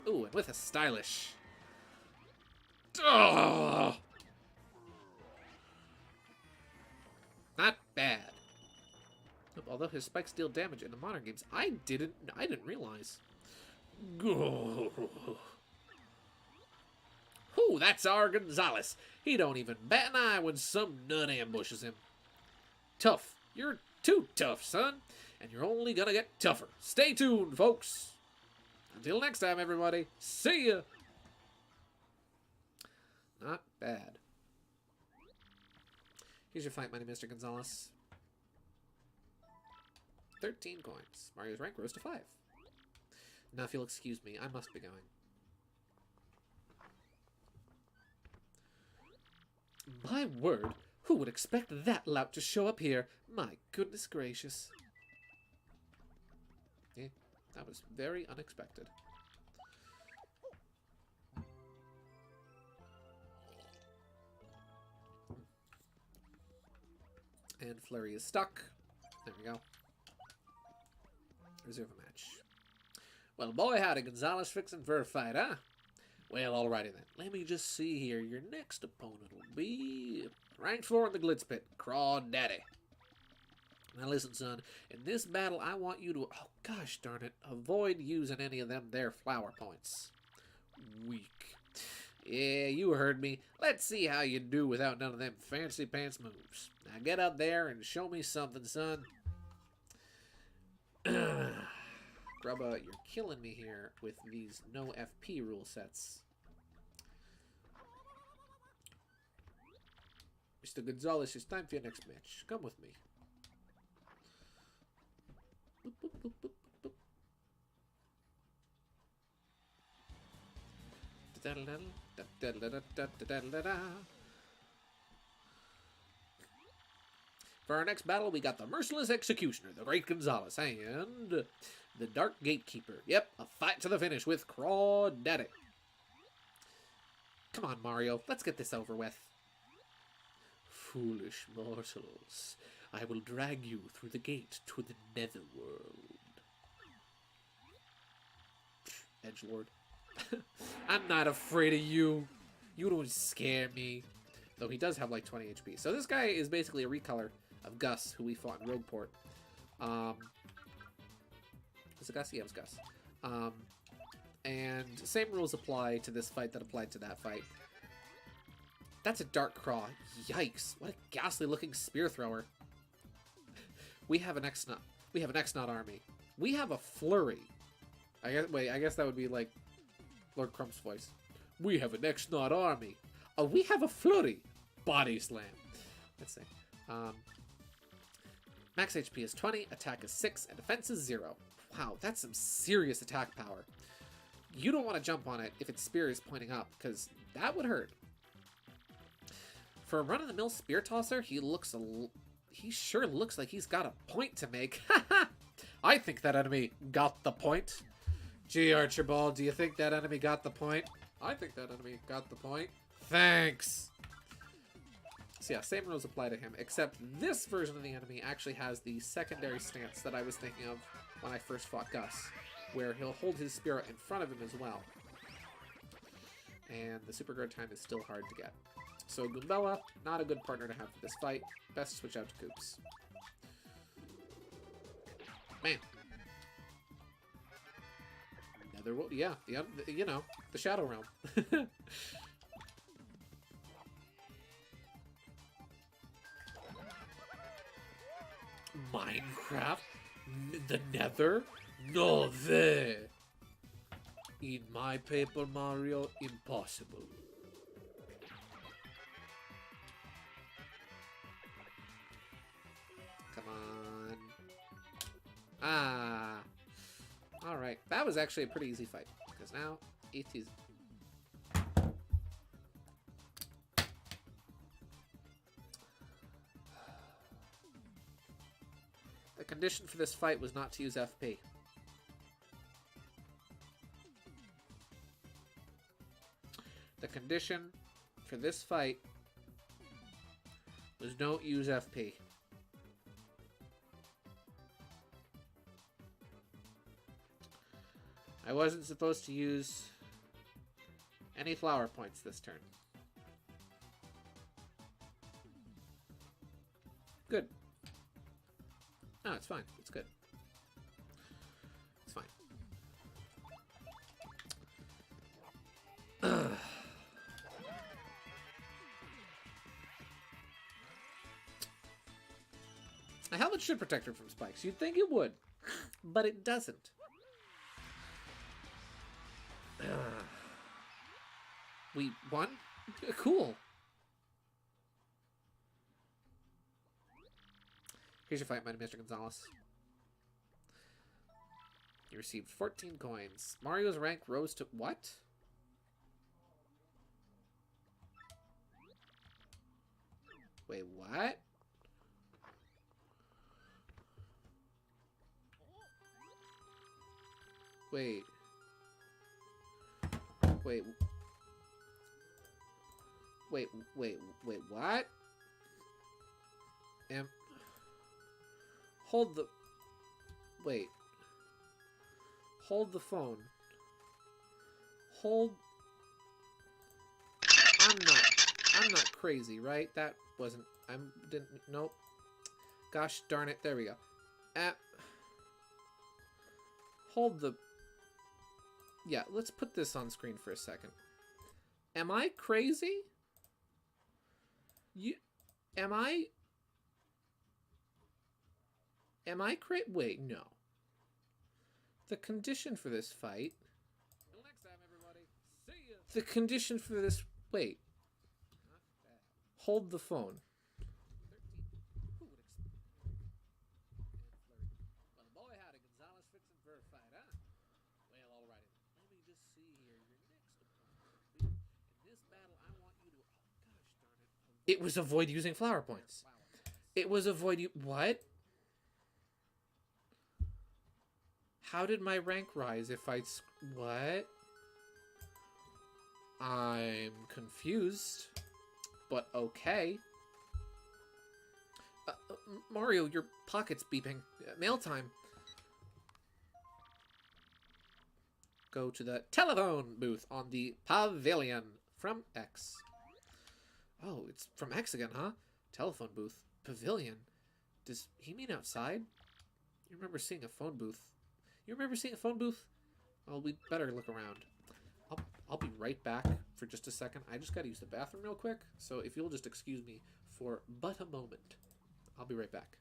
Ooh, and with a stylish. Ugh! Not bad. Although his spikes deal damage in the modern games, I didn't realize. Ooh, that's our Gonzalez. He don't even bat an eye when some nut ambushes him. Tough. You're too tough, son. And you're only gonna get tougher. Stay tuned, folks. Until next time, everybody. See ya. Not bad. Here's your fight, mighty Mr. Gonzalez. 13 coins. Mario's rank rose to 5. Now, if you'll excuse me, I must be going. My word, who would expect that lout to show up here? My goodness gracious. Yeah, that was very unexpected. And Flurry is stuck. There we go. Reserve a match. Well, boy, howdy, Gonzalez fixing for a fight, huh? Well, alrighty then. Let me just see here. Your next opponent will be rank 4 in the Glitz Pit, Crawdaddy. Now listen, son. In this battle, I want you to, oh gosh darn it, avoid using any of them there flower points. Weak. Yeah, you heard me. Let's see how you do without none of them fancy pants moves. Now get up there and show me something, son. Grubba, you're killing me here with these no FP rule sets. Mr. Gonzalez, it's time for your next match. Come with me. Boop, boop, boop, boop, boop. For our next battle, we got the Merciless Executioner, the Great Gonzalez, and the Dark Gatekeeper. Yep, a fight to the finish with Crawdaddy. Come on, Mario. Let's get this over with. Foolish mortals, I will drag you through the gate to the netherworld. Edgelord. I'm not afraid of you. You don't scare me. Though he does have like 20 HP. So this guy is basically a recolor of Gus, who we fought in Rogueport. Was it Gus? Yeah, it was Gus. And same rules apply to this fight that applied to that fight. That's a Dark Craw. Yikes. What a ghastly looking spear thrower. We have an X-Nut. We have an X-Nut army. We have a Flurry. I guess that would be like Lord Crump's voice. We have an X-Nut army. Oh, we have a Flurry. Body slam. Let's see. Max HP is 20, attack is 6, and defense is 0. Wow, that's some serious attack power. You don't want to jump on it if its spear is pointing up, because that would hurt. For a run-of-the-mill spear tosser, he sure looks like he's got a point to make. I think that enemy got the point. Gee, Archibald, do you think that enemy got the point? I think that enemy got the point. Thanks! So yeah, same rules apply to him, except this version of the enemy actually has the secondary stance that I was thinking of when I first fought Gus, where he'll hold his spirit in front of him as well. And the super guard time is still hard to get. So Goombella, not a good partner to have for this fight. Best switch out to Koops. Man. Netherworld, yeah, you know, the Shadow Realm. Minecraft? The Nether? No way! In my Paper Mario, impossible. Come on. Ah. Alright, that was actually a pretty easy fight, because now it is... The condition for this fight was not to use FP. The condition for this fight was don't use FP. I wasn't supposed to use any flower points this turn. Good. No, it's fine. It's good. It's fine. A helmet should protect her from spikes. You'd think it would, but it doesn't. We won? Cool. Here's your fight, my Mr. Gonzalez. You received 14 coins. Mario's rank rose to... What? Wait, what? Wait. Wait. Wait, what? Hold the... Wait. Hold the phone. Hold... I'm not crazy, right? That wasn't... didn't... Nope. Gosh darn it. There we go. Hold the... Yeah, let's put this on screen for a second. Am I crazy? Am I crazy? Wait, no. The condition for this fight... Until next time, everybody. See ya. The condition for this... Wait. Hold the phone. 13. Who would expect? Well, boy, howdy, Gonzalez fixing for a fight, huh? Well, alrighty. Let me just see here. Your next opponent. In this battle, I want you to... Oh, gosh darn it. It was avoid using flower points. It was avoid you... What? How did my rank rise if I... What? I'm confused. But okay. Mario, your pocket's beeping. Mail time. Go to the telephone booth on the pavilion from X. Oh, it's from X again, huh? Telephone booth. Pavilion. Does he mean outside? You remember seeing a phone booth? You remember seeing a phone booth? Well, we better look around. I'll be right back for just a second. I just gotta use the bathroom real quick. So if you'll just excuse me for but a moment. I'll be right back.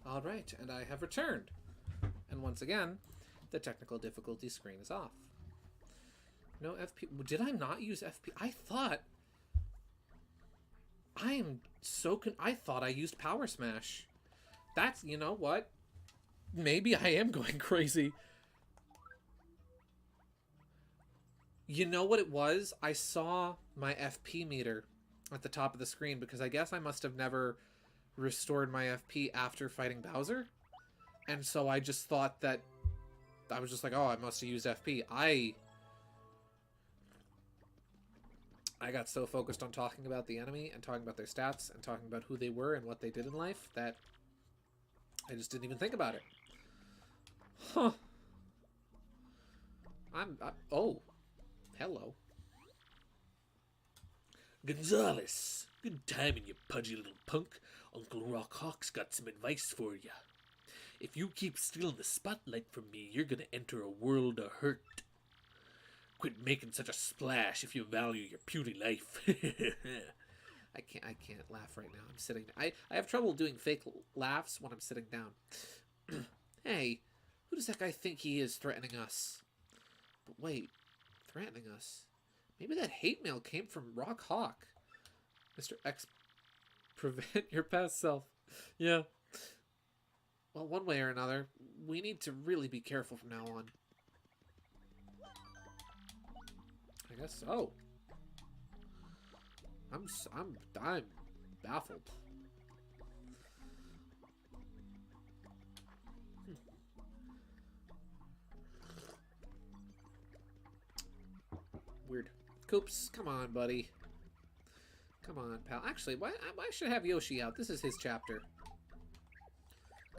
Alright, and I have returned. And once again, the technical difficulty screen is off. No FP... Did I not use FP? I thought... I am so... I thought I used Power Smash. That's... You know what? Maybe I am going crazy. You know what it was? I saw my FP meter at the top of the screen because I guess I must have never restored my FP after fighting Bowser. And so I just thought that... I was just like, oh, I must have used FP. I got so focused on talking about the enemy and talking about their stats and talking about who they were and what they did in life that I just didn't even think about it. Huh. Oh. Hello. Gonzalez, good timing, you pudgy little punk. Uncle Rock Hawk's got some advice for you. If you keep stealing the spotlight from me, you're gonna enter a world of hurt. Quit making such a splash if you value your puny life. I can't laugh right now. I'm sitting... I have trouble doing fake laughs when I'm sitting down. Hey, who does that guy think he is threatening us? But wait, threatening us? Maybe that hate mail came from Rock Hawk. Mr. X, prevent your past self. Yeah. Well, one way or another, we need to really be careful from now on. I guess so. I'm baffled. Weird. Coops, come on, buddy. Come on, pal. Actually, why should I have Yoshi out? This is his chapter.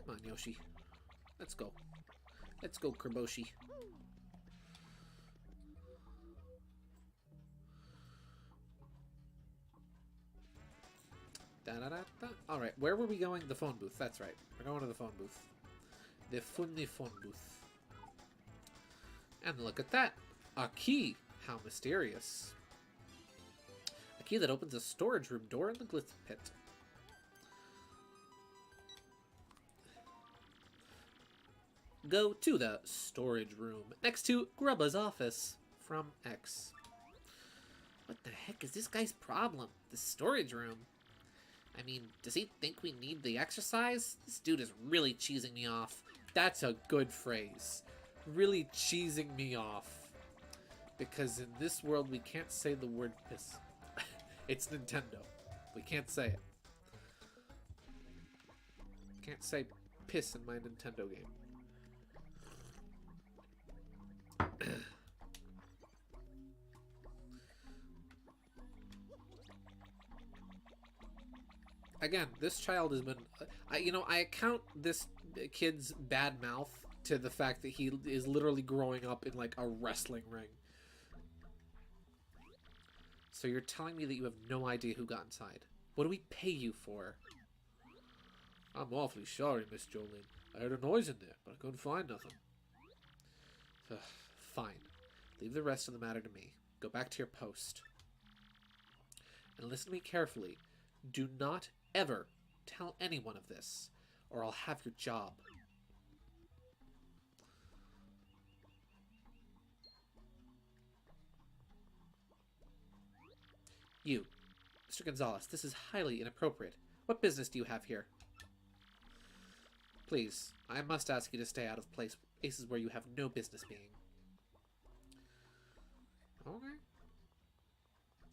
Come on, Yoshi. Let's go. Let's go, Kerboshi. Da-da-da-da. Alright, where were we going? The phone booth. That's right. We're going to the phone booth. The funny phone booth. And look at that. A key. How mysterious. A key that opens a storage room door in the glitz pit. Go to the storage room next to Grubba's office from X. What the heck is this guy's problem? The storage room? I mean, does he think we need the exercise? This dude is really cheesing me off. That's a good phrase. Really cheesing me off. Because in this world, we can't say the word piss. It's Nintendo. We can't say it. Can't say piss in my Nintendo game. Again, this child has been... I account this kid's bad mouth to the fact that he is literally growing up in, like, a wrestling ring. So you're telling me that you have no idea who got inside? What do we pay you for? I'm awfully sorry, Miss Jolene. I heard a noise in there, but I couldn't find nothing. Fine. Leave the rest of the matter to me. Go back to your post. And listen to me carefully. Do not ever tell anyone of this, or I'll have your job. You, Mr. Gonzalez, this is highly inappropriate. What business do you have here? Please, I must ask you to stay out of places where you have no business being. Okay.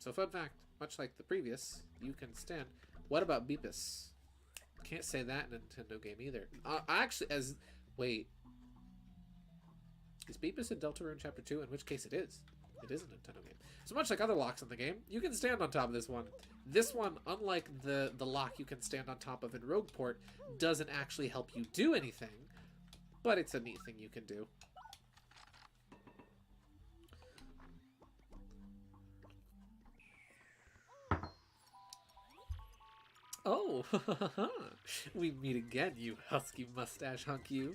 So, fun fact, much like the previous, you can stand. What about Beepus? Can't say that in a Nintendo game either. Wait. Is Beepus in Deltarune Chapter 2? In which case it is. It is a Nintendo game. So much like other locks in the game, you can stand on top of this one. This one, unlike the lock you can stand on top of in Rogueport, doesn't actually help you do anything, but it's a neat thing you can do. Oh, we meet again, you husky mustache hunk you.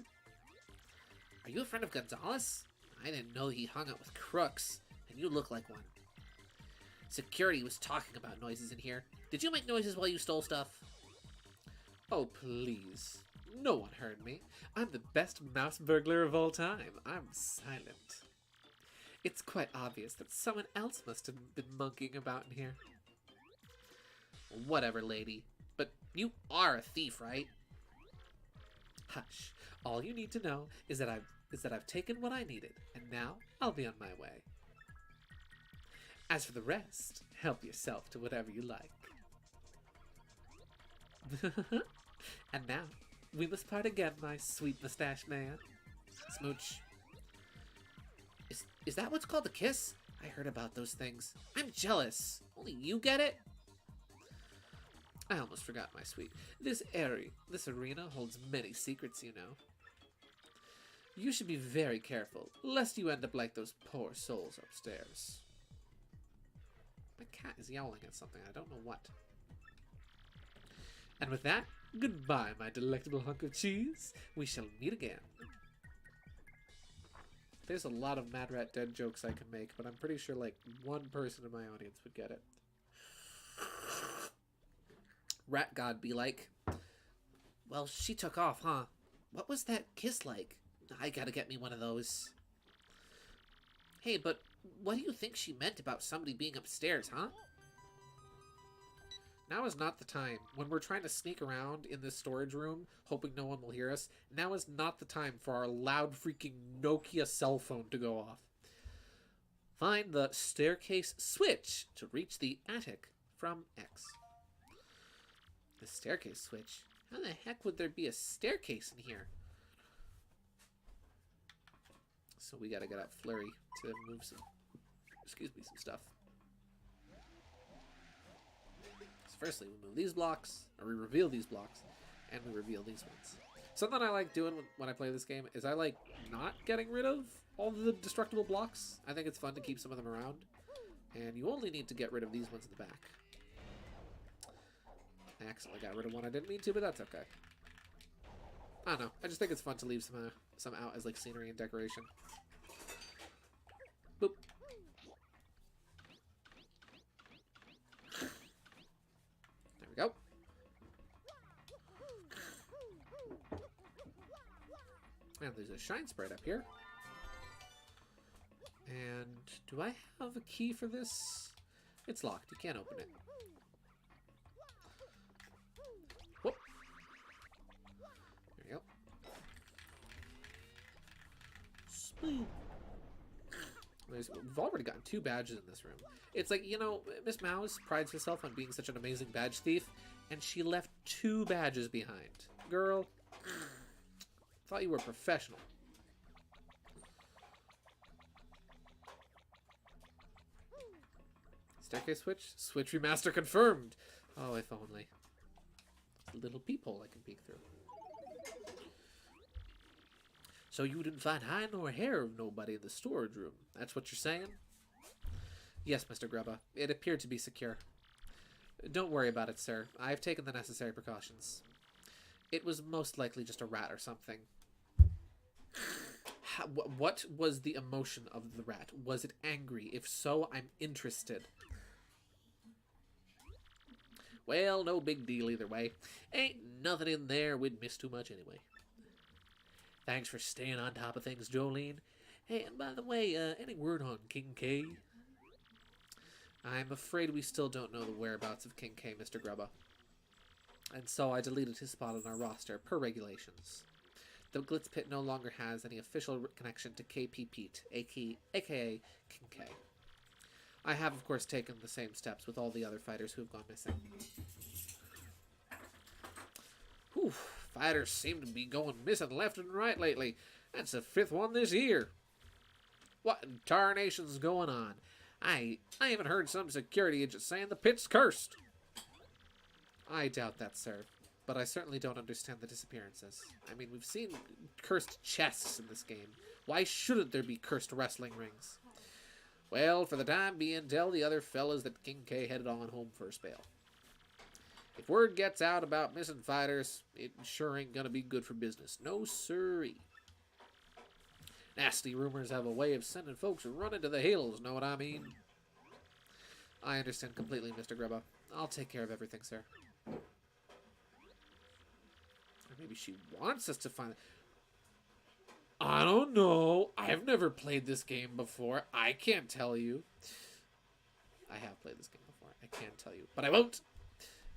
Are you a friend of Gonzalez? I didn't know he hung out with crooks, and you look like one. Security was talking about noises in here. Did you make noises while you stole stuff? Oh, please. No one heard me. I'm the best mouse burglar of all time. I'm silent. It's quite obvious that someone else must have been monkeying about in here. Whatever, lady. But you are a thief, right? Hush. All you need to know is that I've taken what I needed, and now I'll be on my way. As for the rest, help yourself to whatever you like. And now, we must part again, my sweet mustache man. Smooch. Is that what's called a kiss? I heard about those things. I'm jealous. Only you get it? I almost forgot, my sweet. This arena holds many secrets, you know. You should be very careful, lest you end up like those poor souls upstairs. My cat is yowling at something, I don't know what. And with that, goodbye, my delectable hunk of cheese. We shall meet again. There's a lot of Mad Rat Dead jokes I can make, but I'm pretty sure like one person in my audience would get it. Rat God be like, well, she took off, huh? What was that kiss like? I gotta get me one of those. Hey, but what do you think she meant about somebody being upstairs, huh? Now is not the time. When we're trying to sneak around in this storage room, hoping no one will hear us, now is not the time for our loud freaking Nokia cell phone to go off. Find the staircase switch to reach the attic from X. The staircase switch? How the heck would there be a staircase in here? So we gotta get out Flurry to move some, some stuff. So firstly, we move these blocks, or we reveal these blocks, and we reveal these ones. Something I like doing when I play this game is I like not getting rid of all the destructible blocks. I think it's fun to keep some of them around. And you only need to get rid of these ones in the back. I accidentally got rid of one I didn't mean to, but that's okay. I don't know. I just think it's fun to leave some out as like scenery and decoration. Boop. There we go. And there's a shine sprite up here. And do I have a key for this? It's locked. You can't open it. Whoop. There you go. Sweet. We've already gotten 2 badges in this room. It's like, you know, Miss Mouse prides herself on being such an amazing badge thief, and she left 2 badges behind. Girl, thought you were professional. Staircase switch? Switch remaster confirmed! Oh, if only. It's a little peephole I can peek through. So you didn't find hide nor hair of nobody in the storage room. That's what you're saying? Yes, Mr. Grubba. It appeared to be secure. Don't worry about it, sir. I've taken the necessary precautions. It was most likely just a rat or something. What was the emotion of the rat? Was it angry? If so, I'm interested. Well, no big deal either way. Ain't nothing in there we'd miss too much anyway. Thanks for staying on top of things, Jolene. Hey, and by the way, any word on King K? I'm afraid we still don't know the whereabouts of King K, Mr. Grubba. And so I deleted his spot on our roster, per regulations. The Glitz Pit no longer has any official connection to KP Pete, aka King K. I have, of course, taken the same steps with all the other fighters who have gone missing. Whew, fighters seem to be going missing left and right lately. That's the 5th one this year. What in tarnation's going on? I even heard some security agent saying the pit's cursed. I doubt that, sir. But I certainly don't understand the disappearances. I mean, we've seen cursed chests in this game. Why shouldn't there be cursed wrestling rings? Well, for the time being, tell the other fellas that King K headed on home for a spell. If word gets out about missing fighters, it sure ain't gonna be good for business. No siree. Nasty rumors have a way of sending folks running to the hills, know what I mean? I understand completely, Mr. Grubba. I'll take care of everything, sir. Or maybe she wants us to find it. I don't know. I've never played this game before. I can't tell you. I have played this game before. I can't tell you. But I won't.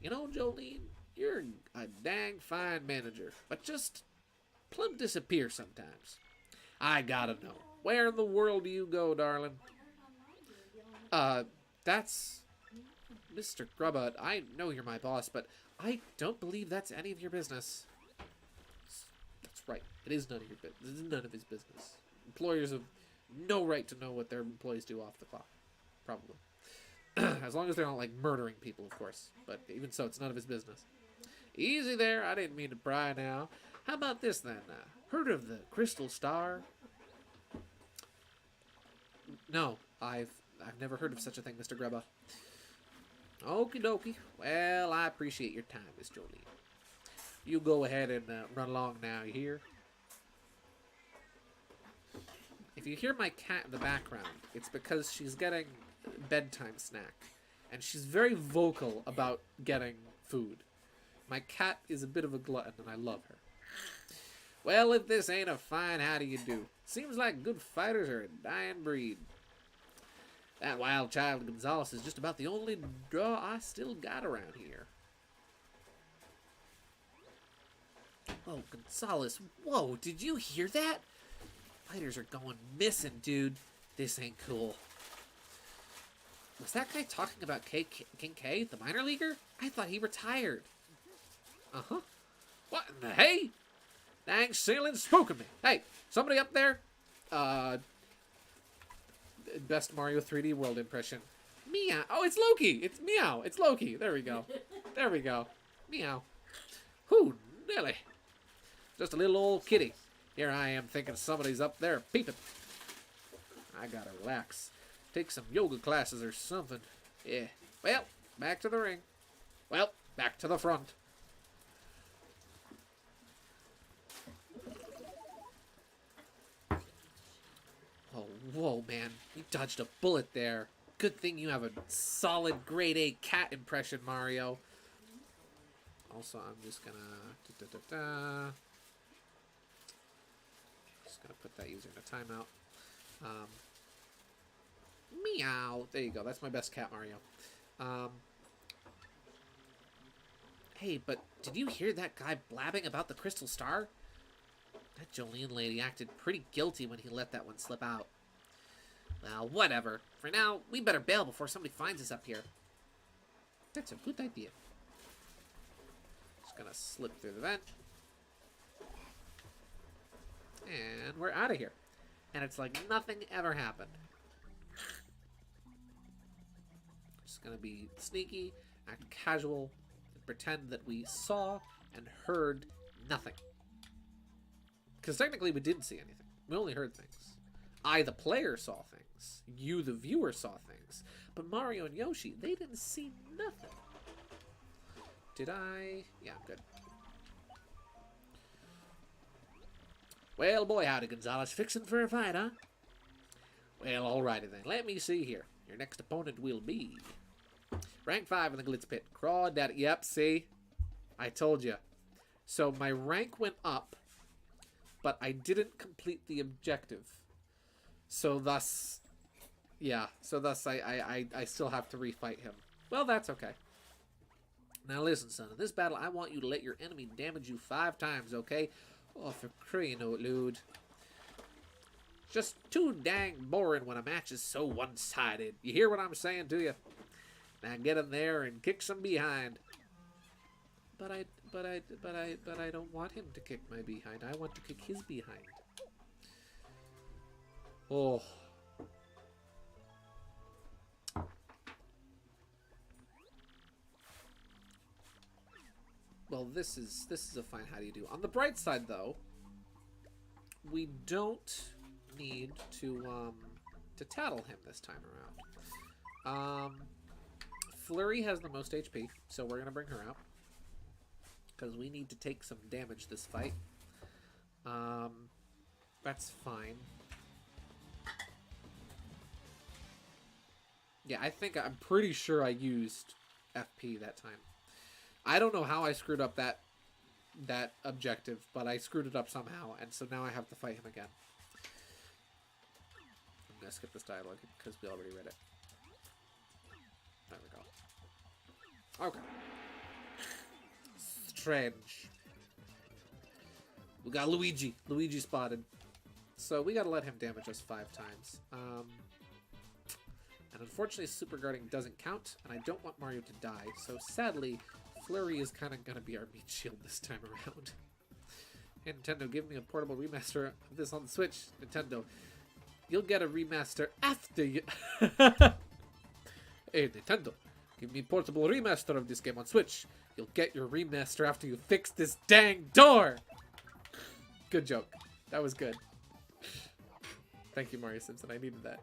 You know, Jolene, you're a dang fine manager, but just plumb disappear sometimes. I gotta know. Where in the world do you go, darling? That's... Mr. Grubba, I know you're my boss, but I don't believe that's any of your business. That's right. It is none of your business. This is none of his business. Employers have no right to know what their employees do off the clock. Probably. As long as they're not, like, murdering people, of course. But even so, it's none of his business. Easy there. I didn't mean to pry now. How about this, then? Heard of the Crystal Star? No, I've never heard of such a thing, Mr. Grubba. Okie dokie. Well, I appreciate your time, Miss Jolene. You go ahead and run along now, you hear? If you hear my cat in the background, it's because she's getting bedtime snack. And she's very vocal about getting food. My cat is a bit of a glutton, and I love her. Well, if this ain't a fine how do you do. Seems like good fighters are a dying breed. That wild child Gonzalez is just about the only draw I still got around here. Whoa, Gonzalez. Whoa, did you hear that? Fighters are going missing, dude. This ain't cool. Was that guy talking about King K, the minor leaguer? I thought he retired. Uh-huh. What in the hey? Dang ceiling spoken me. Hey, somebody up there? Best Mario 3D World impression. Meow. Oh, it's Loki. It's Meow. It's Loki. There we go. There we go. Meow. Whew, Nelly. Just a little old kitty. Here I am thinking somebody's up there peeping. I gotta relax. Take some yoga classes or something. Yeah. Well, back to the ring. Well, back to the front. Oh, whoa, man. You dodged a bullet there. Good thing you have a solid grade A cat impression, Mario. Also, I'm just gonna... Just gonna put that user in a timeout. Meow. There you go. That's my best cat, Mario. Hey, but did you hear that guy blabbing about the Crystal Star? That Jolene lady acted pretty guilty when he let that one slip out. Well, whatever. For now, we better bail before somebody finds us up here. That's a good idea. Just gonna slip through the vent. And we're out of here. And it's like nothing ever happened. Just gonna be sneaky, act casual, and pretend that we saw and heard nothing. Because technically we didn't see anything. We only heard things. I, the player, saw things. You, the viewer, saw things. But Mario and Yoshi, they didn't see nothing. Did I? Yeah, good. Well, boy, howdy, Gonzalez. Fixing for a fight, huh? Well, alrighty then. Let me see here. Your next opponent will be... Rank 5 in the Glitz Pit. Crawdaddy. Yep, see? I told you. So my rank went up, but I didn't complete the objective. So thus... Yeah, so thus I still have to refight him. Well, that's okay. Now listen, son. In this battle, I want you to let your enemy damage you 5 times, okay? Oh, for crying out loud. Just too dang boring when a match is so one-sided. You hear what I'm saying, do you? Now get in there and kick some behind. But I don't want him to kick my behind. I want to kick his behind. Oh. Well, this is a fine how do you do. On the bright side, though, we don't need to tattle him this time around. Flurry has the most HP, so we're gonna bring her out because we need to take some damage this fight. That's fine. Yeah, I'm pretty sure I used FP that time. I don't know how I screwed up that objective, but I screwed it up somehow, and so now I have to fight him again. I'm gonna skip this dialogue because we already read it. There we go. Okay. Strange. We got Luigi. Luigi spotted. So we gotta let him damage us 5 times. And unfortunately, super guarding doesn't count, and I don't want Mario to die. So sadly, Flurry is kind of going to be our meat shield this time around. Hey, Nintendo, give me a portable remaster of this on the Switch. Nintendo, you'll get a remaster after you... Hey, Nintendo, give me a portable remaster of this game on Switch. You'll get your remaster after you fix this dang door! Good joke. That was good. Thank you, Mario Simpson. I needed that.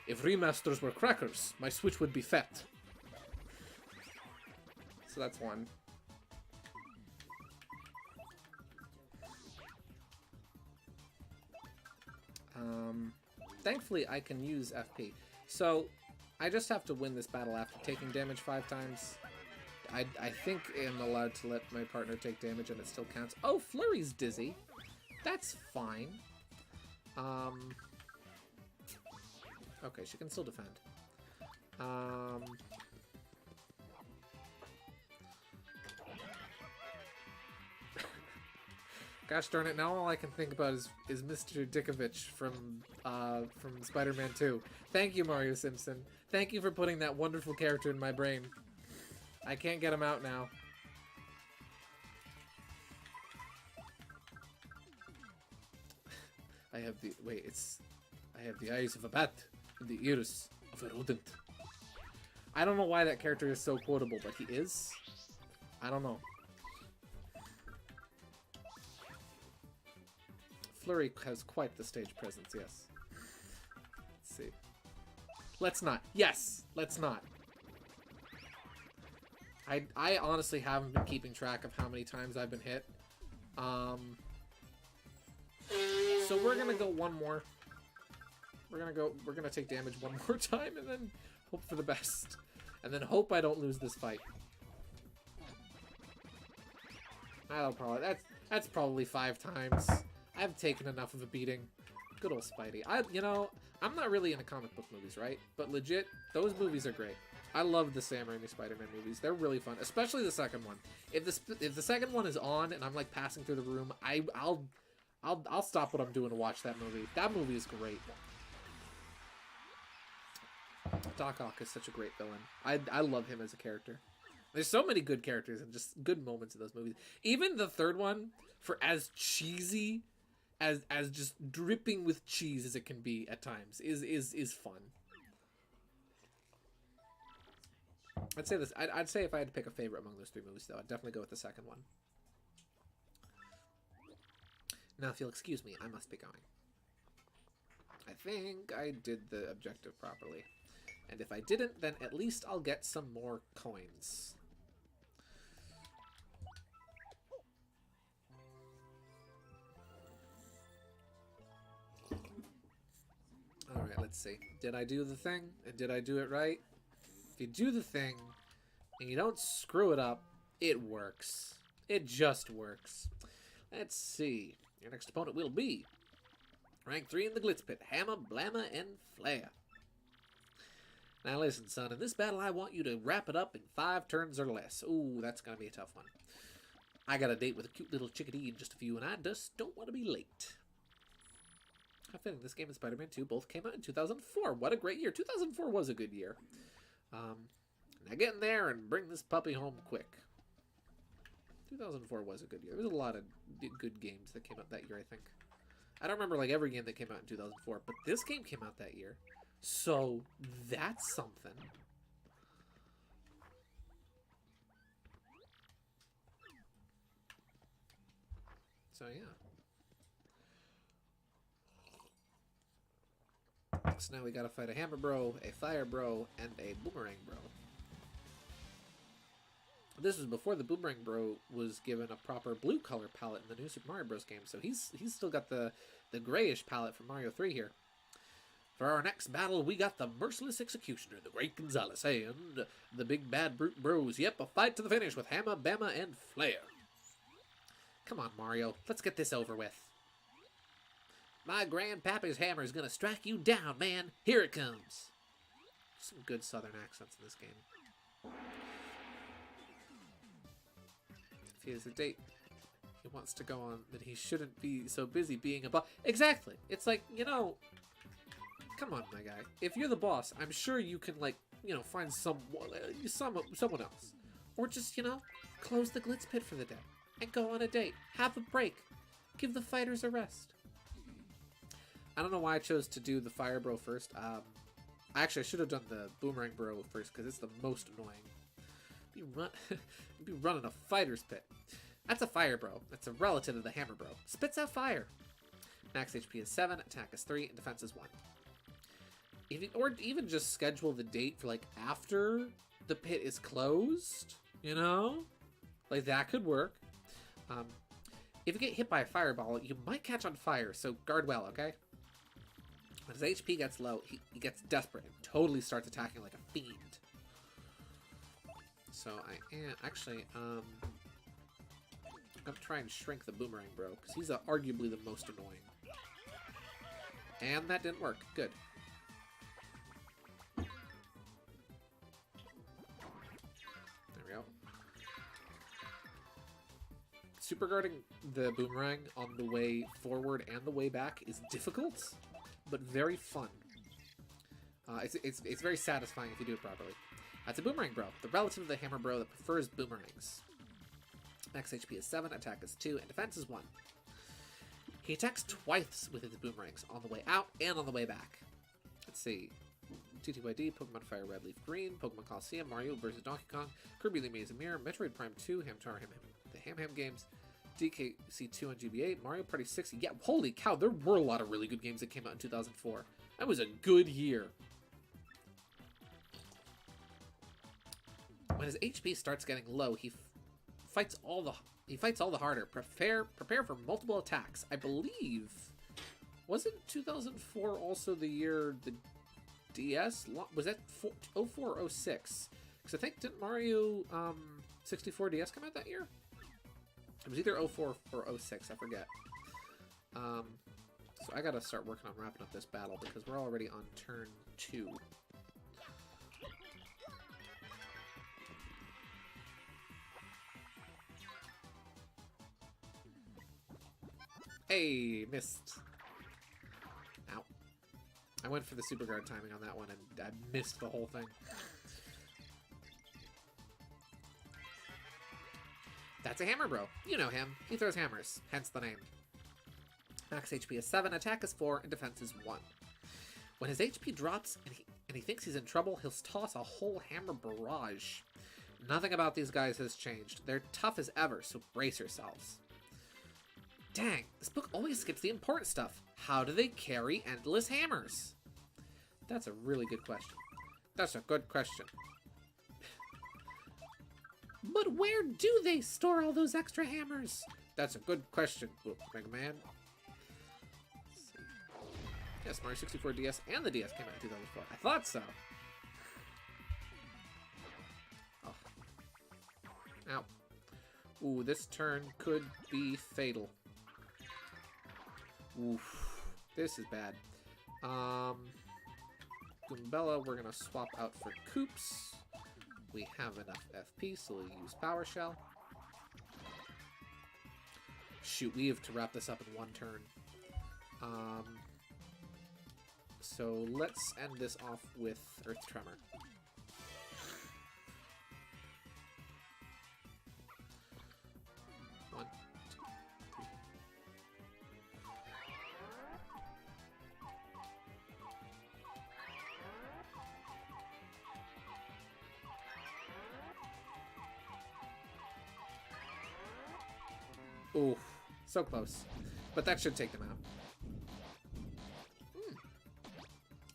If remasters were crackers, my Switch would be fat. So that's one. Thankfully, I can use FP. So, I just have to win this battle after taking damage 5 times. I think I'm allowed to let my partner take damage and it still counts. Oh, Flurry's dizzy. That's fine. Okay, she can still defend. Gosh darn it, now all I can think about is Mr. Dickovich from Spider-Man 2. Thank you, Mario Simpson. Thank you for putting that wonderful character in my brain. I can't get him out now. I have the eyes of a bat and the ears of a rodent. I don't know why that character is so quotable, but he is. I don't know. Flurry has quite the stage presence, yes. Let's see. Let's not. Yes! Let's not. I honestly haven't been keeping track of how many times I've been hit. So we're gonna go one more. We're gonna take damage one more time and then hope for the best. And then hope I don't lose this fight. That's probably 5 times. I've taken enough of a beating. Good old Spidey. I'm not really into comic book movies, right? But legit, those movies are great. I love the Sam Raimi Spider-Man movies. They're really fun, especially the second one. If the second one is on and I'm like passing through the room, I'll stop what I'm doing to watch that movie. That movie is great. Doc Ock is such a great villain. I love him as a character. There's so many good characters and just good moments in those movies. Even the third one, for as cheesy as just dripping with cheese as it can be at times, is fun. I'd say this. I'd say if I had to pick a favorite among those 3 movies, though, I'd definitely go with the second one. Now, if you'll excuse me, I must be going. I think I did the objective properly. And if I didn't, then at least I'll get some more coins. Alright, let's see. Did I do the thing? And did I do it right? If you do the thing, and you don't screw it up, it works. It just works. Let's see. Your next opponent will be rank 3 in the Glitz Pit, Hammer, Blammer, and Flare. Now listen, son, in this battle I want you to wrap it up in 5 turns or less. Ooh, that's gonna be a tough one. I got a date with a cute little chickadee in just a few, and I just don't want to be late. I fitting this game and Spider-Man 2 both came out in 2004. What a great year. 2004 was a good year. Now get in there and bring this puppy home quick. 2004 was a good year. There was a lot of good games that came out that year, I think. I don't remember like every game that came out in 2004, but this game came out that year. So that's something. So yeah. So now we gotta fight a Hammer Bro, a Fire Bro, and a Boomerang Bro. This was before the Boomerang Bro was given a proper blue color palette in the new Super Mario Bros. Game, so he's still got the grayish palette from Mario 3 here. For our next battle, we got the Merciless Executioner, the Great Gonzalez, and the Big Bad Brute Bros. Yep, a fight to the finish with Hammer, Bama, and Flare. Come on, Mario, let's get this over with. My grandpappy's hammer is gonna strike you down, man. Here it comes. Some good southern accents in this game. If he has a date he wants to go on, then he shouldn't be so busy being a boss. Exactly. It's like, come on, my guy. If you're the boss, I'm sure you can, like, find someone else. Or just, close the Glitz Pit for the day and go on a date. Have a break. Give the fighters a rest. I don't know why I chose to do the Fire Bro first. Actually, I should have done the Boomerang Bro first because it's the most annoying. Be running a fighter's pit. That's a Fire Bro. That's a relative of the Hammer Bro. Spits out fire. Max HP is 7, attack is 3, and defense is 1. Or even just schedule the date for like after the pit is closed. Like that could work. If you get hit by a fireball, you might catch on fire, so guard well, okay? When his HP gets low, he gets desperate and totally starts attacking like a fiend. So I am actually, I'm gonna try and shrink the Boomerang Bro, because he's arguably the most annoying. And that didn't work. Good. There we go. Super guarding the boomerang on the way forward and the way back is difficult, but very fun. It's very satisfying if you do it properly. That's a boomerang bro, the relative of the hammer bro that prefers boomerangs. Max HP is 7, attack is 2, and defense is 1. He attacks twice with his boomerangs, on the way out and on the way back. Let's see. TTYD, Pokemon Fire Red Leaf Green, Pokemon Coliseum, Mario vs. Donkey Kong, Kirby The Maze Mirror, Metroid Prime 2, the Ham Ham games, DKC2 on GBA, Mario Party 6. Yeah, holy cow, there were a lot of really good games that came out in 2004. That was a good year. When his HP starts getting low, he fights all the harder. Prepare for multiple attacks. I believe, wasn't 2004 also the year the DS was that 04 or 06? Because I think didn't Mario 64 DS come out that year? It was either 04 or 06. I forget. So I gotta start working on wrapping up this battle because we're already on turn 2. Hey, missed. Ow. I went for the super guard timing on that one and I missed the whole thing. That's a hammer bro. You know him. He throws hammers, hence the name. Max HP is 7, attack is 4, and defense is 1. When his HP drops and he thinks he's in trouble, he'll toss a whole hammer barrage. Nothing about these guys has changed. They're tough as ever, so brace yourselves. Dang, this book always skips the important stuff. How do they carry endless hammers? That's a really good question. That's a good question. But where do they store all those extra hammers? That's a good question, Mega Man. Yes, Mario 64 DS and the DS came out in 2004. I thought so. Oh. Ow. Ooh, this turn could be fatal. Oof. This is bad. Goombella, we're gonna swap out for Koops. We have enough FP, so we'll use Power Shell. Shoot, we have to wrap this up in one turn. So let's end this off with Earth Tremor. One, two, three. Ooh, so close. But that should take them out.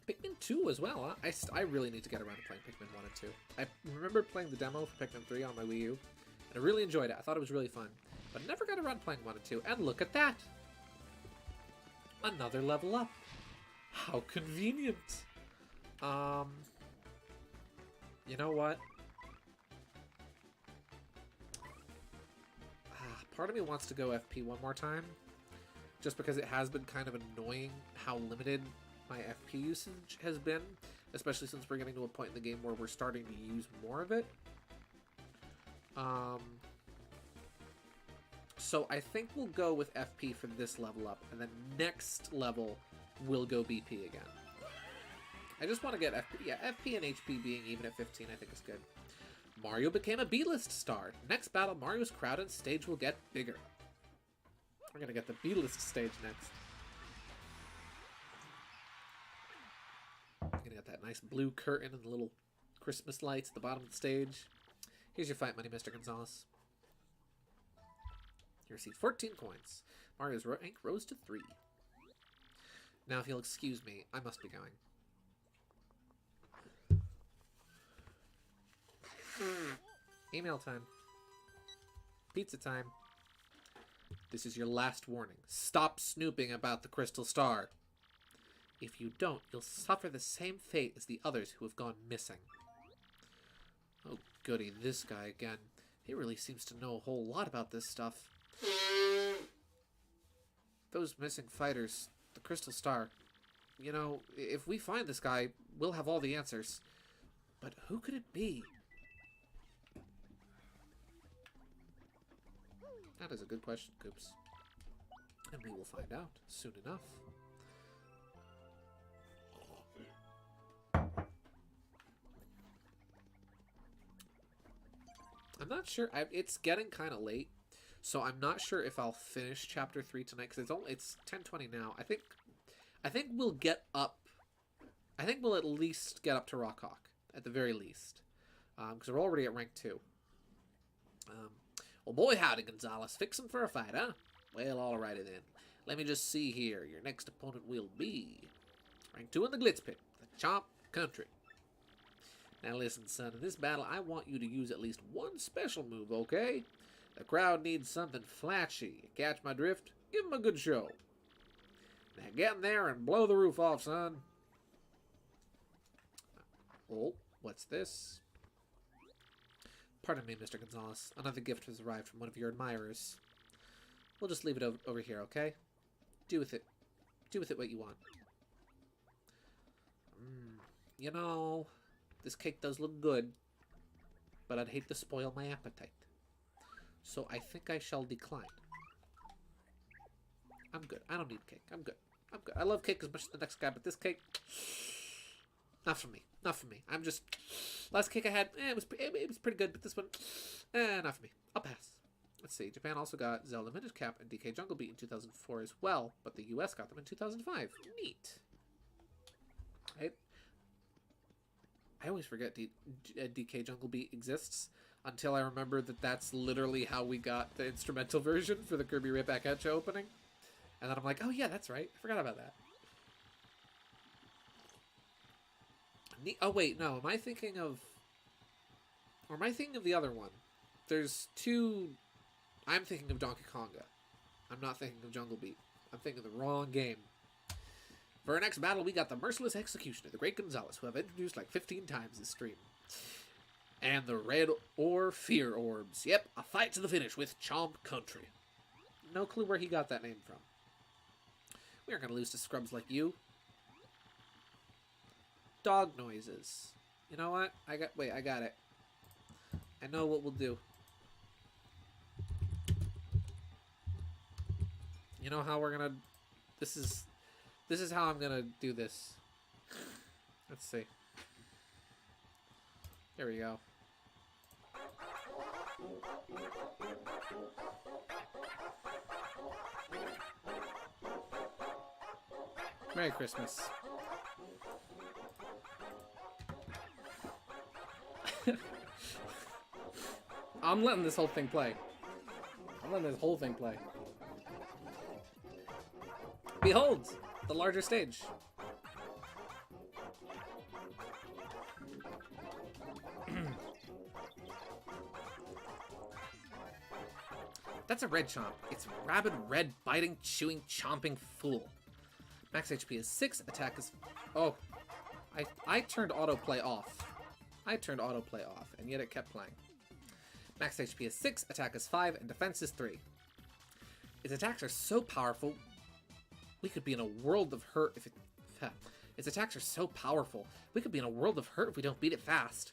Pikmin 2 as well, huh? I really need to get around to playing Pikmin 1 and 2. I remember playing the demo for Pikmin 3 on my Wii U, and I really enjoyed it. I thought it was really fun. But I never got around to playing 1 and 2, and look at that! Another level up! How convenient! You know what? Part of me wants to go FP one more time, just because it has been kind of annoying how limited my FP usage has been, especially since we're getting to a point in the game where we're starting to use more of it. So I think we'll go with FP for this level up, and then next level we'll go BP again. I just want to get FP. Yeah, FP and HP being even at 15 I think is good. Mario became a B-list star. Next battle, Mario's crowd and stage will get bigger. We're gonna get the B-list stage next. Gonna get that nice blue curtain and the little Christmas lights at the bottom of the stage. Here's your fight money, Mr. Gonzalez. You received 14 coins. Mario's rank rose to 3. Now, if you'll excuse me, I must be going. Email time. Pizza time. This is your last warning. Stop snooping about the Crystal Star. If you don't, you'll suffer the same fate as the others who have gone missing. Oh, goody, this guy again. He really seems to know a whole lot about this stuff. Those missing fighters, the Crystal Star, You know, if we find this guy, we'll have all the answers. But who could it be? That is a good question, Coops. And we will find out soon enough. I'm not sure. It's getting kind of late, so I'm not sure if I'll finish chapter 3 tonight because it's 10:20 now. I think we'll get up. I think we'll at least get up to Rockhawk at the very least, because we're already at rank 2. Well, boy, howdy, Gonzalez, fixing for a fight, huh? Well, alrighty then. Let me just see here. Your next opponent will be rank 2 in the Glitz Pit, the Chomp Country. Now listen, son, in this battle, I want you to use at least one special move, okay? The crowd needs something flashy. You catch my drift? Give them a good show. Now get in there and blow the roof off, son. Oh, what's this? Pardon me, Mr. Gonzalez. Another gift has arrived from one of your admirers. We'll just leave it over here, okay? Do with it what you want. You know, this cake does look good, but I'd hate to spoil my appetite. So I think I shall decline. I'm good. I don't need cake. I'm good. I'm good. I love cake as much as the next guy, but this cake, not for me. Not for me. I'm just... Last cake I had, it was pretty good, but this one, not for me. I'll pass. Let's see. Japan also got Zelda Minish Cap and DK Jungle Beat in 2004 as well, but the US got them in 2005. Neat. I always forget DK Jungle Beat exists until I remember that that's literally how we got the instrumental version for the Kirby Right Back At You opening. And then I'm like, oh yeah, that's right. I forgot about that. Oh wait, no. Am I thinking of... Or am I thinking of the other one? There's two... I'm thinking of Donkey Konga. I'm not thinking of Jungle Beat. I'm thinking of the wrong game. For our next battle, we got the Merciless Executioner, the Great Gonzalez, who I've introduced like 15 times this stream. And the Red or Fear Orbs. Yep, a fight to the finish with Chomp Country. No clue where he got that name from. We aren't going to lose to scrubs like you. Dog noises. You know what? I got it. I know what we'll do. You know how we're gonna... This is how I'm gonna do this. Let's see. There we go. Merry Christmas. I'm letting this whole thing play. I'm letting this whole thing play. Behold, the larger stage. That's a red chomp. It's rabid, red, biting, chewing, chomping fool. Max HP is 6, attack is... Oh. I turned autoplay off. And yet it kept playing. Max HP is 6, attack is 5, and defense is 3. Its attacks are so powerful, we could be in a world of hurt if it... Its attacks are so powerful, we could be in a world of hurt if we don't beat it fast.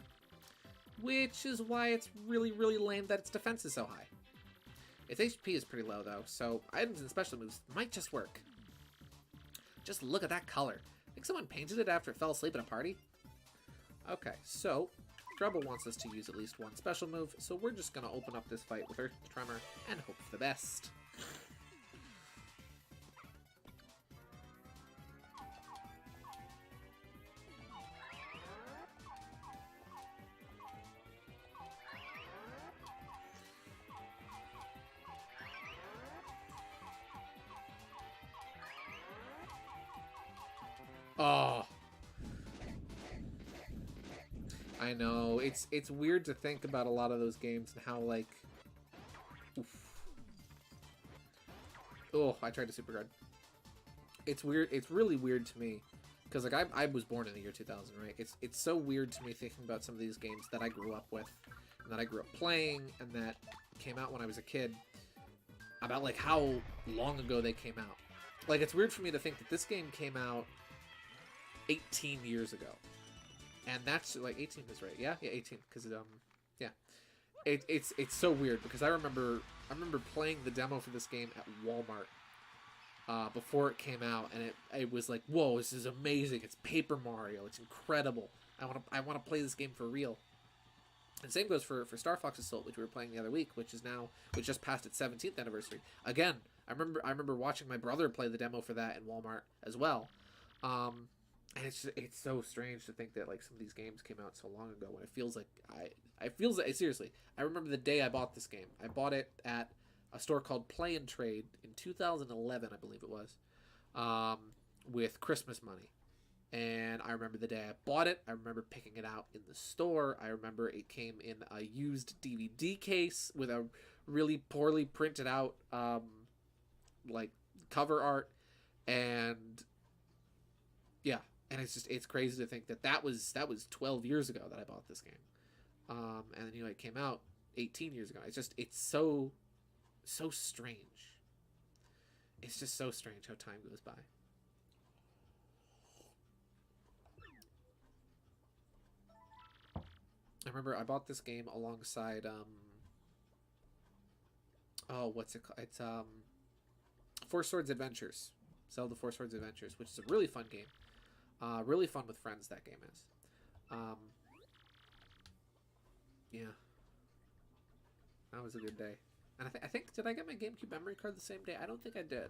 Which is why it's really, really lame that its defense is so high. Its HP is pretty low, though, so items and special moves might just work. Just look at that color. Think someone painted it after it fell asleep at a party? Okay, so... Trouble wants us to use at least one special move, so we're just gonna open up this fight with Earth Tremor and hope for the best. Oh. I know, it's weird to think about a lot of those games and how, like... Oof. Oh, I tried to super guard. It's weird, it's really weird to me. Because, like, I was born in the year 2000, right? It's so weird to me thinking about some of these games that I grew up with, and that I grew up playing, and that came out when I was a kid. About, like, how long ago they came out. Like, it's weird for me to think that this game came out 18 years ago. And that's like 18 is right. Yeah, 18 because yeah. It's so weird because I remember playing the demo for this game at Walmart before it came out, and it was like, whoa, this is amazing. It's Paper Mario. It's incredible. I want to play this game for real. And same goes for Star Fox Assault, which we were playing the other week, which just passed its 17th anniversary. Again, I remember watching my brother play the demo for that in Walmart as well. And it's so strange to think that like some of these games came out so long ago when it feels like seriously, I remember the day I bought this game. I bought it at a store called Play and Trade in 2011, I believe it was, with Christmas money. And I remember the day I bought it. I remember picking it out in the store. I remember it came in a used DVD case with a really poorly printed out like cover art, and yeah. And it's crazy to think that was 12 years ago that I bought this game. And then it came out 18 years ago. It's so strange. It's just so strange how time goes by. I remember I bought this game alongside what's it called? It's Four Swords Adventures. Zelda Four Swords Adventures, which is a really fun game. Really fun with friends, that game is. Yeah. That was a good day. And I think, did I get my GameCube memory card the same day? I don't think I did.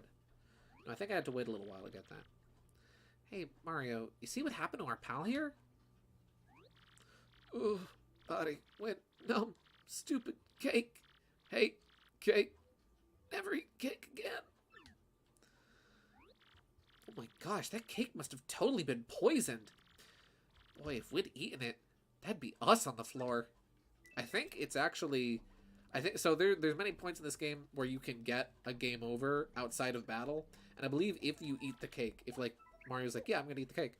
No, I think I had to wait a little while to get that. Hey, Mario, you see what happened to our pal here? Ooh, buddy, went numb, stupid cake. Hey, cake. Never eat cake again. Oh my gosh, that cake must have totally been poisoned. Boy, if we'd eaten it, that'd be us on the floor. I think it's actually... so there's many points in this game where you can get a game over outside of battle. And I believe if you eat the cake, if like Mario's like, yeah, I'm going to eat the cake.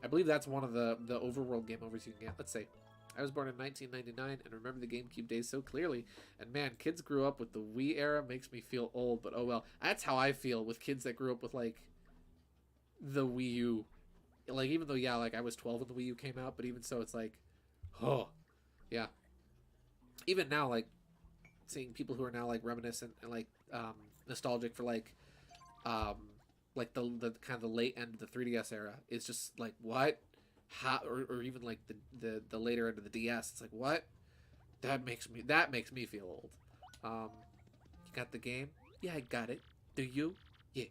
I believe that's one of the overworld game overs you can get. Let's see. I was born in 1999 and remember the GameCube days so clearly. And man, kids grew up with the Wii era makes me feel old, but oh well. That's how I feel with kids that grew up with like the Wii U. Like even though yeah, like I was 12 when the Wii U came out, but even so it's like, oh, yeah. Even now, like seeing people who are now like reminiscent and like nostalgic for like the kind of the late end of the 3DS era is just like what? How, or even like the later end of the DS. It's like what? That makes me feel old. You got the game? Yeah, I got it. Do you? Yeah.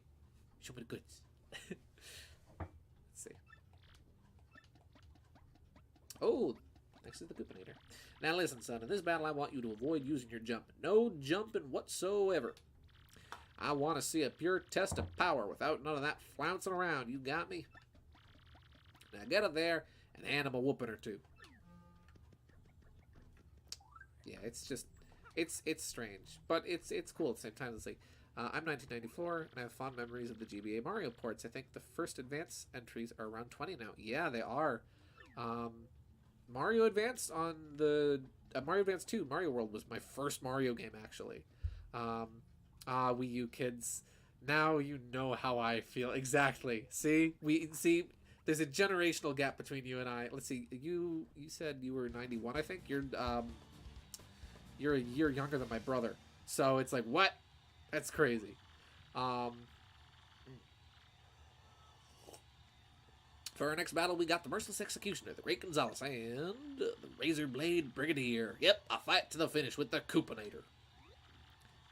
Show me the goods. Let's see. Oh, next is the Coupinator. Now listen, son. In this battle, I want you to avoid using your jump. No jumping whatsoever. I want to see a pure test of power without none of that flouncing around. You got me? Now get up there and hand him a whooping or two. Yeah, it's just, it's strange, but it's cool at the same time. It's like, I'm 1994 and I have fond memories of the GBA Mario ports. I think the first Advance entries are around 20 now. Yeah, they are. Mario Advance on the Mario Advance 2 Mario World was my first Mario game actually. Wii U kids, now you know how I feel exactly. See, there's a generational gap between you and I. Let's see, you said you were 91, I think. You're a year younger than my brother. So it's like, what? That's crazy. For our next battle, we got the Merciless Executioner, the Great Gonzalez, and the Razor Blade Brigadier. Yep, a fight to the finish with the Coupinator.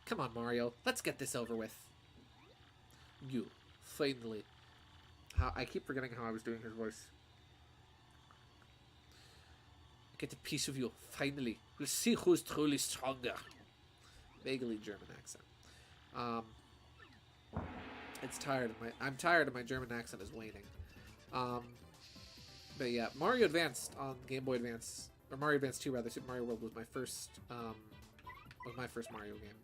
Come on, Mario. Let's get this over with. You, finally. I keep forgetting how I was doing his voice. Get a piece of you, finally. We'll see who's truly stronger. Vaguely German accent. I'm tired of my German accent is waning. But yeah, Mario Advanced on Game Boy Advance, or Mario Advance 2 rather, Super Mario World was my first Mario game.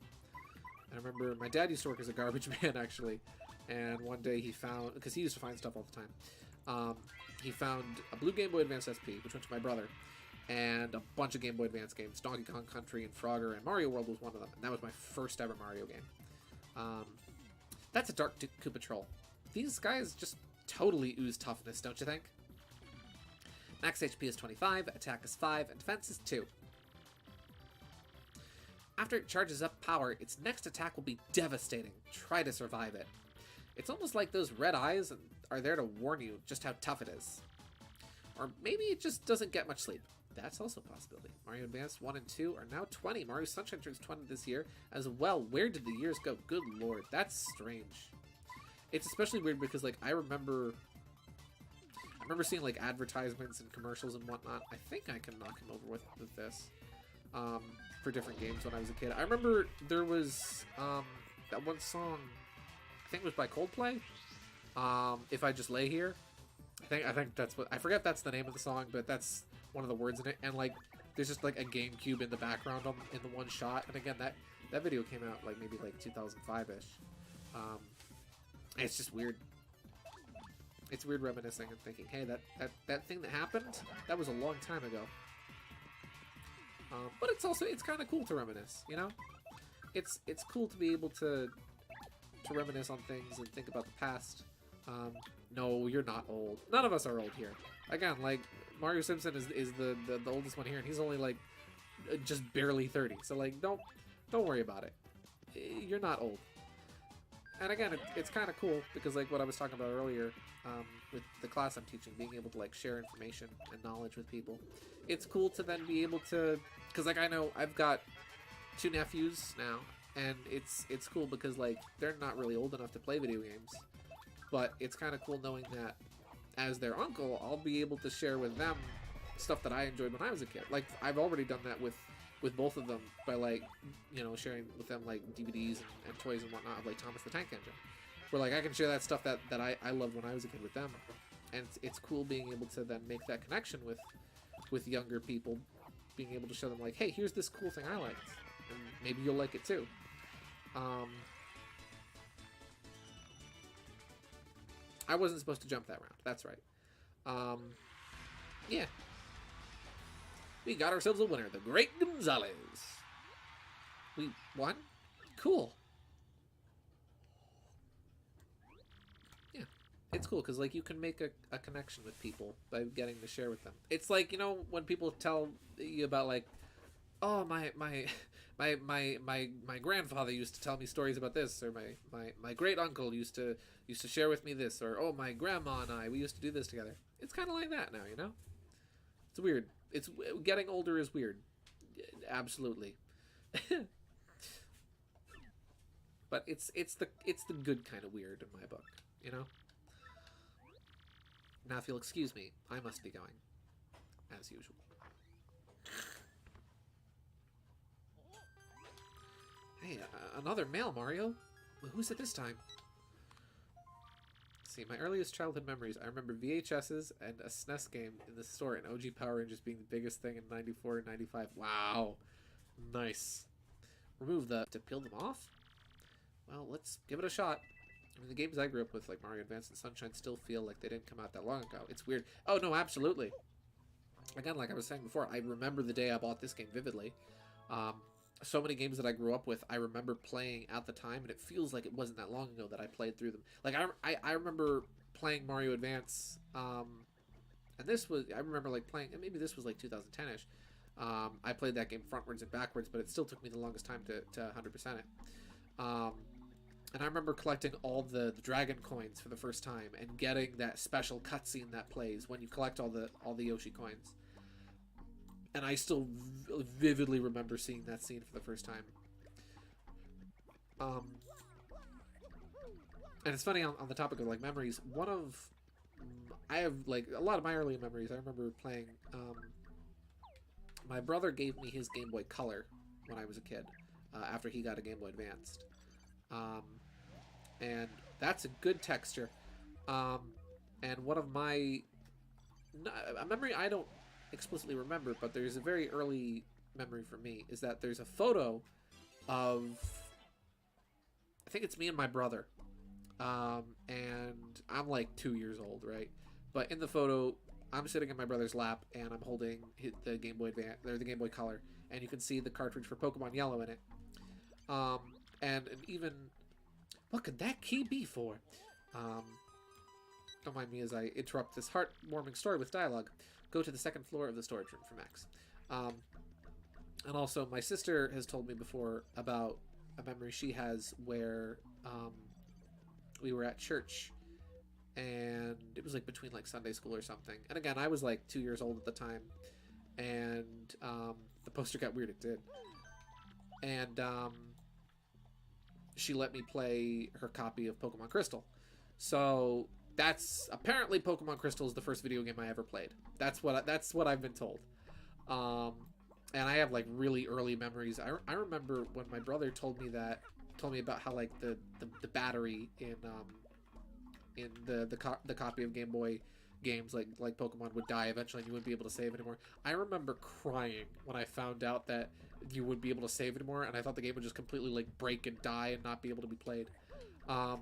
And I remember my dad used to work as a garbage man actually. And one day he found, because he used to find stuff all the time, he found a blue Game Boy Advance SP, which went to my brother, and a bunch of Game Boy Advance games, Donkey Kong Country and Frogger, and Mario World was one of them, and that was my first ever Mario game. That's a Dark Koopa Troll. These guys just totally ooze toughness, don't you think? Max HP is 25, attack is 5, and defense is 2. After it charges up power, its next attack will be devastating. Try to survive it. It's almost like those red eyes are there to warn you just how tough it is. Or maybe it just doesn't get much sleep. That's also a possibility. Mario Advance 1 and 2 are now 20. Mario Sunshine turns 20 this year as well. Where did the years go? Good lord, that's strange. It's especially weird because, like, I remember seeing, like, advertisements and commercials and whatnot. I think I can knock him over with this. For different games when I was a kid. I remember there was that one song, I think it was by Coldplay. If I Just Lay Here. I think that's what, I forget that's the name of the song, but that's one of the words in it. And like there's just like a GameCube in the background in the one shot. And again, that video came out like maybe like 2005-ish. It's just weird. It's weird reminiscing and thinking, hey, that thing that happened, that was a long time ago. But it's kind of cool to reminisce, you know? It's cool to be able to reminisce on things and think about the past. No, you're not old. None of us are old here. Again, like, Mario Simpson is the oldest one here, and he's only, like, just barely 30. So, like, don't worry about it. You're not old. And again, it's kind of cool, because, like, what I was talking about earlier, with the class I'm teaching, being able to, like, share information and knowledge with people. It's cool to then be able to, because, like, I know I've got 2 nephews now, and it's cool because, like, they're not really old enough to play video games, but it's kind of cool knowing that as their uncle, I'll be able to share with them stuff that I enjoyed when I was a kid. Like, I've already done that with both of them by, like, you know, sharing with them, like, DVDs and toys and whatnot of, like, Thomas the Tank Engine. Where, like, I can share that stuff that I loved when I was a kid with them. And it's cool being able to then make that connection with younger people, being able to show them, like, hey, here's this cool thing I liked, and maybe you'll like it too. I wasn't supposed to jump that round. That's right. Yeah. We got ourselves a winner, the Great Gonzalez. We won? Cool. Yeah. It's cool, because, like, you can make a connection with people by getting to share with them. It's like, you know, when people tell you about, like, oh, my grandfather used to tell me stories about this, or my great uncle used to share with me this, or oh, my grandma and we used to do this together. It's kind of like that now, you know? It's weird. It's getting older is weird. Absolutely. But it's the good kind of weird in my book, you know? Now if you'll excuse me, I must be going, as usual. Hey, another mail, Mario. Well, who's it this time? Let's see, my earliest childhood memories. I remember VHSs and a SNES game in the store, and OG Power Rangers being the biggest thing in 94 and 95. Wow. Nice. Remove to peel them off? Well, let's give it a shot. I mean, the games I grew up with, like Mario Advance and Sunshine, still feel like they didn't come out that long ago. It's weird. Oh, no, absolutely. Again, like I was saying before, I remember the day I bought this game vividly. So many games that I grew up with, I remember playing at the time, and it feels like it wasn't that long ago that I played through them. Like, I remember playing Mario Advance, and this was, I remember, like, playing, and maybe this was, like, 2010-ish. I played that game frontwards and backwards, but it still took me the longest time to 100% it. And I remember collecting all the dragon coins for the first time, and getting that special cutscene that plays when you collect all the Yoshi coins. And I still vividly remember seeing that scene for the first time. And it's funny, on the topic of, like, memories, I have, like, a lot of my early memories. I remember playing, my brother gave me his Game Boy Color when I was a kid, after he got a Game Boy Advanced. And that's a good texture. And one of a memory I don't explicitly remember, but there's a very early memory for me, is that there's a photo of, I think it's me and my brother, and I'm like 2 years old, right? But in the photo, I'm sitting in my brother's lap, and I'm holding the Game Boy Advance, or the Game Boy Color, and you can see the cartridge for Pokemon Yellow in it. And even, what could that key be for? don't mind me as I interrupt this heartwarming story with dialogue. Go to the second floor of the storage room for Max. And also, my sister has told me before about a memory she has where we were at church, and it was like between like Sunday school or something. And again, I was like 2 years old at the time, and the poster got weird. It did. And she let me play her copy of Pokemon Crystal. So that's apparently Pokemon Crystal is the first video game I ever played. That's what I've been told. And I have like really early memories. I remember when my brother told me about how like the battery in the copy of Game Boy games like Pokemon would die eventually and you wouldn't be able to save anymore. I remember crying when I found out that you wouldn't be able to save anymore, and I thought the game would just completely like break and die and not be able to be played. I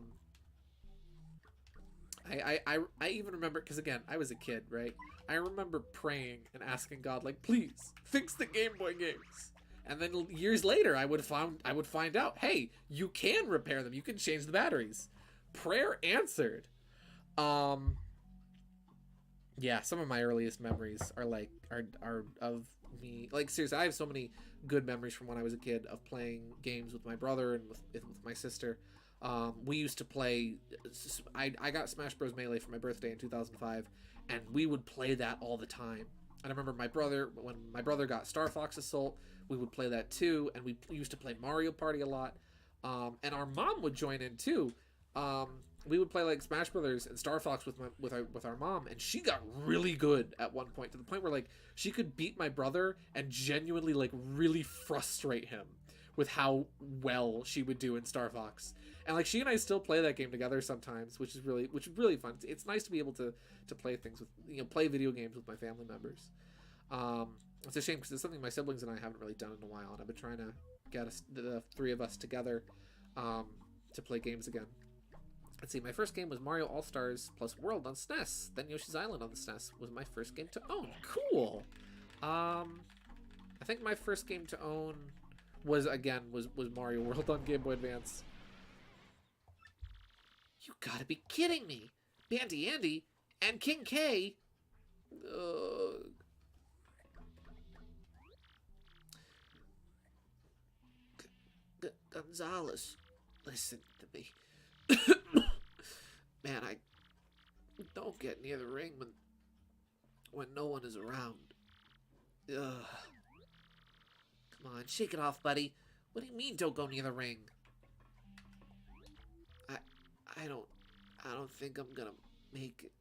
even remember, because again, I was a kid, right? I remember praying and asking God, like, please fix the Game Boy games. And then years later, I would find out, hey, you can repair them. You can change the batteries. Prayer answered. Yeah, some of my earliest memories are of me. Like, seriously, I have so many good memories from when I was a kid of playing games with my brother and with my sister. We used to play. I got Smash Bros. Melee for my birthday in 2005, and we would play that all the time. And I remember when my brother got Star Fox Assault, we would play that too, and we used to play Mario Party a lot. And our mom would join in too. We would play like Smash Brothers and Star Fox with our mom, and she got really good at one point, to the point where like she could beat my brother and genuinely like really frustrate him with how well she would do in Star Fox. And like she and I still play that game together sometimes, which is really fun. It's nice to be able to play things with, play video games with my family members. It's a shame because it's something my siblings and I haven't really done in a while, and I've been trying to get the three of us together to play games again. Let's see, my first game was Mario All-Stars plus World on SNES. Then Yoshi's Island on the SNES was my first game to own. Cool. I think my first game to own was Mario World on Game Boy Advance. You gotta be kidding me! Bandy Andy and King K. Gonzalez, listen to me. Man, I don't get near the ring when no one is around. Ugh. Come on, shake it off, buddy. What do you mean don't go near the ring? I don't think I'm gonna make it.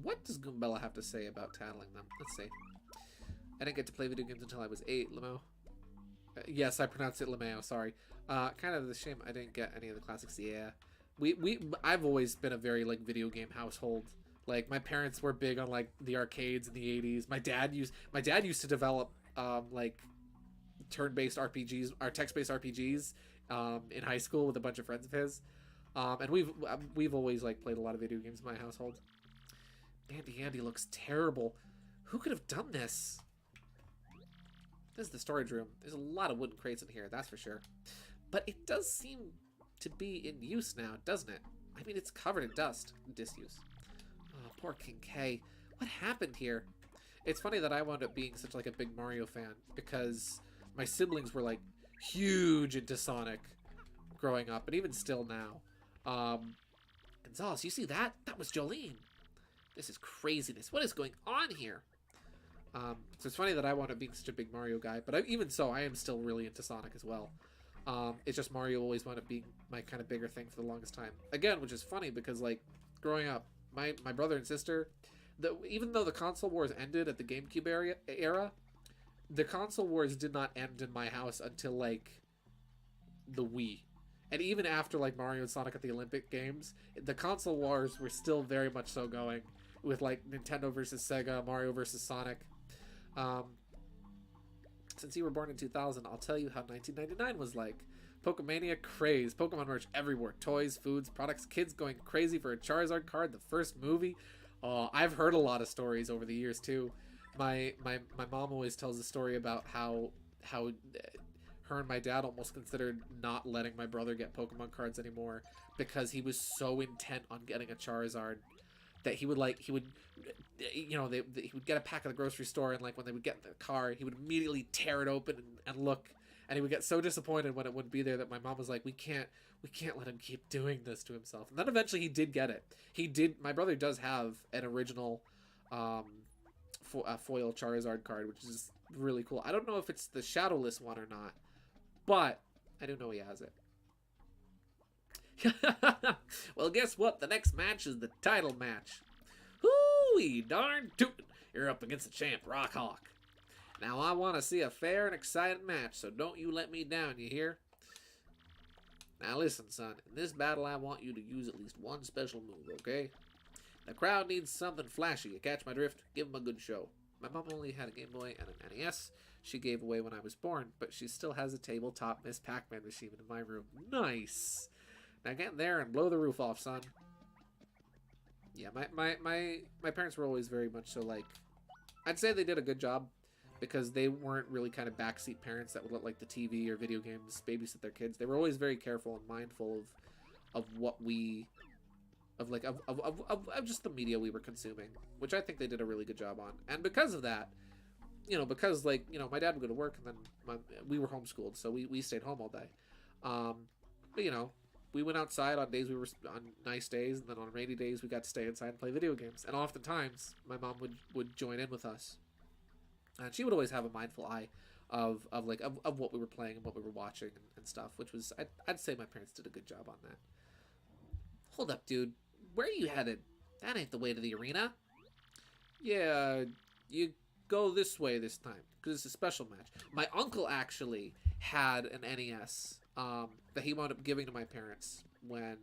What does Goombella have to say about tattling them? Let's see. I didn't get to play video games until I was 8, Lemo. Yes, I pronounced it Lemao, sorry. Kind of a shame I didn't get any of the classics. Yeah. I've always been a very, like, video game household. Like, my parents were big on, like, the arcades in the 80s. My dad used to develop, like, turn-based RPGs, or text-based RPGs, in high school with a bunch of friends of his. And we've always, like, played a lot of video games in my household. Bandy Andy looks terrible. Who could have done this? This is the storage room. There's a lot of wooden crates in here, that's for sure. But it does seem to be in use now, doesn't it? I mean, it's covered in dust. Disuse. Oh, poor King K. What happened here? It's funny that I wound up being such like a big Mario fan, because my siblings were like huge into Sonic growing up, and even still now. Gonzalez, you see that? That was Jolene. This is craziness. What is going on here? So it's funny that I wound up being such a big Mario guy, but even so, I am still really into Sonic as well. It's just Mario always wound up being my kind of bigger thing for the longest time. Again, which is funny because, like, growing up, my brother and sister, even though the console wars ended at the GameCube era, the console wars did not end in my house until, like, the Wii. And even after, like, Mario and Sonic at the Olympic Games, the console wars were still very much so going, with, like, Nintendo versus Sega, Mario versus Sonic. Since you were born in 2000, I'll tell you how 1999 was like. Pokemania craze, Pokemon merch everywhere, toys, foods, products, kids going crazy for a Charizard card, the first movie. I've heard a lot of stories over the years too. My mom always tells a story about how her and my dad almost considered not letting my brother get Pokemon cards anymore because he was so intent on getting a Charizard that he would he would get a pack at the grocery store, and like when they would get in the car, he would immediately tear it open and look, and he would get so disappointed when it wouldn't be there that my mom was like, we can't let him keep doing this to himself. And then eventually he did get it. My brother does have an original foil Charizard card, which is really cool. I don't know if it's the shadowless one or not, but I do know he has it. Well, guess what? The next match is the title match. Hooey, darn tootin'. You're up against the champ, Rockhawk. Now, I want to see a fair and exciting match, so don't you let me down, you hear? Now, listen, son. In this battle, I want you to use at least one special move, okay? The crowd needs something flashy. You catch my drift? Give them a good show. My mom only had a Game Boy and an NES. She gave away when I was born, but she still has a tabletop Miss Pac-Man machine in my room. Nice! Now get in there and blow the roof off, son. Yeah, my parents were always very much so like... I'd say they did a good job because they weren't really kind of backseat parents that would let like the TV or video games babysit their kids. They were always very careful and mindful of what we... Of just the media we were consuming, which I think they did a really good job on. And because of that, because my dad would go to work and then we were homeschooled, so we stayed home all day. But we went outside on days on nice days, and then on rainy days we got to stay inside and play video games. And oftentimes my mom would join in with us, and she would always have a mindful eye of what we were playing and what we were watching and stuff, which was I'd say my parents did a good job on that. Hold up, dude. Where are you headed? That ain't the way to the arena. Yeah, you go this way this time, because it's a special match. My uncle actually had an NES that he wound up giving to my parents when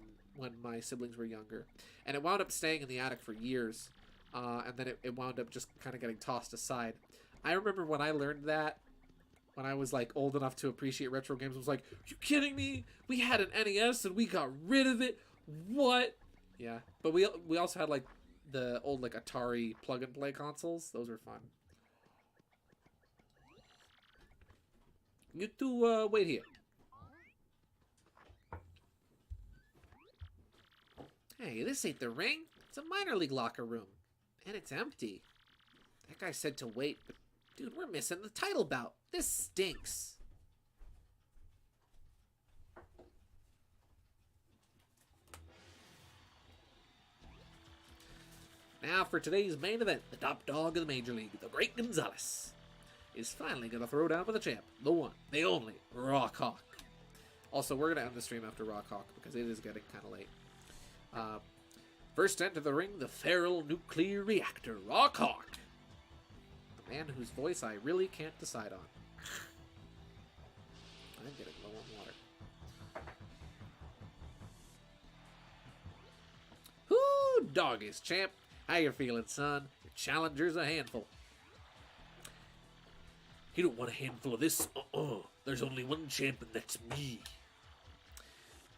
my siblings were younger. And it wound up staying in the attic for years, and then it wound up just kind of getting tossed aside. I remember when I learned that, when I was like old enough to appreciate retro games, I was like, you kidding me? We had an NES and we got rid of it? What? Yeah, but we also had like the old like Atari plug and play consoles. Those were fun. You two wait here. Hey, this ain't the ring. It's a minor league locker room, and it's empty. That guy said to wait, but dude, we're missing the title bout. This stinks. Now for today's main event, the top dog of the Major League, the great Gonzalez, is finally going to throw down with the champ, the one, the only, Rockhawk. Also, we're going to end the stream after Rockhawk because it is getting kind of late. First to enter the ring, the feral nuclear reactor, Rockhawk. The man whose voice I really can't decide on. I'm getting low on water. Whoo, doggies, champ. How you feeling, son? Your challenger's a handful. You don't want a handful of this? There's only one champ, and that's me.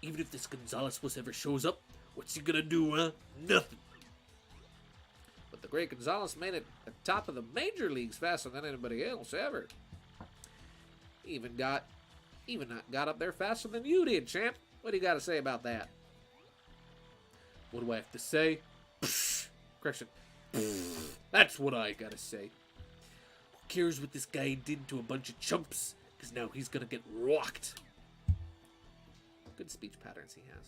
Even if this Gonzalez wuss ever shows up, what's he gonna do, huh? Nothing. But the great Gonzalez made it at the top of the major leagues faster than anybody else ever. Even got up there faster than you did, champ. What do you got to say about that? What do I have to say? Correction. That's what I gotta say. Who cares what this guy did to a bunch of chumps? Because now he's gonna get rocked. Good speech patterns he has.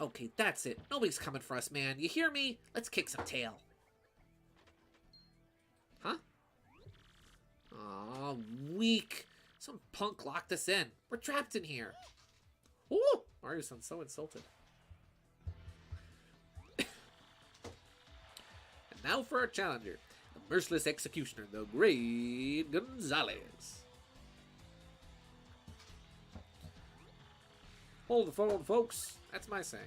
Okay, that's it. Nobody's coming for us, man. You hear me? Let's kick some tail. Huh? Aw, weak. Some punk locked us in. We're trapped in here. Ooh! Mario sounds so insulted. And now for our challenger, the Merciless Executioner, the great Gonzalez. Hold the phone, folks. That's my saying.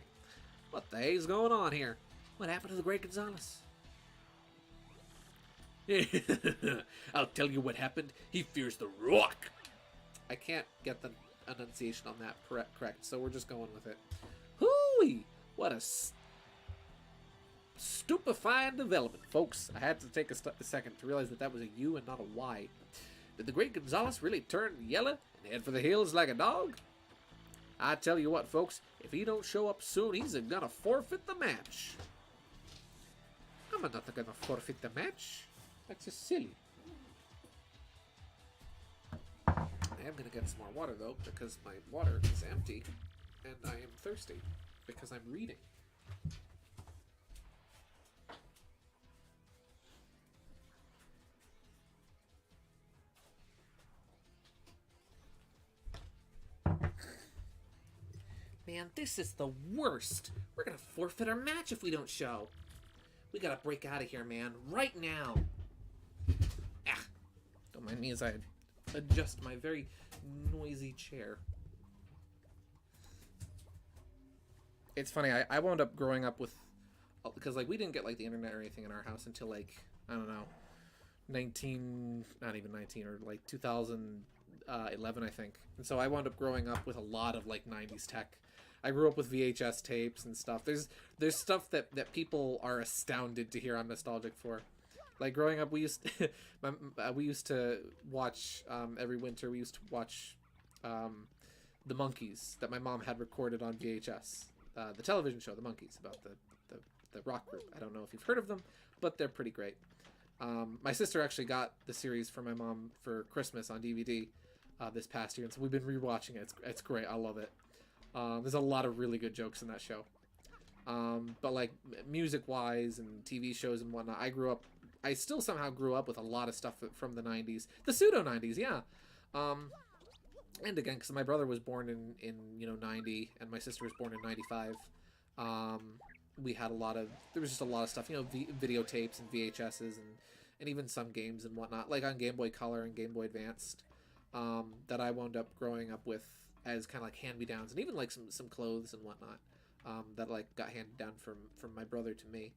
What the hell's going on here? What happened to the great Gonzalez? I'll tell you what happened. He fears the rock. I can't get the enunciation on that correct, so we're just going with it. Hooey! What a stupefying development, folks. I had to take a second to realize that that was a U and not a Y. Did the great Gonzalez really turn yellow and head for the hills like a dog? I tell you what, folks, if he don't show up soon, he's gonna forfeit the match. I'm not gonna forfeit the match. That's just silly. I am gonna get some more water, though, because my water is empty, and I am thirsty, because I'm reading. Man, this is the worst. We're gonna forfeit our match if we don't show. We gotta break out of here, man. Right now. Ah. Don't mind me as I adjust my very noisy chair. It's funny, I wound up growing up with... Because, like, we didn't get, like, the internet or anything in our house until, like, I don't know, not even 19, or, like, 2011, I think. And so I wound up growing up with a lot of, like, 90s tech. I grew up with VHS tapes and stuff. There's stuff that people are astounded to hear I'm nostalgic for. Like growing up, we used to watch every winter. We used to watch the Monkees that my mom had recorded on VHS. The television show, The Monkees, about the rock group. I don't know if you've heard of them, but they're pretty great. My sister actually got the series for my mom for Christmas on DVD this past year, and so we've been rewatching it. It's great. I love it. There's a lot of really good jokes in that show. But like music-wise and TV shows and whatnot, I still somehow grew up with a lot of stuff from the 90s. The pseudo-90s, yeah. And again, because my brother was born in 90, and my sister was born in 95. We had there was just a lot of stuff, videotapes and VHSs and even some games and whatnot, like on Game Boy Color and Game Boy Advanced, that I wound up growing up with as kind of like hand-me-downs, and even like some clothes and whatnot that like got handed down from my brother to me.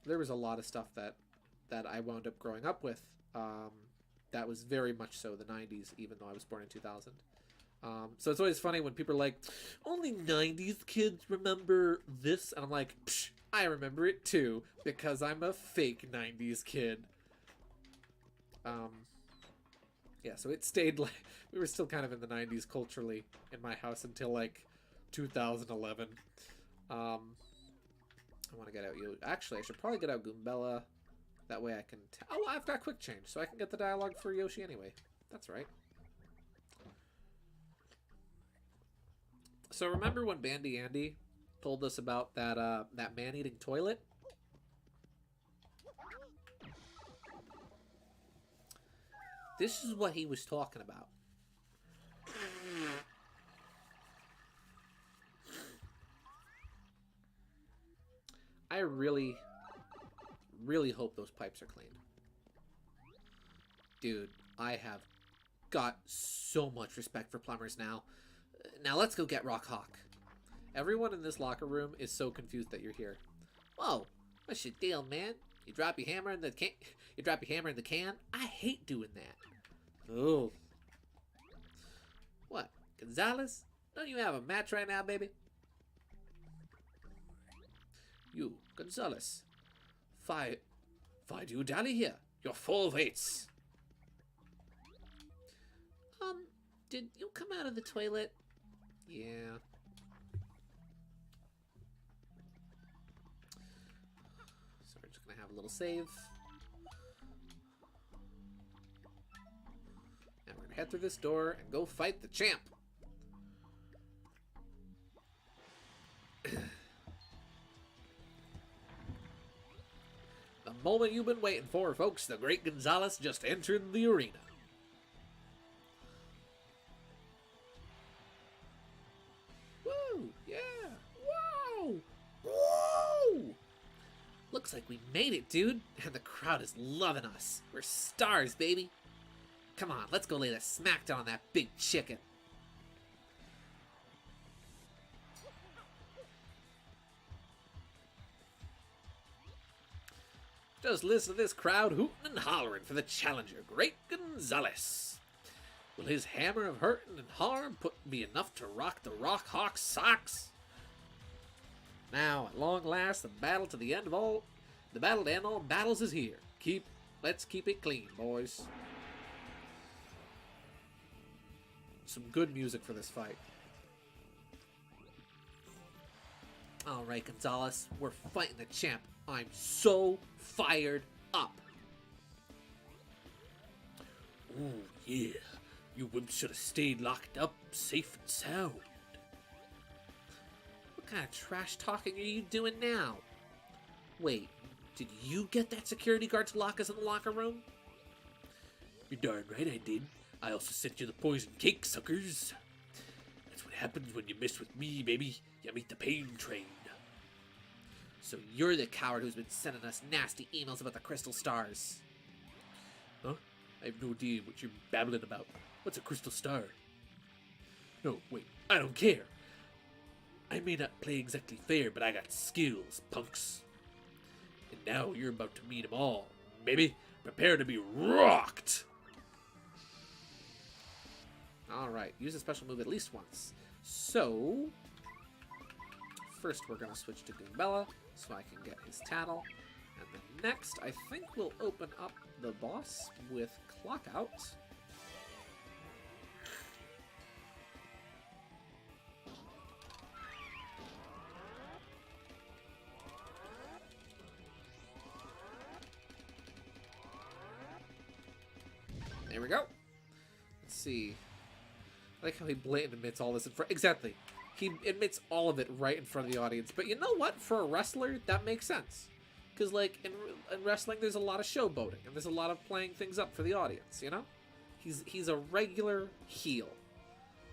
There was a lot of stuff that I wound up growing up with that was very much so the 90s, even though I was born in 2000. So it's always funny when people are like, only 90s kids remember this, and I'm like, psh, I remember it too, because I'm a fake 90s kid. Yeah, so it stayed like we were still kind of in the 90s culturally in my house until like 2011. I want to get out Actually, I should probably get out Goombella. That way I can... Oh, I've got quick change, so I can get the dialogue for Yoshi anyway. That's right. So remember when Bandy Andy told us about that man-eating toilet? This is what he was talking about. I really, really hope those pipes are cleaned. Dude, I have got so much respect for plumbers now. Now let's go get Rock Hawk. Everyone in this locker room is so confused that you're here. Whoa, what's your deal, man? You drop your hammer in the can? You drop your hammer in the can? I hate doing that. Oh. What, Gonzalez? Don't you have a match right now, baby? You, Gonzalez. Why do you dally here? You're full of hates. Did you come out of the toilet? Yeah. So we're just gonna have a little save. And we're gonna head through this door and go fight the champ. The moment you've been waiting for, folks. The great Gonzalez just entered the arena. Woo! Yeah! Whoa! Whoa! Looks like we made it, dude. And the crowd is loving us. We're stars, baby. Come on, let's go lay the smackdown on that big chicken. Just listen to this crowd hooting and hollering for the challenger, Great Gonzalez. Will his hammer of hurting and harm be enough to rock the Rock Hawk's socks? Now, at long last, the battle to end all battles is here. Let's keep it clean, boys. Some good music for this fight. All right, Gonzalez, we're fighting the champ. I'm so fired up. Oh, yeah. You wimps should have stayed locked up, safe and sound. What kind of trash talking are you doing now? Wait, did you get that security guard to lock us in the locker room? You're darn right I did. I also sent you the poison cake, suckers. That's what happens when you mess with me, baby. You meet the pain train. So you're the coward who's been sending us nasty emails about the crystal stars. Huh? I have no idea what you're babbling about. What's a crystal star? No, wait, I don't care. I may not play exactly fair, but I got skills, punks. And now you're about to meet them all, baby. Prepare to be rocked! Alright, use a special move at least once. So, first we're going to switch to Goombella, so I can get his tattle. And then next, I think we'll open up the boss with Clock Out. There we go. Let's see. I like how he blatantly admits all this in front. Exactly. He admits all of it right in front of the audience. But you know what? For a wrestler, that makes sense. Because, like, in wrestling, there's a lot of showboating. And there's a lot of playing things up for the audience, you know? He's a regular heel.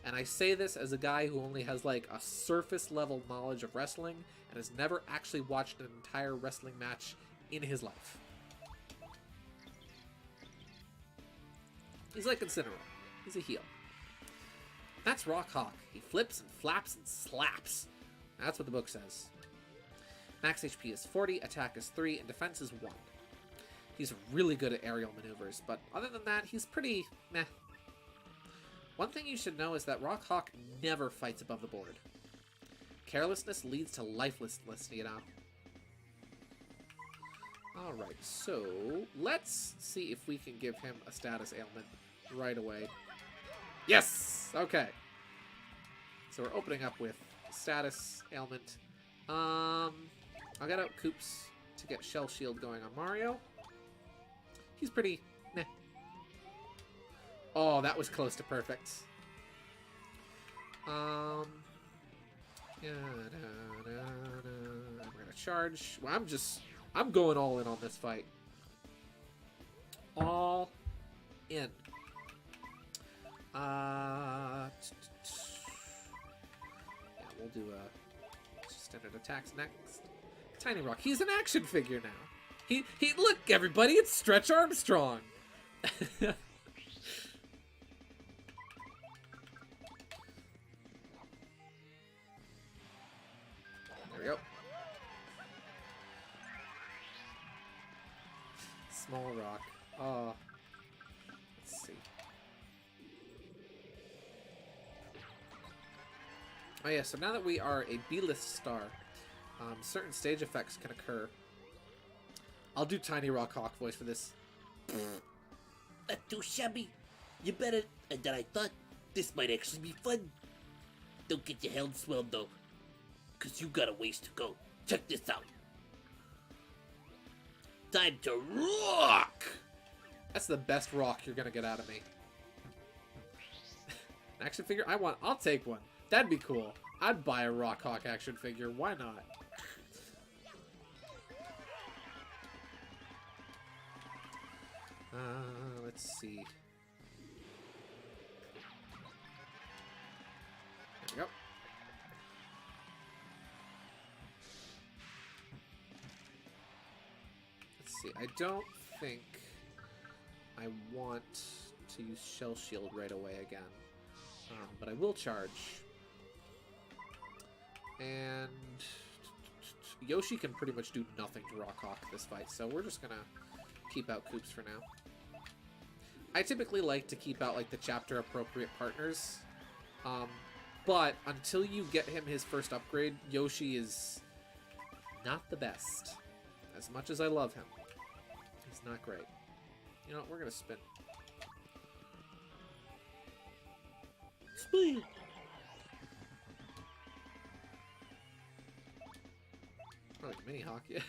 And I say this as a guy who only has, like, a surface-level knowledge of wrestling and has never actually watched an entire wrestling match in his life. He's like Incineroar. He's a heel. That's Rock Hawk. He flips and flaps and slaps. That's what the book says. Max HP is 40, attack is 3, and defense is 1. He's really good at aerial maneuvers, but other than that, he's pretty meh. One thing you should know is that Rock Hawk never fights above the board. Carelessness leads to lifelessness, you know. Alright, so let's see if we can give him a status ailment right away. Yes! Okay. So we're opening up with status ailment. I'll get out Koops to get Shell Shield going on Mario. He's pretty meh. Oh, that was close to perfect. Yeah, we're gonna charge. Well, I'm going all in on this fight. All in. Yeah, we'll do standard attacks next. Tiny Rock. He's an action figure now. He look, everybody, it's Stretch Armstrong. There we go. Small rock. Let's see. Oh yeah, so now that we are a B-list star, certain stage effects can occur. I'll do Tiny Rock Hawk voice for this. That's too shabby. You better than I thought. This might actually be fun. Don't get your head swelled though, cause you got a ways to go. Check this out. Time to rock! That's the best rock you're gonna get out of me. An action figure? I'll take one. That'd be cool. I'd buy a Rock Hawk action figure. Why not? Let's see. There we go. Let's see. I don't think I want to use Shell Shield right away again. But I will charge. And Yoshi can pretty much do nothing to Rock Hawk this fight, so we're just gonna keep out Koops for now. I typically like to keep out like the chapter appropriate partners, but until you get him his first upgrade, Yoshi is not the best. As much as I love him, he's not great. You know what? We're gonna spin. Spin. Oh, like mini hawk, yeah.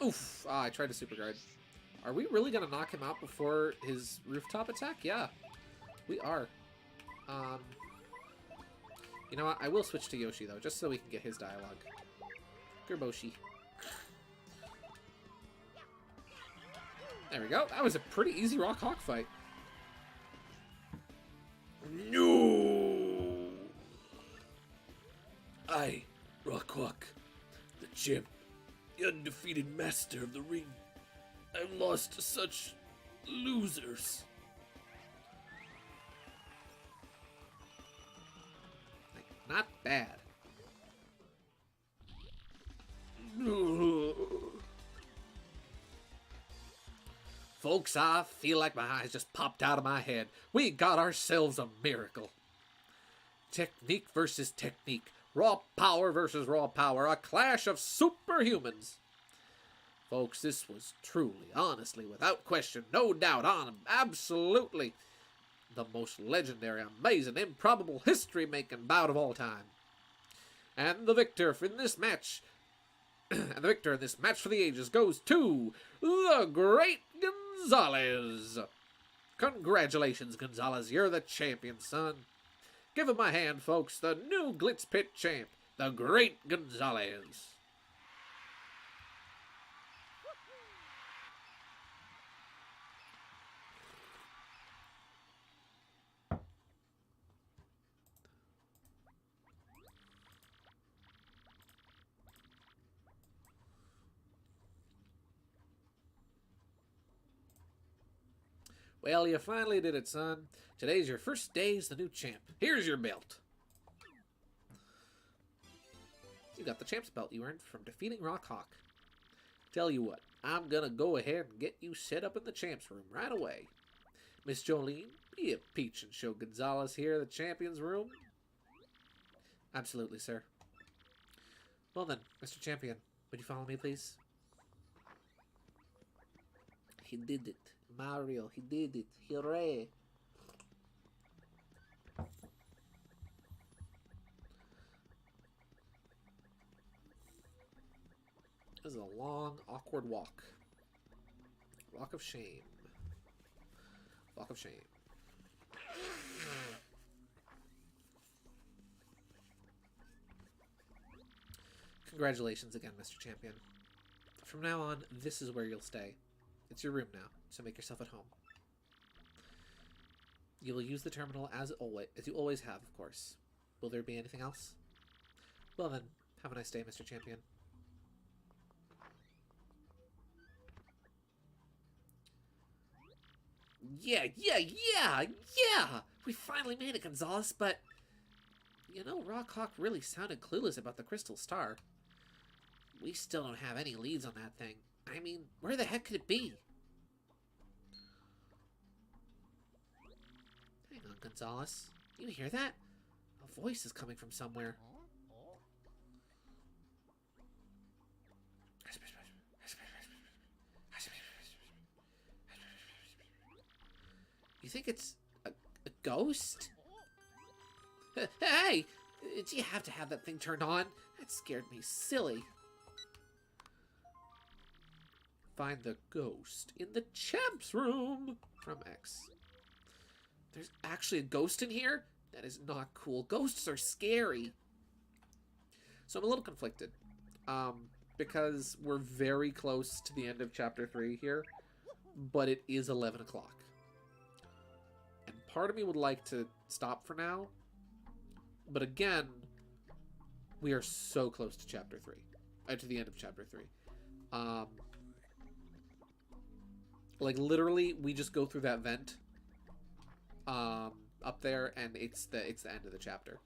Oof! Ah, I tried to super guard. Are we really gonna knock him out before his rooftop attack? Yeah, we are. You know what? I will switch to Yoshi though, just so we can get his dialogue. Gerboshi. There we go. That was a pretty easy Rock Hawk fight. No! I, Rockhawk, the champ, the undefeated master of the ring. I've lost to such losers. Like, not bad. Folks, I feel like my eyes just popped out of my head. We got ourselves a miracle. Technique versus technique. Raw power versus raw power. A clash of superhumans. Folks, this was truly, honestly, without question, no doubt, absolutely the most legendary, amazing, improbable, history-making bout of all time. And the victor in this match, for the ages goes to the great Gonzalez. Congratulations, Gonzalez. You're the champion, son. Give him a hand, folks. The new Glitz Pit champ, the great Gonzalez. Well, you finally did it, son. Today's your first day as the new champ. Here's your belt. You got the champ's belt you earned from defeating Rock Hawk. Tell you what, I'm gonna go ahead and get you set up in the champ's room right away. Miss Jolene, be a peach and show Gonzalez here the champion's room. Absolutely, sir. Well then, Mr. Champion, would you follow me, please? He did it. Mario, he did it. Hooray. This is a long, awkward walk. Walk of shame. Walk of shame. Congratulations again, Mr. Champion. From now on, this is where you'll stay. It's your room now, so make yourself at home. You will use the terminal as you always have, of course. Will there be anything else? Well then, have a nice day, Mr. Champion. Yeah! We finally made it, Gonzalez, but... You know, Rock Hawk really sounded clueless about the Crystal Star. We still don't have any leads on that thing. I mean, where the heck could it be? Hang on, Gonzalez. You hear that? A voice is coming from somewhere. You think it's a ghost? Hey! Do you have to have that thing turned on? That scared me silly. Find the ghost in the champ's room from X. There's actually a ghost in here? That is not cool. Ghosts are scary. So I'm a little conflicted. Because we're very close to the end of chapter 3 here. But it is 11 o'clock. And part of me would like to stop for now. But again, we are so close to chapter 3. To the end of chapter 3. Like, literally, we just go through that vent up there, and it's the end of the chapter.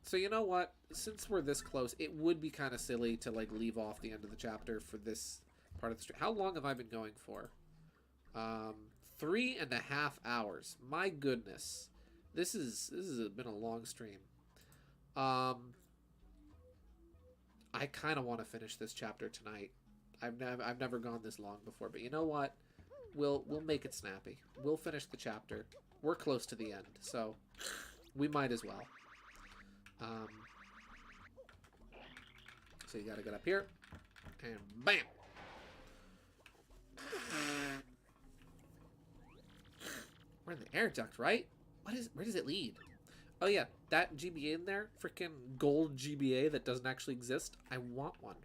So you know what? Since we're this close, it would be kind of silly to, like, leave off the end of the chapter for this part of the stream. How long have I been going for? 3.5 hours. My goodness. This has been a long stream. I kind of want to finish this chapter tonight. I've never gone this long before, but you know what? We'll make it snappy. We'll finish the chapter. We're close to the end, so we might as well. So you gotta get up here, and bam! We're in the air duct, right? Where does it lead? Oh yeah, that GBA in there, freaking gold GBA that doesn't actually exist. I want one.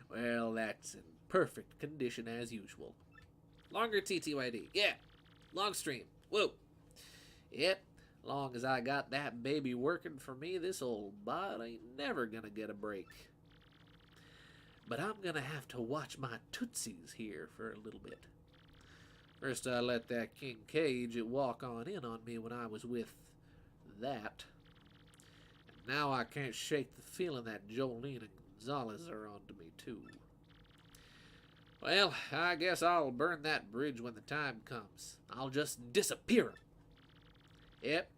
Well, that's in perfect condition as usual. Longer TTYD. Yeah. Long stream. Whoa. Yep. Long as I got that baby working for me, this old bot ain't never gonna get a break. But I'm gonna have to watch my tootsies here for a little bit. First I let that King Cage walk on in on me when I was with that. And now I can't shake the feeling that Jolene and Gonzalez are onto me too. Well, I guess I'll burn that bridge when the time comes. I'll just disappear 'em. Yep,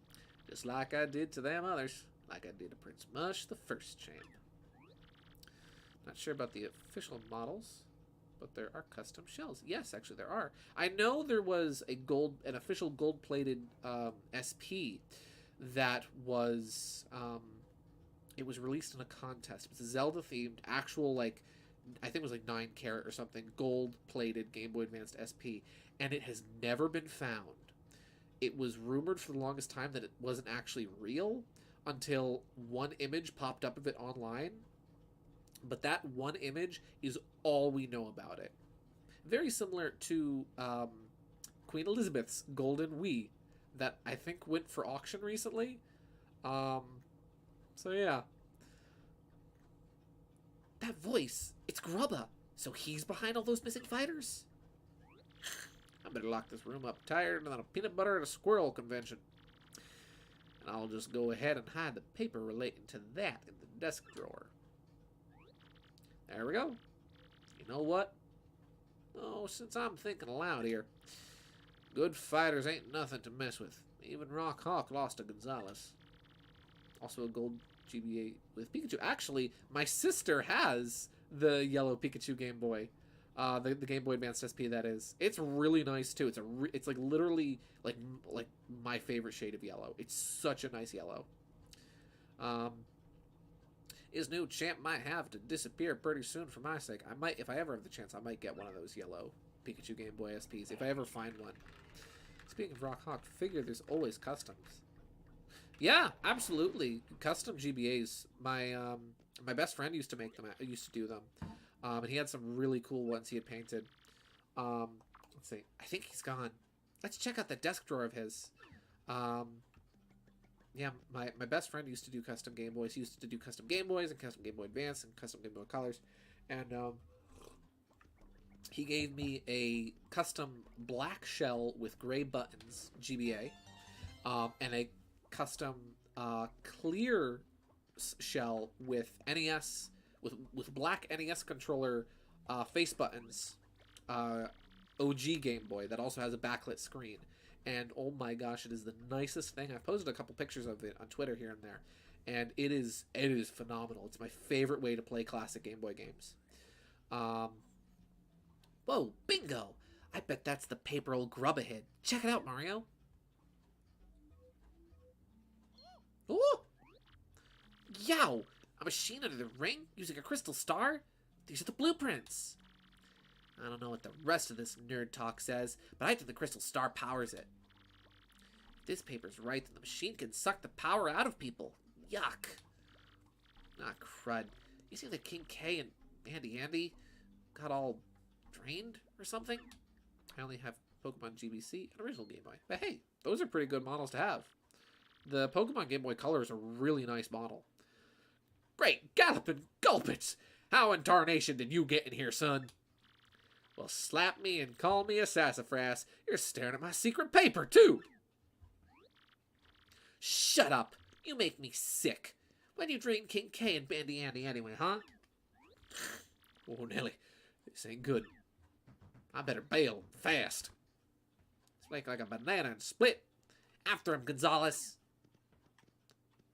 just like I did to them others. Like I did to Prince Mush, the first champ. Not sure about the official models, but there are custom shells. Yes, actually there are. I know there was an official gold-plated SP that was, it was released in a contest. It was a Zelda-themed, actual, like, I think it was like 9 karat or something, gold-plated Game Boy Advanced SP, and it has never been found. It was rumored for the longest time that it wasn't actually real until one image popped up of it online. But that one image is all we know about it. Very similar to Queen Elizabeth's Golden Wii that I think went for auction recently. So yeah. That voice, it's Grubba. So he's behind all those missing fighters? I better lock this room up tighter than a peanut butter at a squirrel convention. And I'll just go ahead and hide the paper relating to that in the desk drawer. There we go. You know what? Oh, since I'm thinking aloud here, good fighters ain't nothing to mess with. Even Rock Hawk lost to Gonzalez. Also a gold GBA with Pikachu. Actually, my sister has the yellow Pikachu Game Boy. The Game Boy Advanced SP, that is. It's really nice too. It's like literally like my favorite shade of yellow. It's such a nice yellow. His new champ might have to disappear pretty soon for my sake. I might, if I ever have the chance, I might get one of those yellow Pikachu Game Boy SPs if I ever find one. Speaking of Rock Hawk, figure there's always customs. Yeah, absolutely. Custom GBAs. My best friend used to make them. Used to do them. And he had some really cool ones he had painted. Let's see. I think he's gone. Let's check out the desk drawer of his. Yeah, my best friend used to do custom Game Boys. He used to do custom Game Boys and custom Game Boy Advance and custom Game Boy Colors. And he gave me a custom black shell with gray buttons GBA, and a custom clear shell with NES with black NES controller face buttons, OG Game Boy that also has a backlit screen. And oh my gosh, it is the nicest thing. I've posted a couple pictures of it on Twitter here and there, and it is phenomenal. It's my favorite way to play classic Game Boy games. Whoa, bingo! I bet that's the paper old Grubba-head. Check it out, Mario. Ooh! Yow! A machine under the ring using a crystal star? These are the blueprints. I don't know what the rest of this nerd talk says, but I think the crystal star powers it. If this paper's right, then the machine can suck the power out of people. Yuck. Ah, crud. You see that King K and Andy got all drained or something? I only have Pokemon GBC and original Game Boy. But hey, those are pretty good models to have. The Pokemon Game Boy Color is a really nice model. Great galloping gulpits! How in tarnation did you get in here, son? Well, slap me and call me a sassafras. You're staring at my secret paper, too! Shut up! You make me sick. When you drink King K and Bandy Andy anyway, huh? Oh, Nelly, this ain't good. I better bail fast. It's like a banana and split. After him, Gonzalez.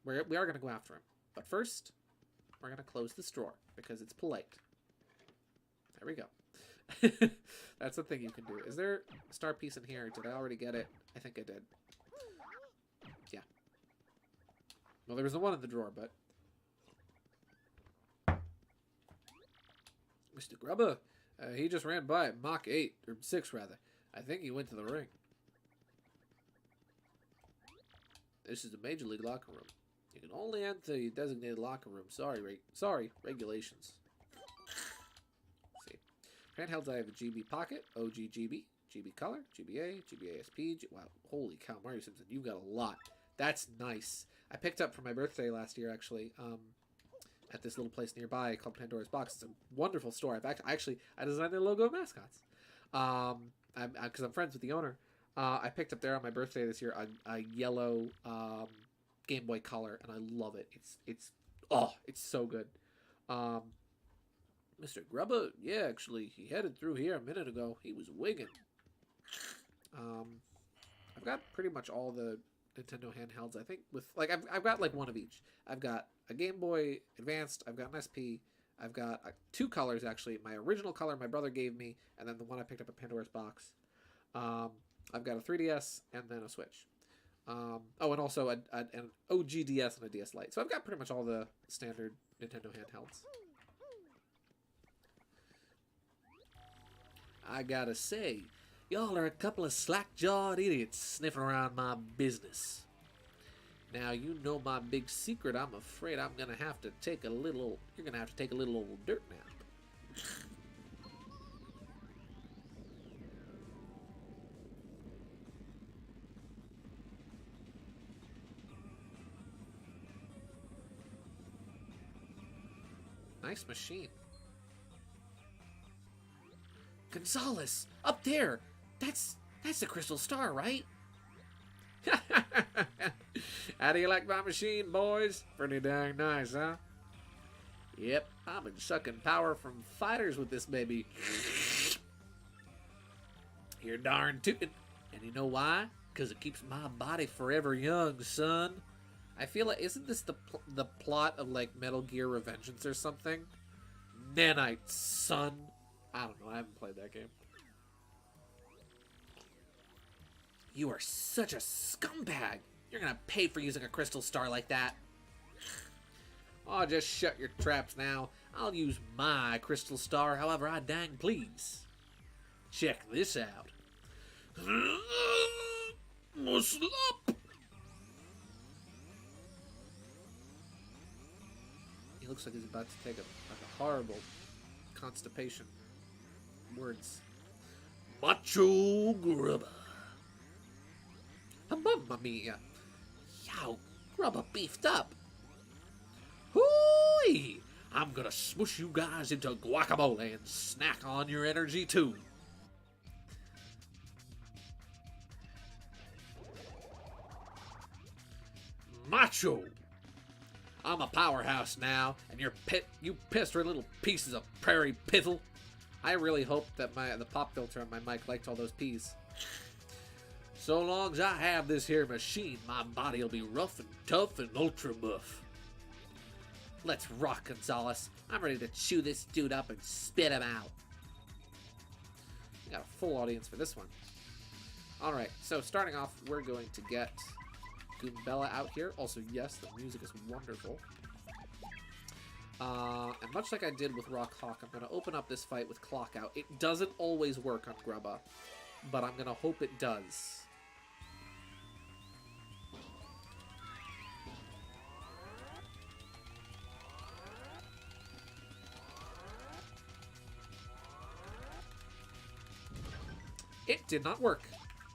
We are going to go after him. But first, we're going to close this drawer because it's polite. There we go. That's the thing you can do. Is there a star piece in here? Did I already get it? I think I did. Yeah. Well, there was the one in the drawer, but... Mr. Grubba, he just ran by at Mach 8, or 6 rather. I think he went to the ring. This is the Major League locker room. You can only enter the designated locker room. Sorry, regulations. Let's see. Handhelds, I have a GB Pocket, OG GB, GB Color, GBA, GBA SP. Wow, holy cow, Mario Simpson, you got a lot. That's nice. I picked up for my birthday last year, actually, at this little place nearby called Pandora's Box. It's a wonderful store. I designed their logo and mascots. Because I'm friends with the owner. I picked up there on my birthday this year a yellow Game Boy Color, and I love it. It's so good. Mr. Grubba, yeah, actually, he headed through here a minute ago. He was wigging. I've got pretty much all the Nintendo handhelds, I think, with, like, I've got, like, one of each. I've got a Game Boy Advanced, I've got an SP, I've got two colors, actually. My original color my brother gave me, and then the one I picked up at Pandora's Box. I've got a 3DS, and then a Switch. And also an OG DS and a DS Lite. So I've got pretty much all the standard Nintendo handhelds. I gotta say, y'all are a couple of slack-jawed idiots sniffing around my business. Now, you know my big secret. I'm afraid I'm gonna have to take a little... You're gonna have to take a little old dirt nap. Nice machine. Gonzalez, up there! That's the Crystal Star, right? How do you like my machine, boys? Pretty dang nice, huh? Yep, I've been sucking power from fighters with this baby. You're darn tootin'. And you know why? Because it keeps my body forever young, son. I feel like, isn't this the plot of, like, Metal Gear Revengeance or something? Nanite, son. I don't know, I haven't played that game. You are such a scumbag. You're gonna pay for using a crystal star like that. Oh, just shut your traps now. I'll use my crystal star however I dang please. Check this out. Muscle up. He looks like he's about to take a horrible constipation. Words. Macho Grubba. Mamma mia. Yow, Grubba beefed up. Hooey! I'm gonna smush you guys into guacamole and snack on your energy too. Macho! I'm a powerhouse now, and you pissed for little pieces of prairie piffle. I really hope that the pop filter on my mic liked all those peas. So long as I have this here machine, my body'll be rough and tough and ultra buff. Let's rock, Gonzalez. I'm ready to chew this dude up and spit him out. We got a full audience for this one. Alright, so starting off, we're going to get Goombella out here. Also, yes, the music is wonderful. And much like I did with Rock Hawk, I'm going to open up this fight with Clock out. It doesn't always work on Grubba, but I'm going to hope it does. It did not work.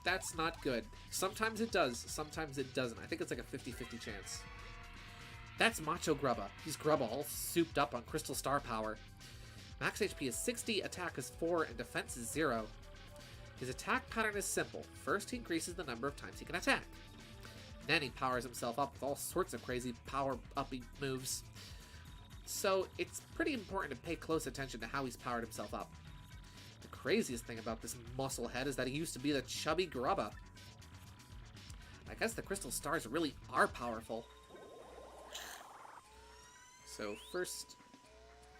That's not good. Sometimes it does, sometimes it doesn't. I think it's like a 50-50 chance. That's Macho Grubba. He's Grubba, all souped up on Crystal Star power. Max HP is 60, attack is 4, and defense is 0. His attack pattern is simple. First, he increases the number of times he can attack. Then he powers himself up with all sorts of crazy power-uppy moves. So it's pretty important to pay close attention to how he's powered himself up. The craziest thing about this muscle head is that he used to be the chubby grubba. I guess the crystal stars really are powerful. So first,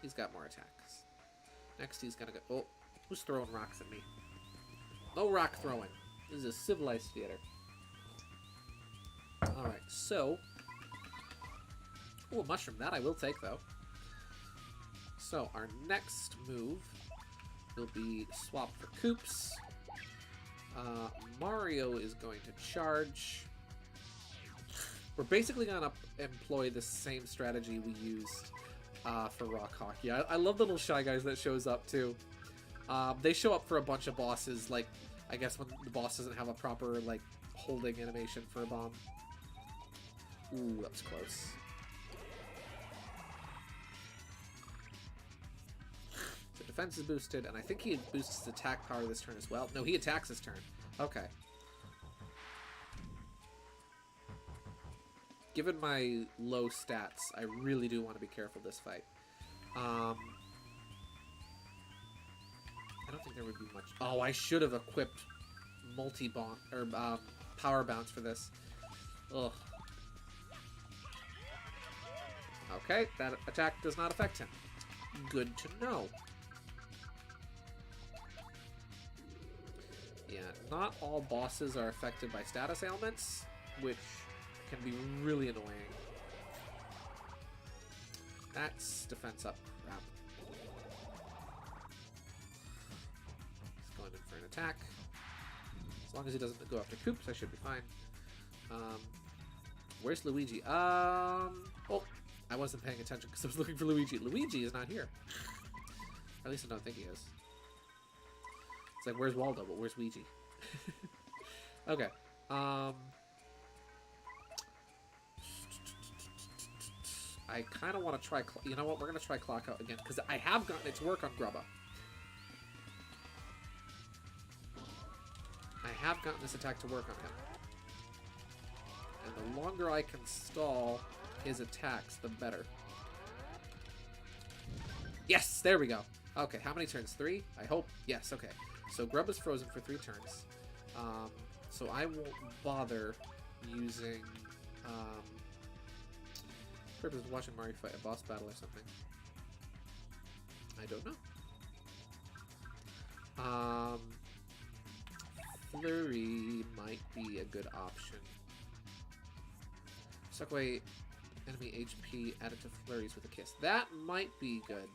he's got more attacks. Next, he's gonna go... Oh, who's throwing rocks at me? No rock throwing. This is a civilized theater. Alright, so... Oh, a mushroom. That I will take, though. So, our next move will be swap for Koops. Mario is going to charge. We're basically going to employ the same strategy we used for Rock Hockey. I love the little Shy Guys that shows up, too. They show up for a bunch of bosses, like, I guess when the boss doesn't have a proper, like, holding animation for a bomb. Ooh, that was close. So defense is boosted, and I think he boosts his attack power this turn as well. No, he attacks this turn. Okay. Given my low stats, I really do want to be careful this fight. I don't think there would be much... Oh, I should have equipped multi-bomb, or power bounce for this. Ugh. Okay, that attack does not affect him. Good to know. Yeah, not all bosses are affected by status ailments, which can be really annoying. That's defense up. Crap. He's going in for an attack. As long as he doesn't go after Koops, I should be fine. Where's Luigi? Oh, I wasn't paying attention because I was looking for Luigi. Luigi is not here. Or at least I don't think he is. It's like, where's Waldo? But where's Luigi? Okay. I kind of want to try... You know what? We're going to try Clock Out again because I have gotten it to work on Grubba. I have gotten this attack to work on him. And the longer I can stall his attacks, the better. Yes! There we go. Okay, how many turns? 3? I hope. Yes, okay. So Grub is frozen for 3 turns. So I won't bother using... purpose of watching Mario fight a boss battle or something. I don't know. Flurry might be a good option. Suck away enemy HP added to flurries with a kiss. That might be good.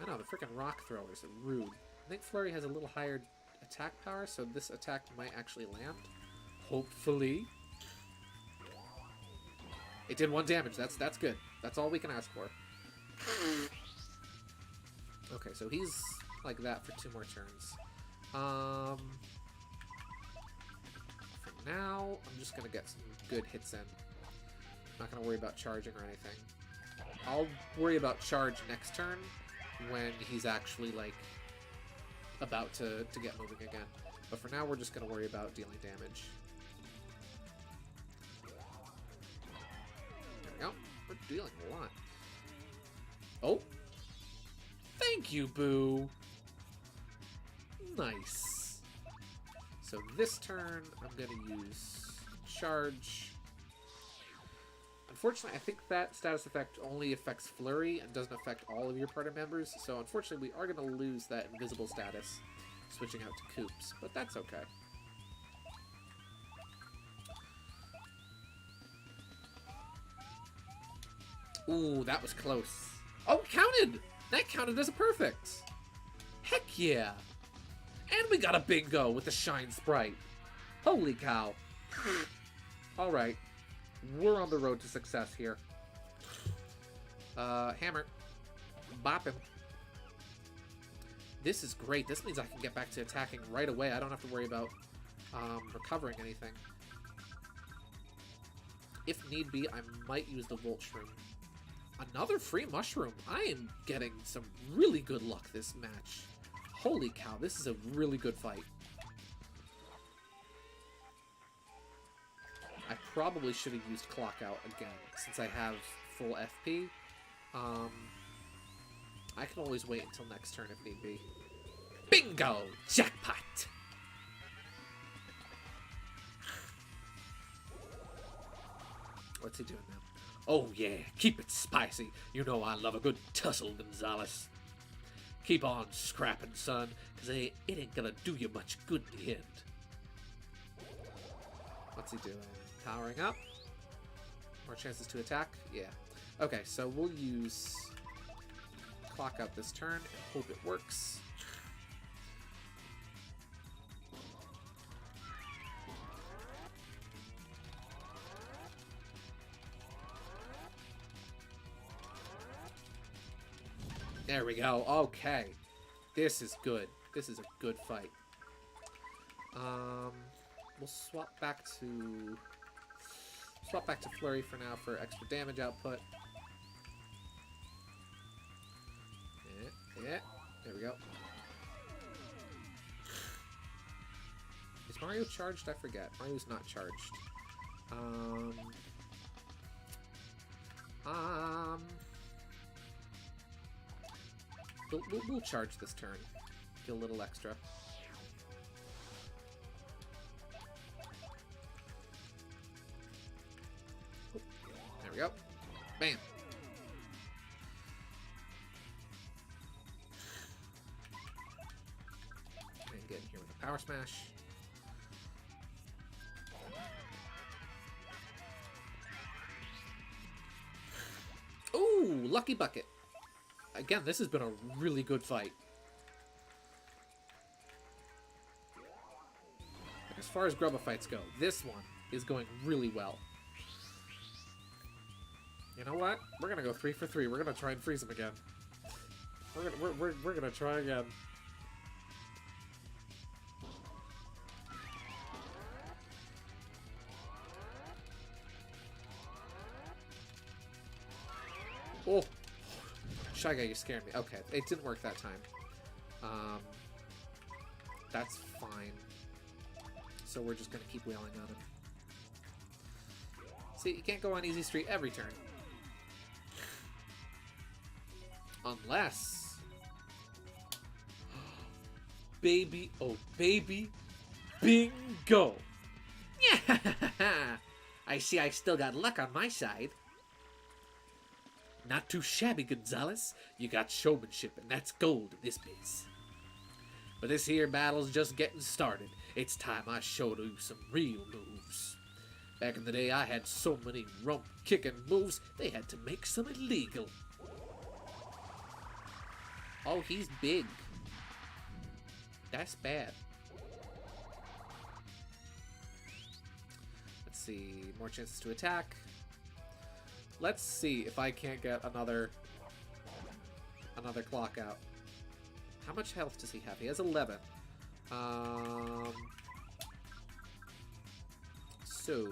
I know, the freaking rock throwers are rude. I think Flurry has a little higher attack power, so this attack might actually land. Hopefully. It did 1 damage. That's good. That's all we can ask for. Okay, so he's like that for 2 more turns. For now, I'm just gonna get some good hits in. I'm not gonna worry about charging or anything. I'll worry about charge next turn when he's actually like about to get moving again. But for now, we're just gonna worry about dealing damage. There we go. We're dealing a lot. Oh! Thank you, Boo! Nice. So this turn, I'm gonna use charge. Unfortunately, I think that status effect only affects Flurry and doesn't affect all of your party members, so unfortunately we are going to lose that invisible status, switching out to Koops, but that's okay. Ooh, that was close. Oh, counted! That counted as a perfect! Heck yeah! And we got a bingo with the Shine Sprite. Holy cow. Alright. We're on the road to success here. Hammer. Bop him. This is great. This means I can get back to attacking right away. I don't have to worry about recovering anything. If need be, I might use the Volt Shroom. Another free mushroom. I am getting some really good luck this match. Holy cow, this is a really good fight. I probably should have used Clock Out again, since I have full FP. I can always wait until next turn if need be. Bingo! Jackpot! What's he doing now? Oh yeah, keep it spicy. You know I love a good tussle, Gonzalez. Keep on scrapping, son, because it ain't gonna do you much good in the end. What's he doing? Powering up. More chances to attack? Yeah. Okay, so we'll use Clock Out this turn and hope it works. There we go. Okay. This is good. This is a good fight. We'll swap back to Flurry for now for extra damage output. Yeah. There we go. Is Mario charged? I forget. Mario's not charged. We'll charge this turn. Get a little extra. There we go. Bam. And get in here with a Power Smash. Ooh, Lucky Bucket. Again, this has been a really good fight. As far as Grubba fights go, this one is going really well. You know what? We're gonna go 3 for 3. We're gonna try and freeze him again. We're gonna try again. Oh, Shy Guy, you scared me. Okay, it didn't work that time. That's fine. So we're just gonna keep wailing on him. See, you can't go on easy street every turn. Unless... Baby, oh baby, bingo! Yeah! I see I still got luck on my side. Not too shabby, Gonzalez. You got showmanship, and that's gold in this biz. But this here battle's just getting started. It's time I showed you some real moves. Back in the day, I had so many rump-kicking moves, they had to make some illegal. Oh, he's big. That's bad. Let's see. More chances to attack. Let's see if I can't get another Clock Out. How much health does he have? He has 11. So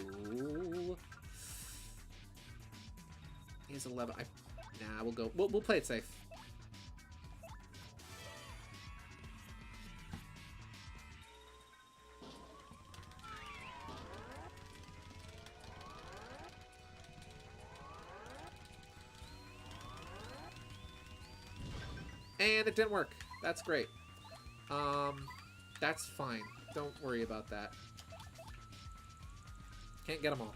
he has 11. Nah, we'll go. We'll play it safe. And it didn't work. That's great. That's fine. Don't worry about that. Can't get them all.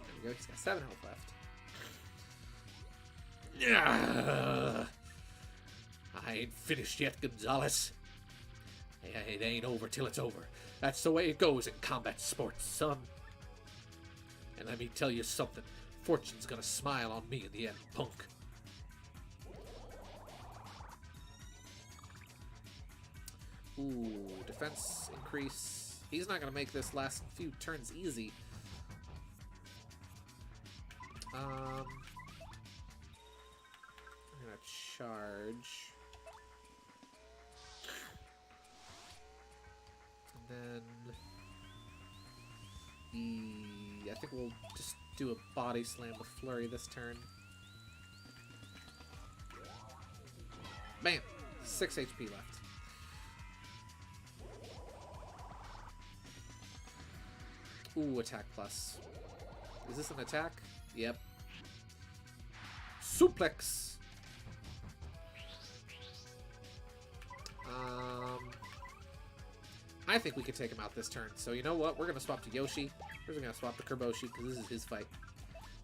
There we go. He's got 7 health left. Yeah. I ain't finished yet, Gonzalez. It ain't over till it's over. That's the way it goes in combat sports, son. And let me tell you something. Fortune's gonna smile on me in the end, punk. Ooh, defense increase. He's not gonna make this last few turns easy. I'm gonna charge. And then I think we'll just do a body slam with Flurry this turn. Bam! 6 HP left. Ooh, attack plus. Is this an attack? Yep. Suplex! I think we could take him out this turn. So you know what? We're going to swap to Yoshi. We're going to swap to Kerboshi because this is his fight.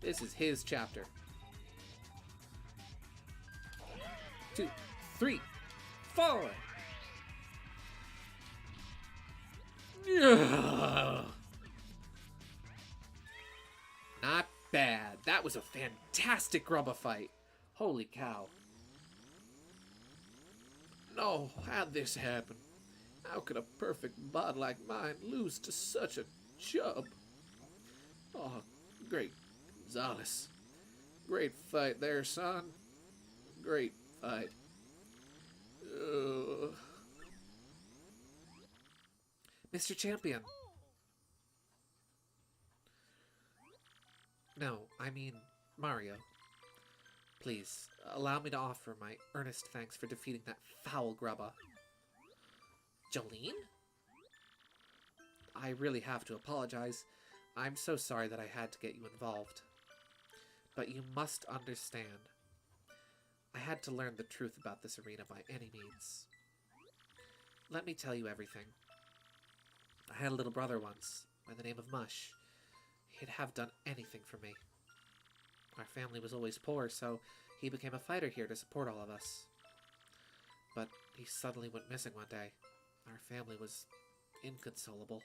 This is his chapter. 2, 3, 4! Not bad. That was a fantastic Grubba fight. Holy cow. No, how'd this happen? How could a perfect bod like mine lose to such a chub? Oh, great, Gonzalez. Great fight there, son. Great fight. Mr. Champion. No, I mean Mario. Please, allow me to offer my earnest thanks for defeating that foul Grubba. Jolene? I really have to apologize. I'm so sorry that I had to get you involved. But you must understand. I had to learn the truth about this arena by any means. Let me tell you everything. I had a little brother once, by the name of Mush. He'd have done anything for me. Our family was always poor, so he became a fighter here to support all of us. But he suddenly went missing one day. Our family was inconsolable.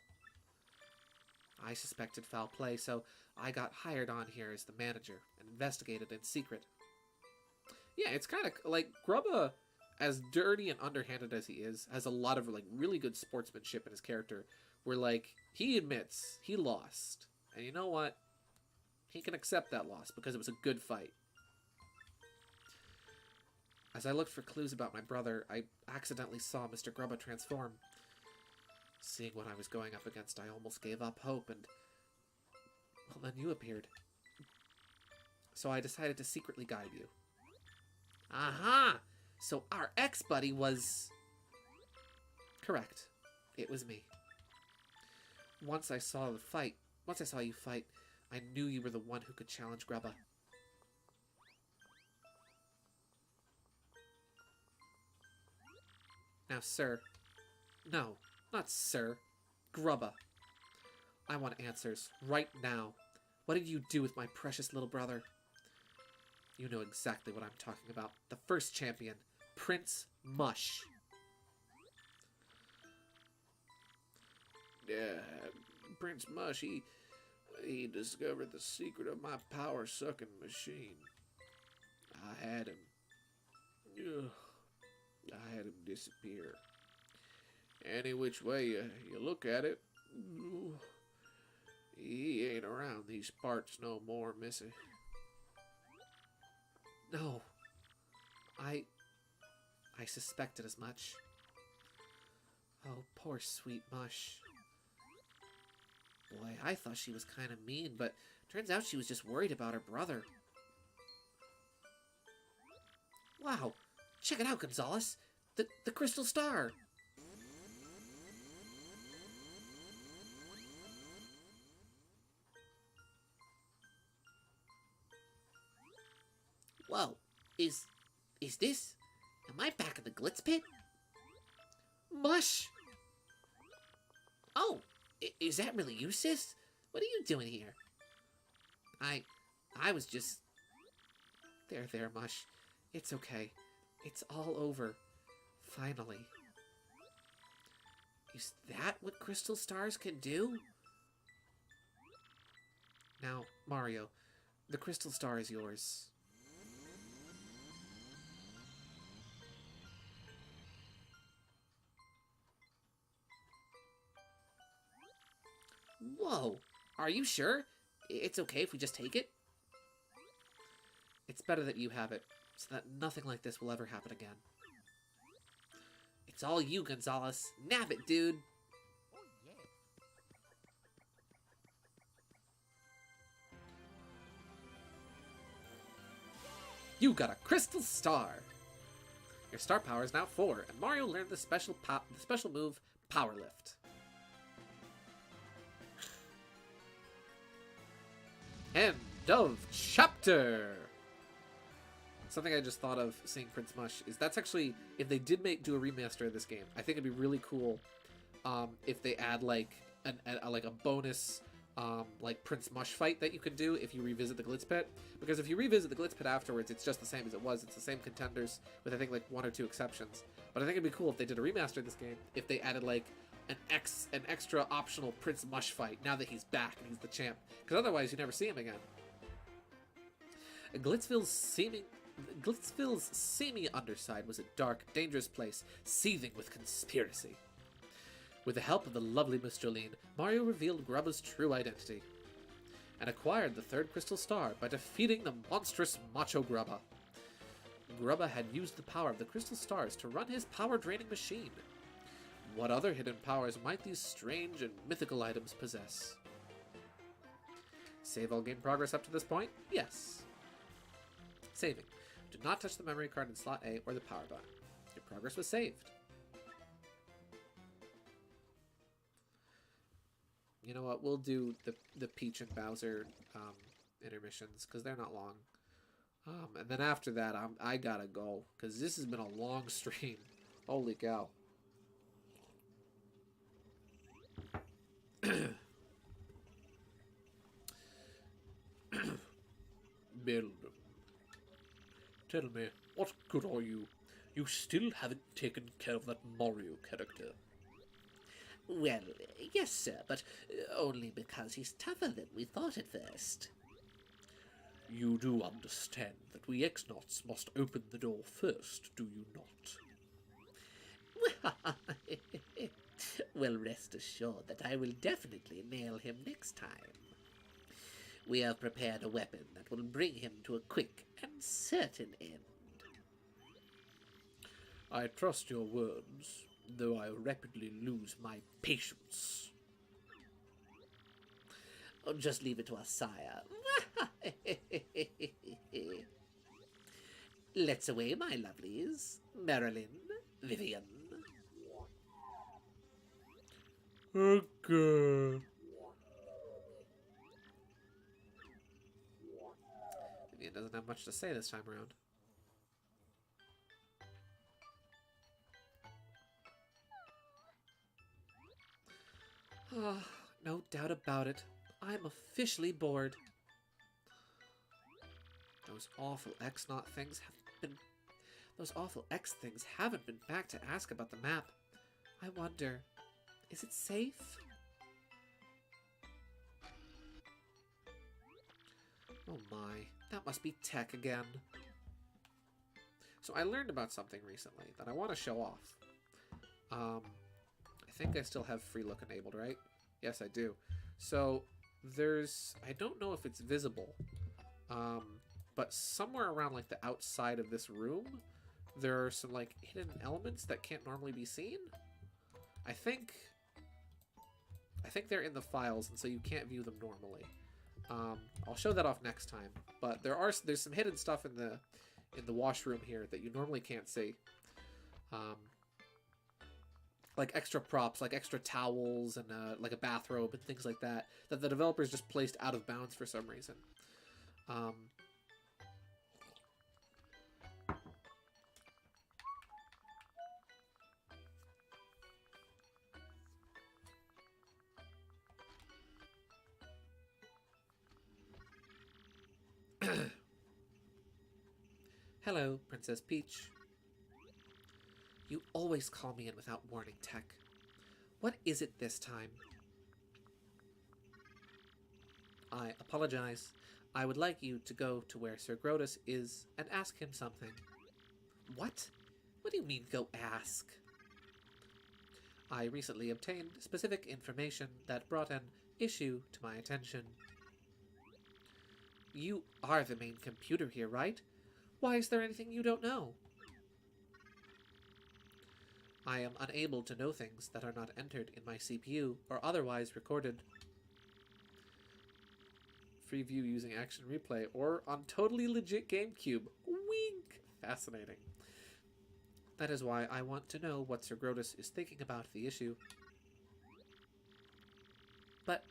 I suspected foul play, so I got hired on here as the manager and investigated in secret. Yeah, it's kind of like Grubba, as dirty and underhanded as he is, has a lot of like really good sportsmanship in his character, where like he admits he lost. And you know what? He can accept that loss because it was a good fight. As I looked for clues about my brother, I accidentally saw Mr. Grubba transform. Seeing what I was going up against, I almost gave up hope, and well, then you appeared. So I decided to secretly guide you. Aha! So our ex-buddy was... Correct. It was me. Once I saw you fight, I knew you were the one who could challenge Grubba. Now, sir. No, not sir. Grubba. I want answers, right now. What did you do with my precious little brother? You know exactly what I'm talking about. The first champion, Prince Mush. Yeah, Prince Mush, he discovered the secret of my power-sucking machine. I had him. I had him disappear. Any which way you look at it, he ain't around these parts no more, missy. No. I suspected as much. Oh, poor sweet Mush. Boy, I thought she was kind of mean, but turns out she was just worried about her brother. Wow, check it out, Gonzalez. The crystal star. Whoa, is this? Am I back in the Glitz Pit? Mush! Oh, is that really you, sis? What are you doing here? I was just... There, Mush. It's okay. It's all over. Finally. Is that what crystal stars can do? Now, Mario, the crystal star is yours. Whoa! Are you sure? It's okay if we just take it? It's better that you have it, so that nothing like this will ever happen again. It's all you, Gonzalez. Nab it, dude! You got a crystal star! Your star power is now 4, and Mario learned the special move, Power Lift. End of chapter. Something I just thought of seeing Prince Mush is that's actually, if they did do a remaster of this game, I think it'd be really cool if they add like a bonus like Prince Mush fight that you can do if you revisit the Glitz Pit. Because if you revisit the Glitz Pit afterwards, it's just the same as it was. It's the same contenders with I think like 1 or 2 exceptions. But I think it'd be cool if they did a remaster of this game, if they added like an extra optional Prince Mush fight now that he's back and he's the champ. Because otherwise you never see him again. Glitzville's seamy underside was a dark, dangerous place, seething with conspiracy. With the help of the lovely Miss Jolene, Mario revealed Grubba's true identity, and acquired the 3rd Crystal Star by defeating the monstrous Macho Grubba. Grubba had used the power of the Crystal Stars to run his power-draining machine. What other hidden powers might these strange and mythical items possess? Save all game progress up to this point? Yes. Saving. Do not touch the memory card in slot A or the power button. Your progress was saved. You know what? We'll do the Peach and Bowser intermissions because they're not long. And then after that, I gotta go because this has been a long stream. Holy cow. Build. Tell me, what good are you? You still haven't taken care of that Mario character. Well, yes, sir, but only because he's tougher than we thought at first. You do understand that we X-Nauts must open the door first, do you not? Well, rest assured that I will definitely nail him next time. We have prepared a weapon that will bring him to a quick and certain end. I trust your words, though I rapidly lose my patience. Oh, just leave it to us, sire. Let's away, my lovelies. Marilyn, Vivian. Okay. Vivian doesn't have much to say this time around. No doubt about it. I'm officially bored. Those awful X-Naught things haven't been back to ask about the map. I wonder, is it safe? Oh my, that must be tech again. So I learned about something recently that I want to show off. I think I still have free look enabled, right? Yes, I do. So there's, I don't know if it's visible, but somewhere around like the outside of this room, there are some like hidden elements that can't normally be seen. I think they're in the files, and so you can't view them normally. I'll show that off next time. But there's some hidden stuff in the washroom here that you normally can't see. Like extra props, like extra towels and like a bathrobe and things like that the developers just placed out of bounds for some reason. Hello, Princess Peach. You always call me in without warning, Tech. What is it this time? I apologize. I would like you to go to where Sir Grotus is and ask him something. What? What do you mean, go ask? I recently obtained specific information that brought an issue to my attention. You are the main computer here, right? Why is there anything you don't know? I am unable to know things that are not entered in my CPU or otherwise recorded. Free view using Action Replay or on totally legit GameCube. Wink! Fascinating. That is why I want to know what Sir Grotus is thinking about the issue. But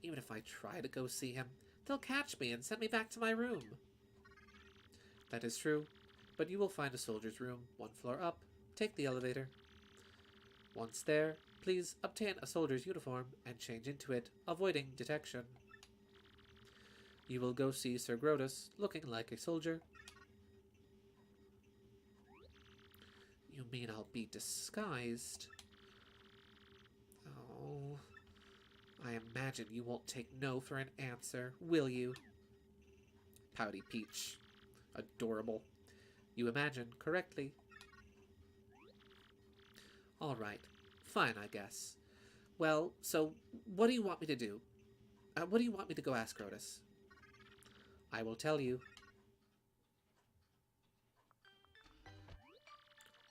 even if I try to go see him, They'll catch me and send me back to my room. That is true, but you will find a soldier's room 1 floor up. Take the elevator. Once there, please obtain a soldier's uniform and change into it, avoiding detection. You will go see Sir Grotus, looking like a soldier. You mean I'll be disguised? Oh, I imagine you won't take no for an answer, will you? Pouty Peach. Adorable. You imagine correctly. Alright. Fine, I guess. Well, so, what do you want me to do? What do you want me to go ask Grotus? I will tell you.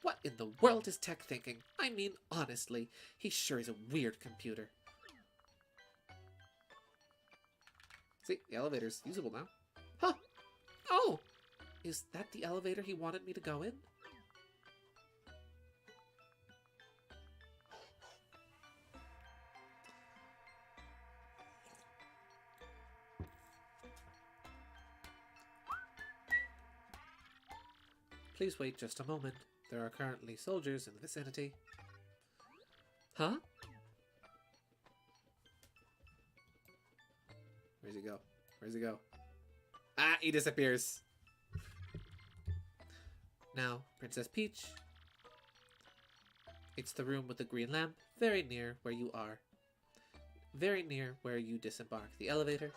What in the world is Tech thinking? I mean, honestly, he sure is a weird computer. See, the elevator's usable now. Huh! Oh! Is that the elevator he wanted me to go in? Please wait just a moment. There are currently soldiers in the vicinity. Huh? Where's he go? Where's he go? Ah, he disappears. Now, Princess Peach. It's the room with the green lamp, very near where you are. Very near where you disembark the elevator.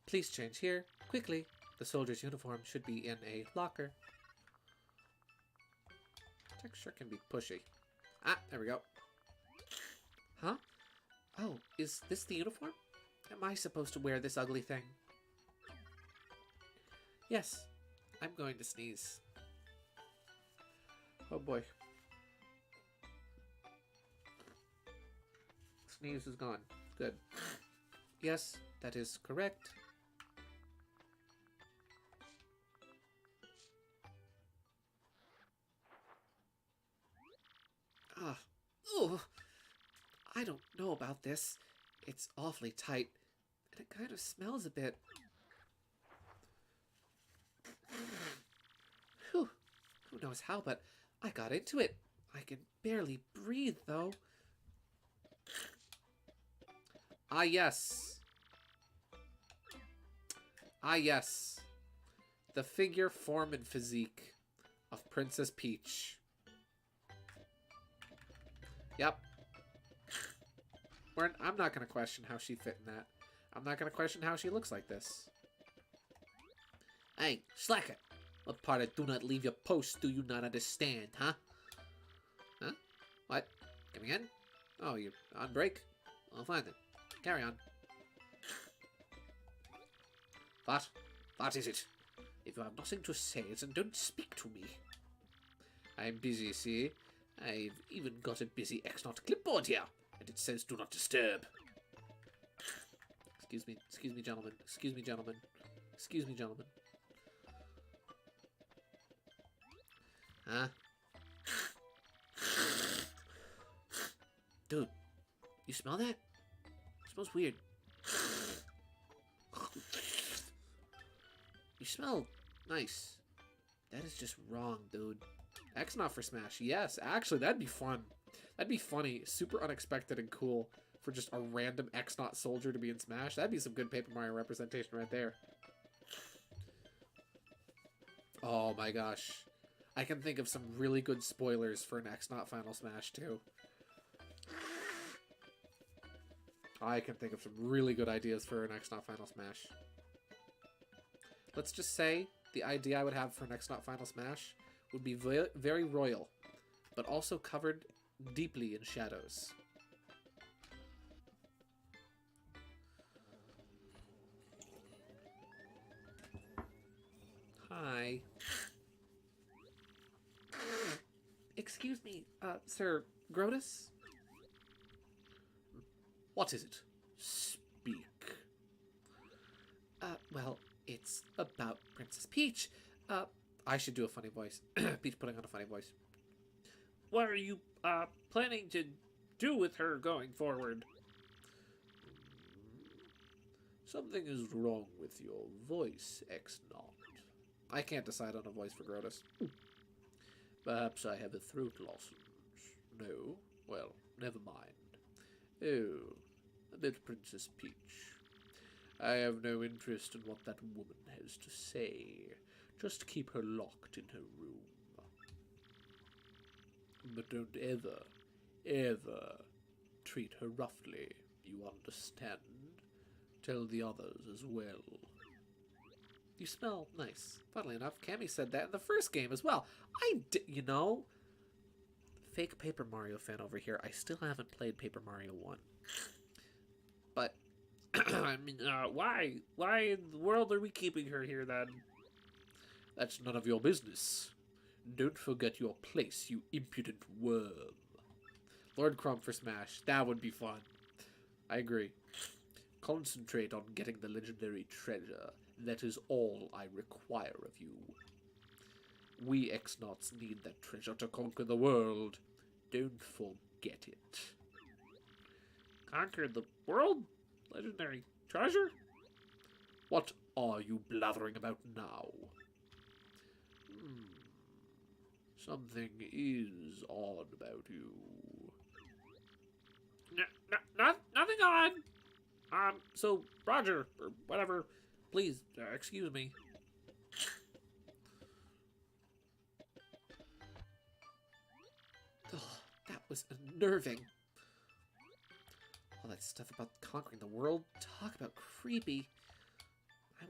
Please change here, quickly. The soldier's uniform should be in a locker. Texture can be pushy. Ah, there we go. Huh? Oh, is this the uniform? Am I supposed to wear this ugly thing? Yes, I'm going to sneeze. Oh boy. Sneeze is gone. Good. Yes, that is correct. Ugh. I don't know about this. It's awfully tight, and it kind of smells a bit. Whew. Who knows how, but I got into it. I can barely breathe, though. Ah, yes. Ah, yes. The figure, form, and physique of Princess Peach. Yep. I'm not going to question how she fit in that. I'm not going to question how she looks like this. Hey, slacker! What part of do not leave your post do you not understand, huh? Huh? What? Coming in? Oh, you're on break? Well, fine then. Carry on. What? What is it? If you have nothing to say, then don't speak to me. I'm busy, see? I've even got a busy X-Not clipboard here, and it says do not disturb. Excuse me, gentlemen. Excuse me, gentlemen. Excuse me, gentlemen. Huh? Dude, you smell that? It smells weird. You smell nice. That is just wrong, dude. X-Not for Smash. Yes, actually, that'd be fun. That'd be funny. Super unexpected and cool for just a random X-Not soldier to be in Smash. That'd be some good Paper Mario representation right there. Oh my gosh. I can think of some really good spoilers for an X-Not Final Smash, too. I can think of some really good ideas for an X-Not Final Smash. Let's just say the idea I would have for an X-Not Final Smash would be very royal, but also covered deeply in shadows. Hi. Excuse me, Sir Grotus? What is it? Speak. Well, it's about Princess Peach. I should do a funny voice. Peach putting on a funny voice. What are you planning to do with her going forward? Something is wrong with your voice, X-Naught. I can't decide on a voice for Grotus. Perhaps I have a throat lozenge. No? Well, never mind. Oh, about Princess Peach. I have no interest in what that woman has to say. Just keep her locked in her room. But don't ever treat her roughly. You understand? Tell the others as well. You smell nice. Funnily enough, Cammy said that in the first game as well. You know, fake Paper Mario fan over here. I still haven't played Paper Mario 1. But, I mean, why? Why in the world are we keeping her here then? That's none of your business. Don't forget your place, you impudent worm. Lord Crumb for Smash. That would be fun. I agree. Concentrate on getting the legendary treasure. That is all I require of you. We X-Naughts need that treasure to conquer the world. Don't forget it. Conquer the world? Legendary treasure? What are you blathering about now? Something is odd about you. Nothing odd. So, Roger, or whatever, please, excuse me. Oh, that was unnerving. All that stuff about conquering the world. Talk about creepy. I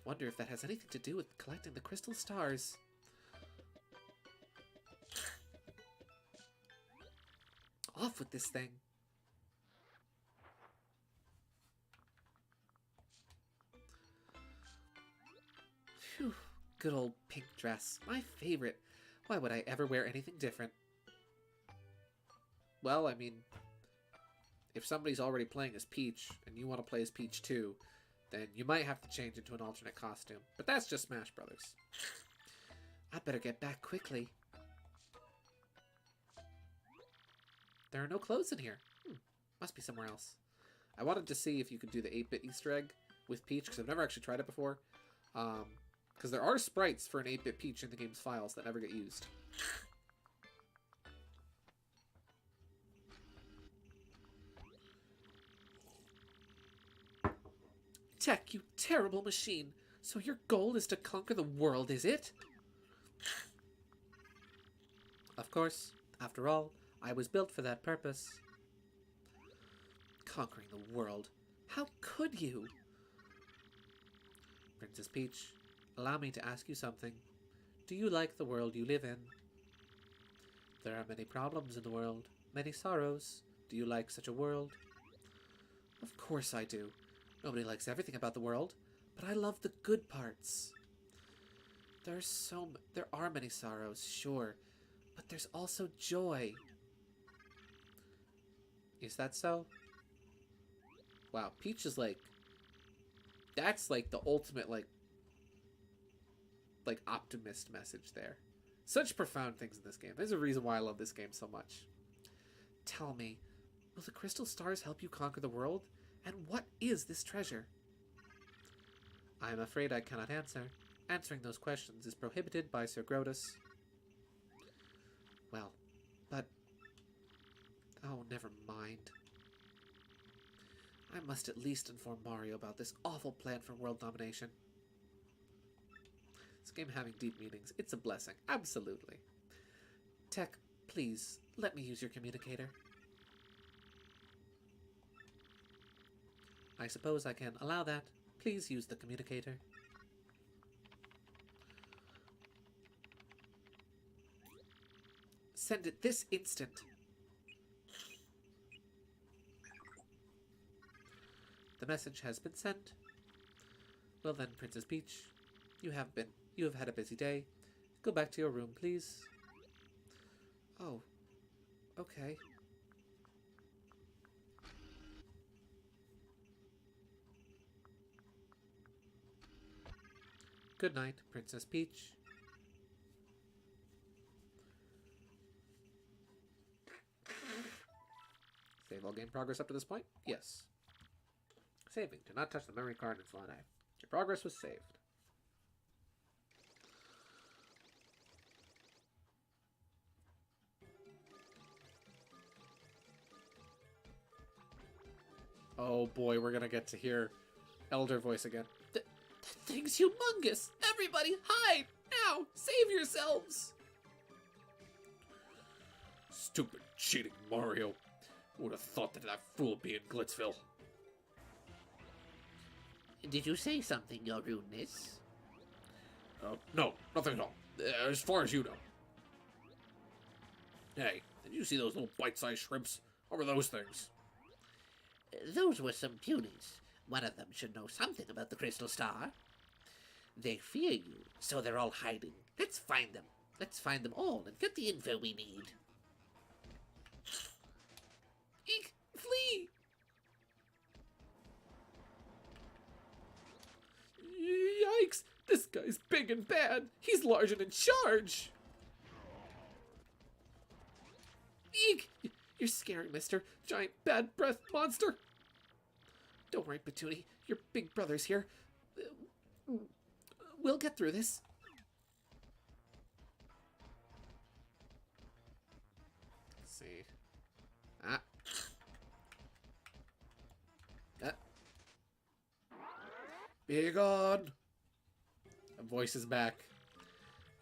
wonder if that has anything to do with collecting the crystal stars. Off with this thing. Phew. Good old pink dress. My favorite. Why would I ever wear anything different? Well, I mean, if somebody's already playing as Peach, and you want to play as Peach too, then you might have to change into an alternate costume. But that's just Smash Brothers. I'd better get back quickly. There are no clothes in here. Must be somewhere else. I wanted to see if you could do the 8-bit Easter egg with Peach, because I've never actually tried it before. Because there are sprites for an 8-bit Peach in the game's files that never get used. Tech, you terrible machine! So your goal is to conquer the world, is it? Of course. After all, I was built for that purpose. Conquering the world. How could you? Princess Peach, allow me to ask you something. Do you like the world you live in? There are many problems in the world, many sorrows. Do you like such a world? Of course I do. Nobody likes everything about the world, but I love the good parts. There are many sorrows, sure, but there's also joy. Is that so? Wow, Peach is like... That's like the ultimate, like optimist message there. Such profound things in this game. There's a reason why I love this game so much. Tell me, will the crystal stars help you conquer the world? And what is this treasure? I am afraid I cannot answer. Answering those questions is prohibited by Sir Grotus. Well, but... Oh, never mind. I must at least inform Mario about this awful plan for world domination. This game having deep meanings, it's a blessing, absolutely. Tech, please, let me use your communicator. I suppose I can allow that. Please use the communicator. Send it this instant. The message has been sent. Well then, Princess Peach, you have had a busy day. Go back to your room, please. Oh, okay. Good night, Princess Peach. Save all game progress up to this point? Yes. Saving. Do not touch the memory card in Slot A. Your progress was saved. Oh boy, we're gonna get to hear Elder voice again. That thing's humongous! Everybody, hide! Now! Save yourselves! Stupid, cheating Mario. Who would have thought that fool would be in Glitzville? Did you say something, your rudeness? No, nothing at all. As far as you know. Hey, did you see those little bite-sized shrimps? What were those things? Those were some punies. One of them should know something about the Crystal Star. They fear you, so they're all hiding. Let's find them. Let's find them all and get the info we need. Eek! Flee! Yikes! This guy's big and bad. He's large and in charge. Eek! You're scary, mister. Giant bad breath monster. Don't worry, Petuni. Your big brother's here. We'll get through this. Let's see. Be gone! A voice is back.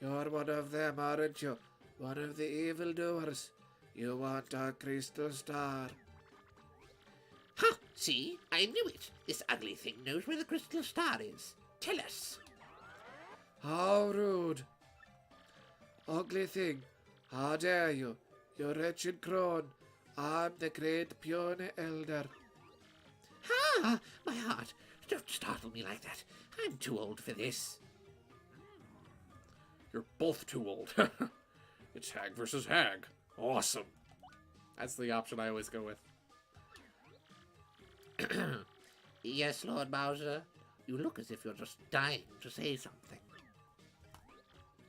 You're one of them, aren't you? One of the evildoers. You want a crystal star. Ha! See? I knew it. This ugly thing knows where the Crystal Star is. Tell us. How rude. Ugly thing. How dare you? You wretched crone. I'm the great puny elder. Ha! My heart. Don't startle me like that. I'm too old for this. You're both too old. It's hag versus hag. Awesome. That's the option I always go with. Yes, Lord Bowser. You look as if you're just dying to say something.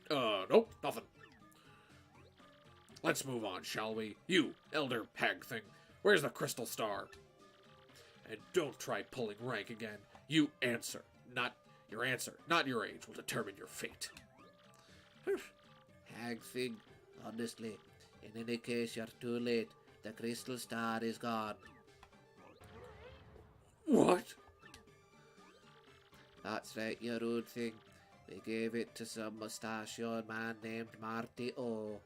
Nope, nothing. Let's move on, shall we? You, elder hag thing, where's the crystal star? And don't try pulling rank again. You answer, not your answer, not your age will determine your fate. Hag thing, honestly. In any case, you're too late. The Crystal Star is gone. What? That's right, you rude thing. They gave it to some mustachioed man named Marty O.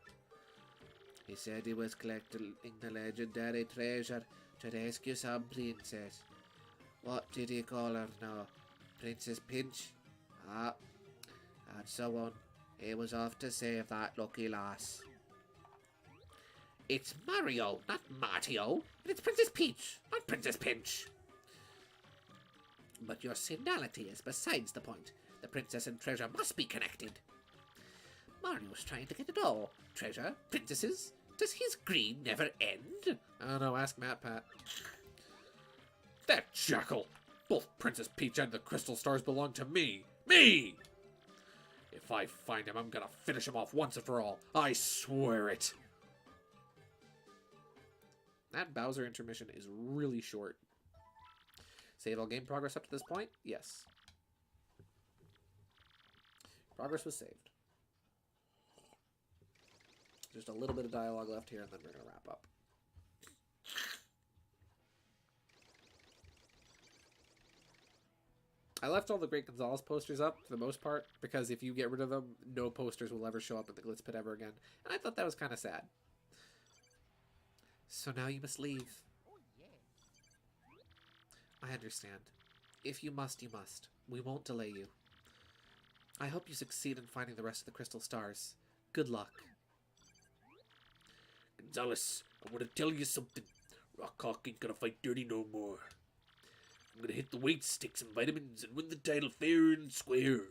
He said he was collecting the legendary treasure to rescue some princess. What did he call her now? Princess Pinch? Ah, and so on. He was off to save that lucky lass. It's Mario, not Marty-O, and it's Princess Peach, not Princess Pinch. But your senility is besides the point. The princess and treasure must be connected. Mario's trying to get it all. Treasure, princesses. Does his greed never end? I don't know, ask Matt Pat. That jackal! Both Princess Peach and the Crystal Stars belong to me! Me! If I find him, I'm gonna finish him off once and for all. I swear it! That Bowser intermission is really short. Save all game progress up to this point? Yes. Progress was saved. Just a little bit of dialogue left here, and then we're going to wrap up. I left all the Great Gonzalez posters up for the most part, because if you get rid of them, no posters will ever show up in the Glitz Pit ever again. And I thought that was kind of sad. So now you must leave. I understand. If you must, you must. We won't delay you. I hope you succeed in finding the rest of the crystal stars. Good luck. Gonzalez, I want to tell you something. Rockhawk ain't gonna fight dirty no more. I'm gonna hit the weight sticks and vitamins and win the title fair and square.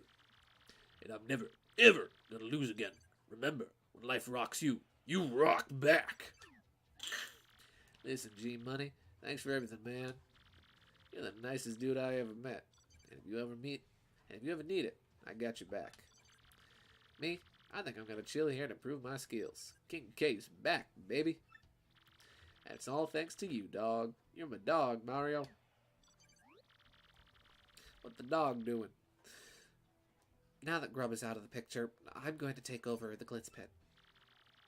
And I'm never, ever gonna lose again. Remember, when life rocks you, you rock back. Listen, G-Money, thanks for everything, man. You're the nicest dude I ever met. And if you ever need it, I got your back. Me, I think I'm gonna chill here to prove my skills. King K's back, baby. That's all thanks to you, dog. You're my dog, Mario. What the dog doing? Now that Grub is out of the picture, I'm going to take over the Glitz Pit.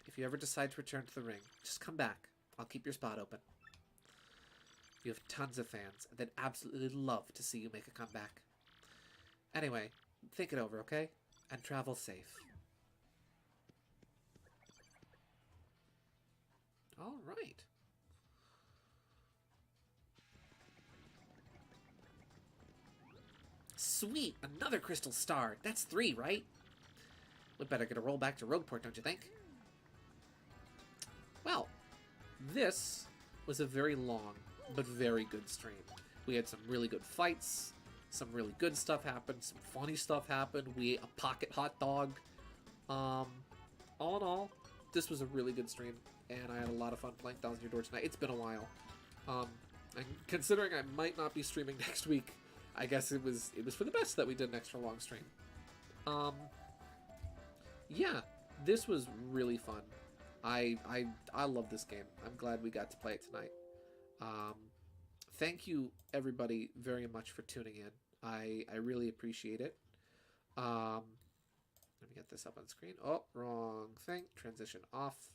If you ever decide to return to the ring, just come back. I'll keep your spot open. You have tons of fans that absolutely love to see you make a comeback. Anyway, think it over, okay? And travel safe. All right. Sweet! Another crystal star! That's 3, right? We'd better get a roll back to Rogueport, don't you think? Well, this was a very long but very good stream. We had some really good fights, some really good stuff happened, some funny stuff happened, we ate a pocket hot dog. All in all, this was a really good stream, and I had a lot of fun playing Thousand Year Door tonight. It's been a while. And considering I might not be streaming next week, I guess it was for the best that we did an extra long stream. Yeah, this was really fun. I love this game. I'm glad we got to play it tonight. Thank you everybody very much for tuning in. I really appreciate it. Let me get this up on screen. Oh, wrong thing. Transition off.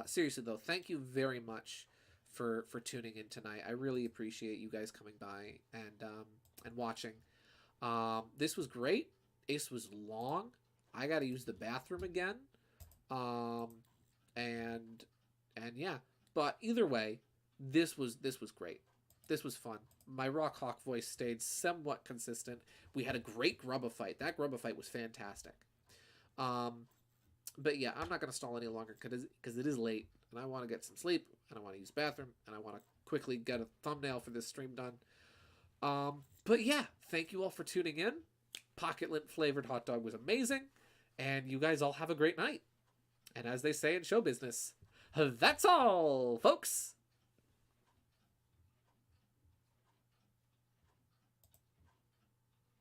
Seriously though, thank you very much for tuning in tonight. I really appreciate you guys coming by and watching. This was great. This was long. I got to use the bathroom again. And yeah, but either way, this was great. This was fun. My Rock Hawk voice stayed somewhat consistent. We had a great Grubba fight. That Grubba fight was fantastic. But yeah, I'm not going to stall any longer because it is late and I want to get some sleep and I want to use the bathroom and I want to quickly get a thumbnail for this stream done. But yeah, thank you all for tuning in. Pocket lint flavored hot dog was amazing. And you guys all have a great night. And as they say in show business, that's all, folks.